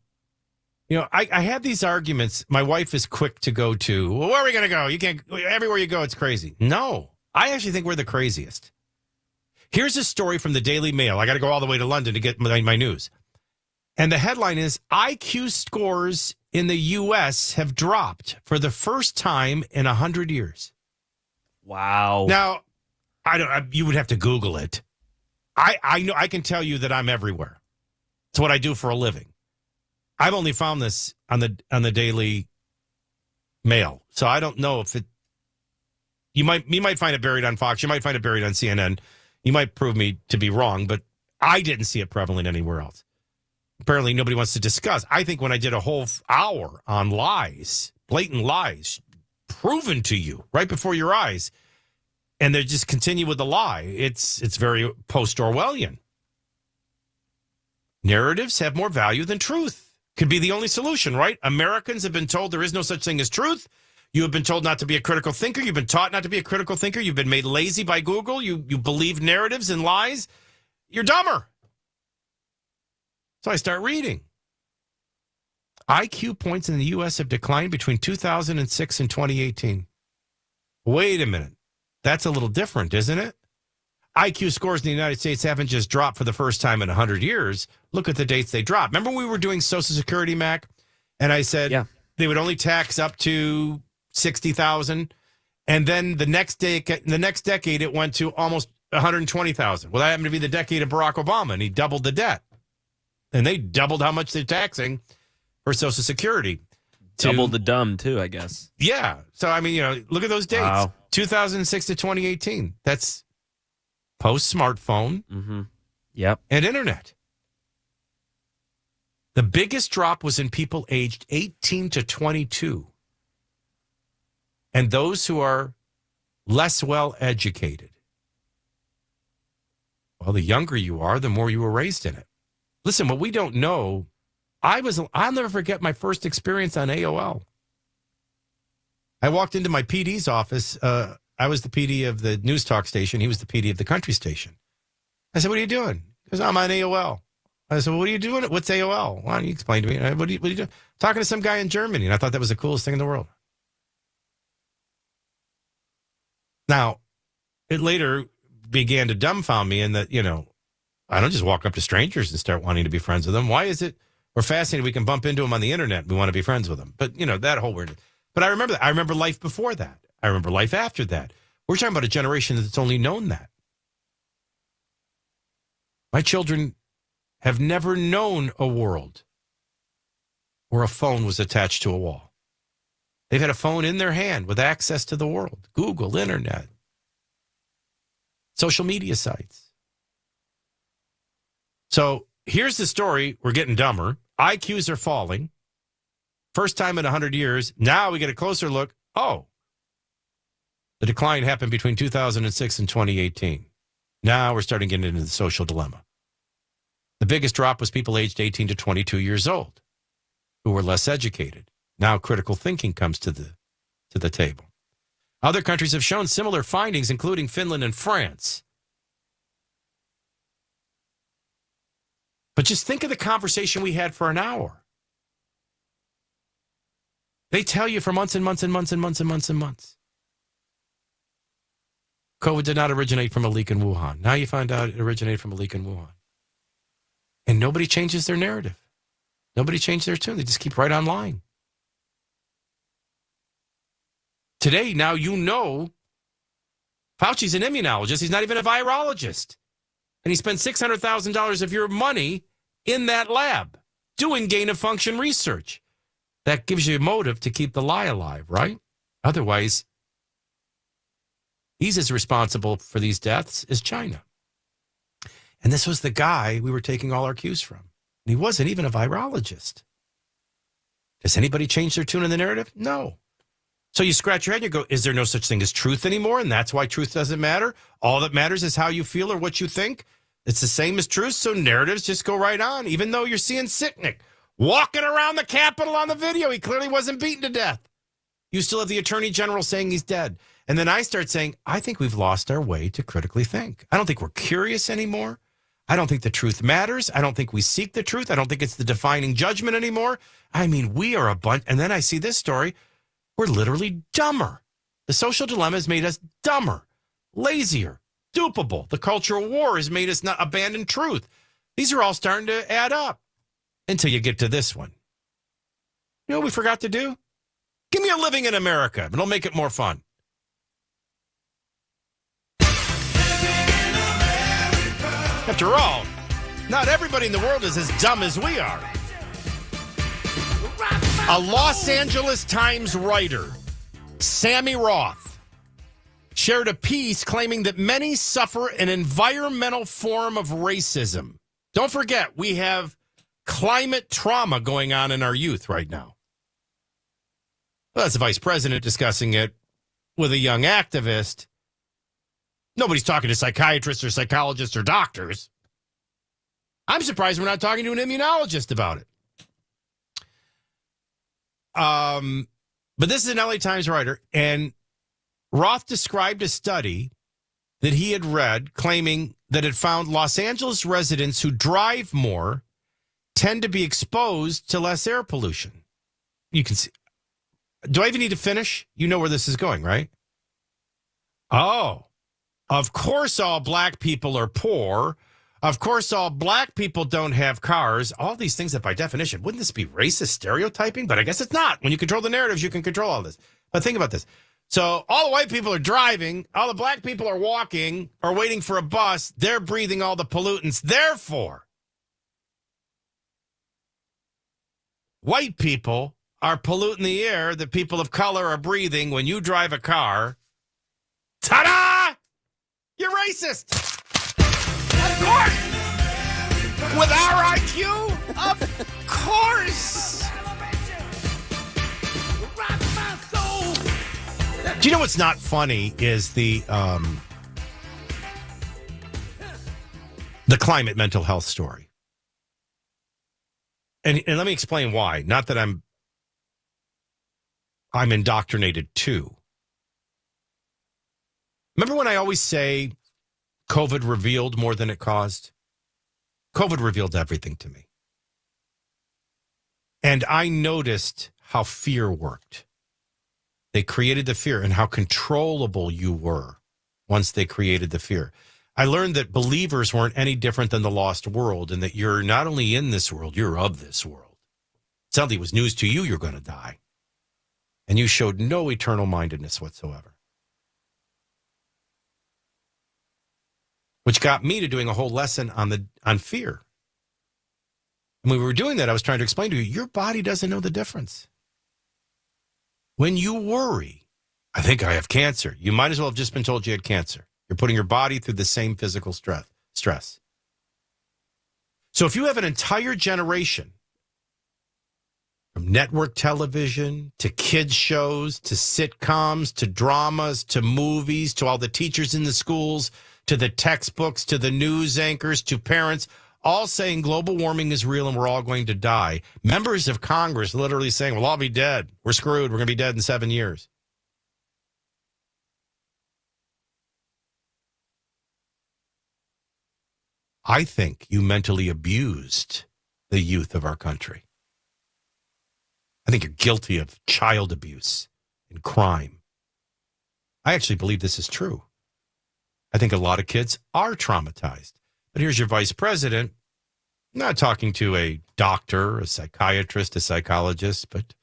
You know, I have these arguments. My wife is quick to go to, well, where are we going to go? You can't, everywhere you go, it's crazy. No, I actually think we're the craziest. Here's a story from the Daily Mail. I got to go all the way to London to get my news. And the headline is, IQ scores in the U.S. have dropped for the first time in 100 years. Wow. Now, you would have to Google it. I know, I can tell you that I'm everywhere. It's what I do for a living. I've only found this on the Daily Mail, so I don't know if it. You might find it buried on Fox. You might find it buried on CNN. You might prove me to be wrong, but I didn't see it prevalent anywhere else. Apparently, nobody wants to discuss. I think when I did a whole hour on lies, blatant lies, proven to you right before your eyes, and they just continue with the lie, it's very post-Orwellian. Narratives have more value than truth. Could be the only solution, right? Americans have been told there is no such thing as truth. You have been told not to be a critical thinker. You've been taught not to be a critical thinker. You've been made lazy by Google. You believe narratives and lies. You're dumber. So I start reading. IQ points in the U.S. have declined between 2006 and 2018. Wait a minute. That's a little different, isn't it? IQ scores in the United States haven't just dropped for the first time in 100 years. Look at the dates they dropped. Remember we were doing Social Security, Mac? And I said they would only tax up to 60,000. And then the next decade, it went to almost 120,000. Well, that happened to be the decade of Barack Obama, and he doubled the debt. And they doubled how much they're taxing for Social Security. Doubled the dumb, too, I guess. Yeah. So, I mean, you know, look at those dates. Wow. 2006 to 2018. That's post-smartphone, Yep, and internet. The biggest drop was in people aged 18 to 22. And those who are less well educated. Well, the younger you are, the more you were raised in it. Listen, what we don't know, I'll never forget my first experience on AOL. I walked into my PD's office. I was the PD of the news talk station. He was the PD of the country station. I said, "What are you doing?" He goes, "I'm on AOL." I said, "What are you doing? What's AOL?" "Why don't you explain to me?" What are you doing? Talking to some guy in Germany. And I thought that was the coolest thing in the world. Now, it later began to dumbfound me in that, I don't just walk up to strangers and start wanting to be friends with them. Why is it we're fascinated we can bump into them on the internet and we want to be friends with them? But, that whole weird. But I remember that. I remember life before that. I remember life after that. We're talking about a generation that's only known that. My children have never known a world where a phone was attached to a wall. They've had a phone in their hand with access to the world. Google, internet, social media sites. So here's the story. We're getting dumber. IQs are falling. First time in 100 years. Now we get a closer look. Oh, the decline happened between 2006 and 2018. Now we're starting to get into the social dilemma. The biggest drop was people aged 18 to 22 years old who were less educated. Now critical thinking comes to the table. Other countries have shown similar findings, including Finland and France. But just think of the conversation we had for an hour. They tell you for months and months and months and months and months and months. COVID did not originate from a leak in Wuhan. Now you find out it originated from a leak in Wuhan. And nobody changes their narrative. Nobody changed their tune. They just keep right on lying. Today, now Fauci's an immunologist. He's not even a virologist. And he spent $600,000 of your money in that lab doing gain-of-function research. That gives you a motive to keep the lie alive, right? Otherwise, he's as responsible for these deaths as China. And this was the guy we were taking all our cues from. And he wasn't even a virologist. Does anybody change their tune in the narrative? No. So you scratch your head and you go, is there no such thing as truth anymore? And that's why truth doesn't matter? All that matters is how you feel or what you think? It's the same as truth, so narratives just go right on, even though you're seeing Sicknick walking around the Capitol on the video. He clearly wasn't beaten to death. You still have the Attorney General saying he's dead. And then I start saying, I think we've lost our way to critically think. I don't think we're curious anymore. I don't think the truth matters. I don't think we seek the truth. I don't think it's the defining judgment anymore. I mean, we are a bunch. And then I see this story. We're literally dumber. The social dilemma has made us dumber, lazier, dupable. The cultural war has made us not abandon truth. These are all starting to add up until you get to this one. You know what we forgot to do? Give me a living in America. It'll make it more fun. After all, not everybody in the world is as dumb as we are. A Los Angeles Times writer, Sammy Roth, shared a piece claiming that many suffer an environmental form of racism. Don't forget, we have climate trauma going on in our youth right now. Well, that's the vice president discussing it with a young activist. Nobody's talking to psychiatrists or psychologists or doctors. I'm surprised we're not talking to an immunologist about it. But this is an LA Times writer, and Roth described a study that he had read claiming that it found Los Angeles residents who drive more tend to be exposed to less air pollution. You can see. Do I even need to finish? You know where this is going, right? Oh, of course all black people are poor. Of course all black people don't have cars. All these things that by definition, wouldn't this be racist stereotyping? But I guess it's not. When you control the narratives, you can control all this. But think about this. So all the white people are driving. All the black people are walking or waiting for a bus. They're breathing all the pollutants. Therefore, white people are polluting the air that people of color are breathing when you drive a car. Ta-da! You're racist. course! With our IQ? Of course! Do you know what's not funny is the climate mental health story. And let me explain why. Not that I'm indoctrinated too. Remember when I always say COVID revealed more than it caused? COVID revealed everything to me. And I noticed how fear worked. They created the fear and how controllable you were once they created the fear. I learned that believers weren't any different than the lost world and that you're not only in this world, you're of this world. Suddenly it was news to you, you're going to die. And you showed no eternal mindedness whatsoever. Which got me to doing a whole lesson on fear. And when we were doing that, I was trying to explain to you, your body doesn't know the difference. When you worry, I think I have cancer, you might as well have just been told you had cancer. You're putting your body through the same physical stress. So if you have an entire generation, from network television to kids shows to sitcoms to dramas to movies to all the teachers in the schools to the textbooks to the news anchors to parents, all saying global warming is real and we're all going to die. Members of Congress literally saying, we'll all be dead. We're screwed. We're going to be dead in 7 years. I think you mentally abused the youth of our country. I think you're guilty of child abuse and crime. I actually believe this is true. I think a lot of kids are traumatized. But here's your vice president, not talking to a doctor, a psychiatrist, a psychologist, but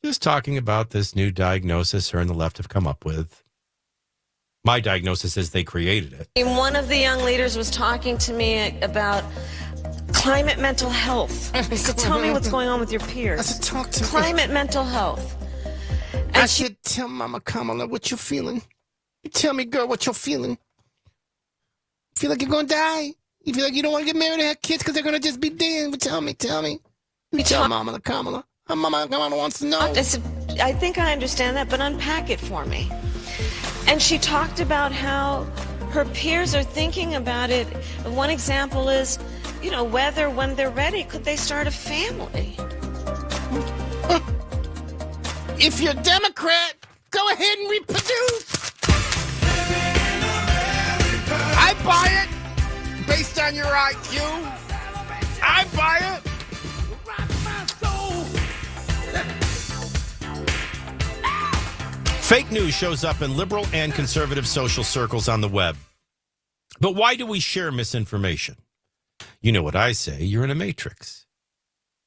just talking about this new diagnosis her and the left have come up with. My diagnosis is they created it. One of the young leaders was talking to me about climate mental health. I said, tell me what's going on with your peers. I said, talk to climate mental health. And I said, tell Mama Kamala what you're feeling. You tell me, girl, what you're feeling. You feel like you're going to die? You feel like you don't want to get married and have kids because they're going to just be dead? But tell me. You tell Mama Kamala. Mama Kamala wants to know. I said, I think I understand that, but unpack it for me. And she talked about how her peers are thinking about it. One example is, whether when they're ready, could they start a family? If you're a Democrat, go ahead and reproduce. I buy it based on your IQ. I buy it. Fake news shows up in liberal and conservative social circles on the web. But why do we share misinformation? You know what I say, you're in a matrix.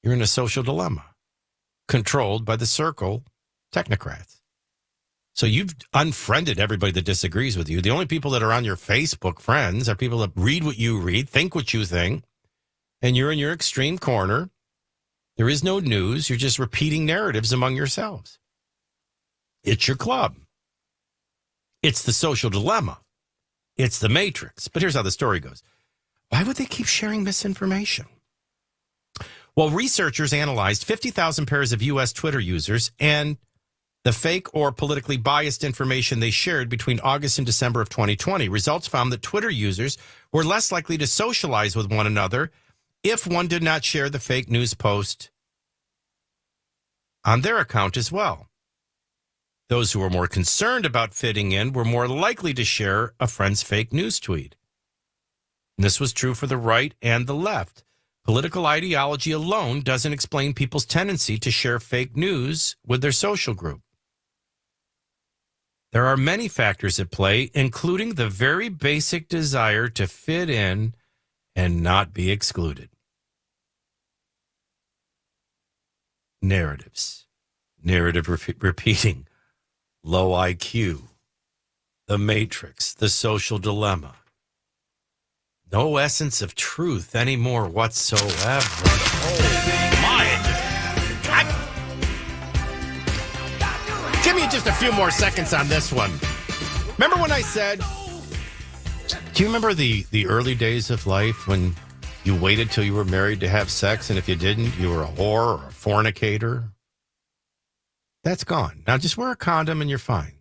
You're in a social dilemma, controlled by the circle technocrats. So you've unfriended everybody that disagrees with you. The only people that are on your Facebook friends are people that read what you read, think what you think, and you're in your extreme corner. There is no news. You're just repeating narratives among yourselves. It's your club. It's the social dilemma. It's the matrix. But here's how the story goes. Why would they keep sharing misinformation? Well, researchers analyzed 50,000 pairs of U.S. Twitter users and the fake or politically biased information they shared between August and December of 2020. Results found that Twitter users were less likely to socialize with one another if one did not share the fake news post on their account as well. Those who were more concerned about fitting in were more likely to share a friend's fake news tweet. And this was true for the right and the left. Political ideology alone doesn't explain people's tendency to share fake news with their social group. There are many factors at play, including the very basic desire to fit in and not be excluded. Narratives. Narrative repeating. Low IQ. The matrix. The social dilemma. No essence of truth anymore whatsoever. Oh, my. Give me just a few more seconds on this one. Remember when I said, Do you remember the early days of life when you waited till you were married to have sex, and if you didn't, you were a whore or a fornicator? That's gone. Now just wear a condom and you're fine.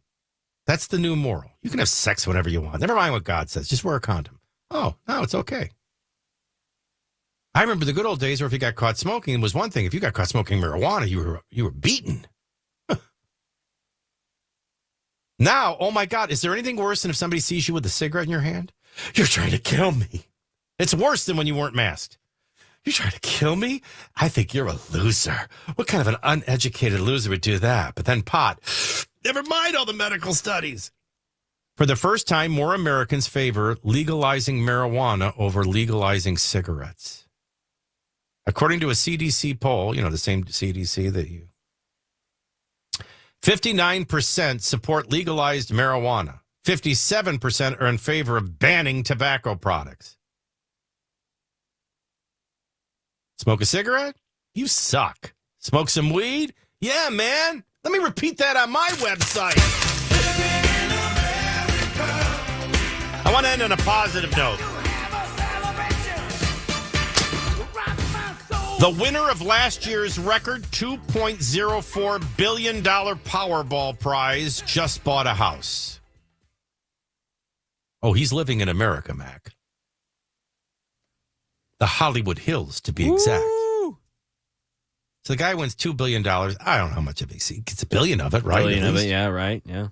That's the new moral. You can have sex whenever you want. Never mind what God says. Just wear a condom. Oh, no, it's okay. I remember the good old days where if you got caught smoking, it was one thing. If you got caught smoking marijuana, you were beaten. Now, oh my God, is there anything worse than if somebody sees you with a cigarette in your hand? You're trying to kill me. It's worse than when you weren't masked. You're trying to kill me? I think you're a loser. What kind of an uneducated loser would do that? But then pot. Never mind all the medical studies. For the first time, more Americans favor legalizing marijuana over legalizing cigarettes. According to a CDC poll, the same CDC that you... 59% support legalized marijuana. 57% are in favor of banning tobacco products. Smoke a cigarette? You suck. Smoke some weed? Yeah, man. Let me repeat that on my website. I want to end on a positive note. The winner of last year's record $2.04 billion Powerball prize just bought a house. Oh, he's living in America, Mac. The Hollywood Hills, to be exact. Woo! So the guy wins $2 billion. I don't know how much of it. He gets $1 billion of it, right? $1 billion of it, yeah, right, yeah.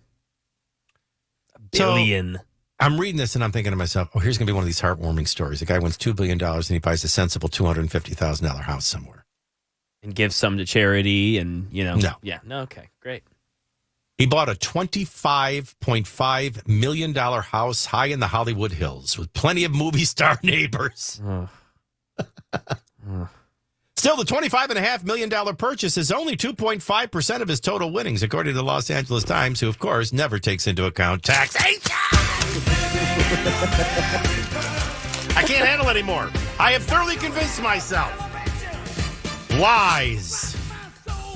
$1 billion. So, I'm reading this and I'm thinking to myself, oh, here's going to be one of these heartwarming stories. The guy wins $2 billion and he buys a sensible $250,000 house somewhere. And gives some to charity and, No. Yeah, no, okay, great. He bought a $25.5 million house high in the Hollywood Hills with plenty of movie star neighbors. Still, the $25.5 million purchase is only 2.5% of his total winnings, according to the Los Angeles Times, who, of course, never takes into account taxation. I can't handle it anymore. I have thoroughly convinced myself. Lies,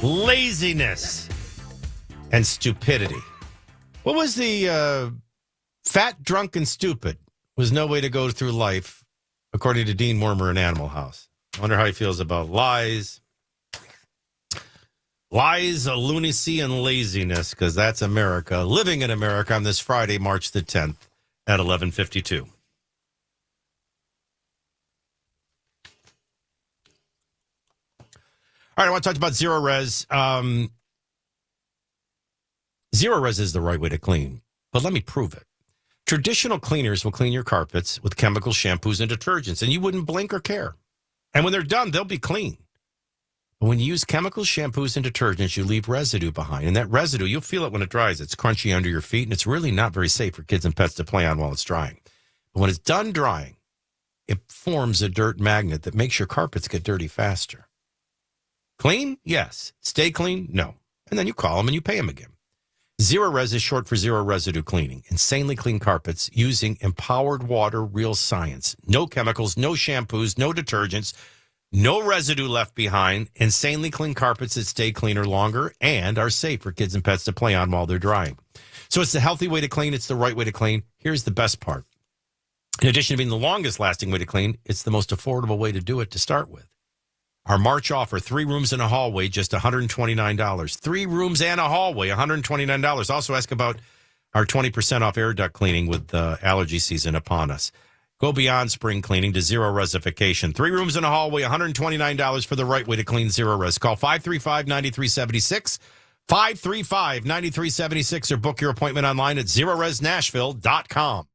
laziness, and stupidity. What was the fat, drunk, and stupid was no way to go through life, according to Dean Wormer in Animal House. I wonder how he feels about lies, lunacy, and laziness, because that's America. Living in America on this Friday, March the 10th at 11:52. All right, I want to talk about Zero Res. Zero Res is the right way to clean, but let me prove it. Traditional cleaners will clean your carpets with chemicals, shampoos, and detergents, and you wouldn't blink or care. And when they're done, they'll be clean. But when you use chemicals, shampoos, and detergents, you leave residue behind. And that residue, you'll feel it when it dries. It's crunchy under your feet, and it's really not very safe for kids and pets to play on while it's drying. But when it's done drying, it forms a dirt magnet that makes your carpets get dirty faster. Clean? Yes. Stay clean? No. And then you call them and you pay them again. Zero Res is short for zero residue cleaning. Insanely clean carpets using empowered water, real science. No chemicals, no shampoos, no detergents, no residue left behind. Insanely clean carpets that stay cleaner longer and are safe for kids and pets to play on while they're drying. So it's the healthy way to clean. It's the right way to clean. Here's the best part. In addition to being the longest lasting way to clean, it's the most affordable way to do it to start with. Our March offer, 3 rooms and a hallway, just $129. 3 rooms and a hallway, $129. Also ask about our 20% off air duct cleaning with allergy season upon us. Go beyond spring cleaning to zero resification. 3 rooms and a hallway, $129 for the right way to clean Zero Res. Call 535-9376, 535-9376, or book your appointment online at zeroresnashville.com.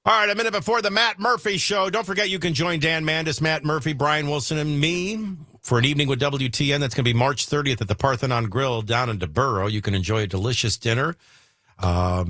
All right, a minute before the Matt Murphy Show. Don't forget you can join Dan Mandis, Matt Murphy, Brian Wilson, and me for an evening with WTN. That's going to be March 30th at the Parthenon Grill down in DeBurro. You can enjoy a delicious dinner. Got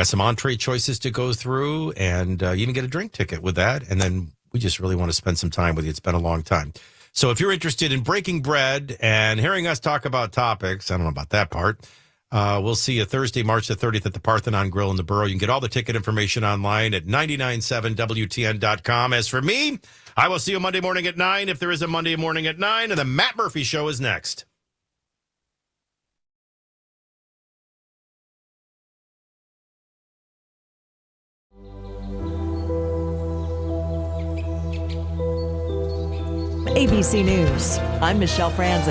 some entree choices to go through, and you even get a drink ticket with that. And then we just really want to spend some time with you. It's been a long time. So if you're interested in breaking bread and hearing us talk about topics, I don't know about that part, we'll see you Thursday, March the 30th at the Parthenon Grill in the Borough. You can get all the ticket information online at 997WTN.com. As for me, I will see you Monday morning at 9 if there is a Monday morning at 9, and the Matt Murphy Show is next. ABC News. I'm Michelle Franzen.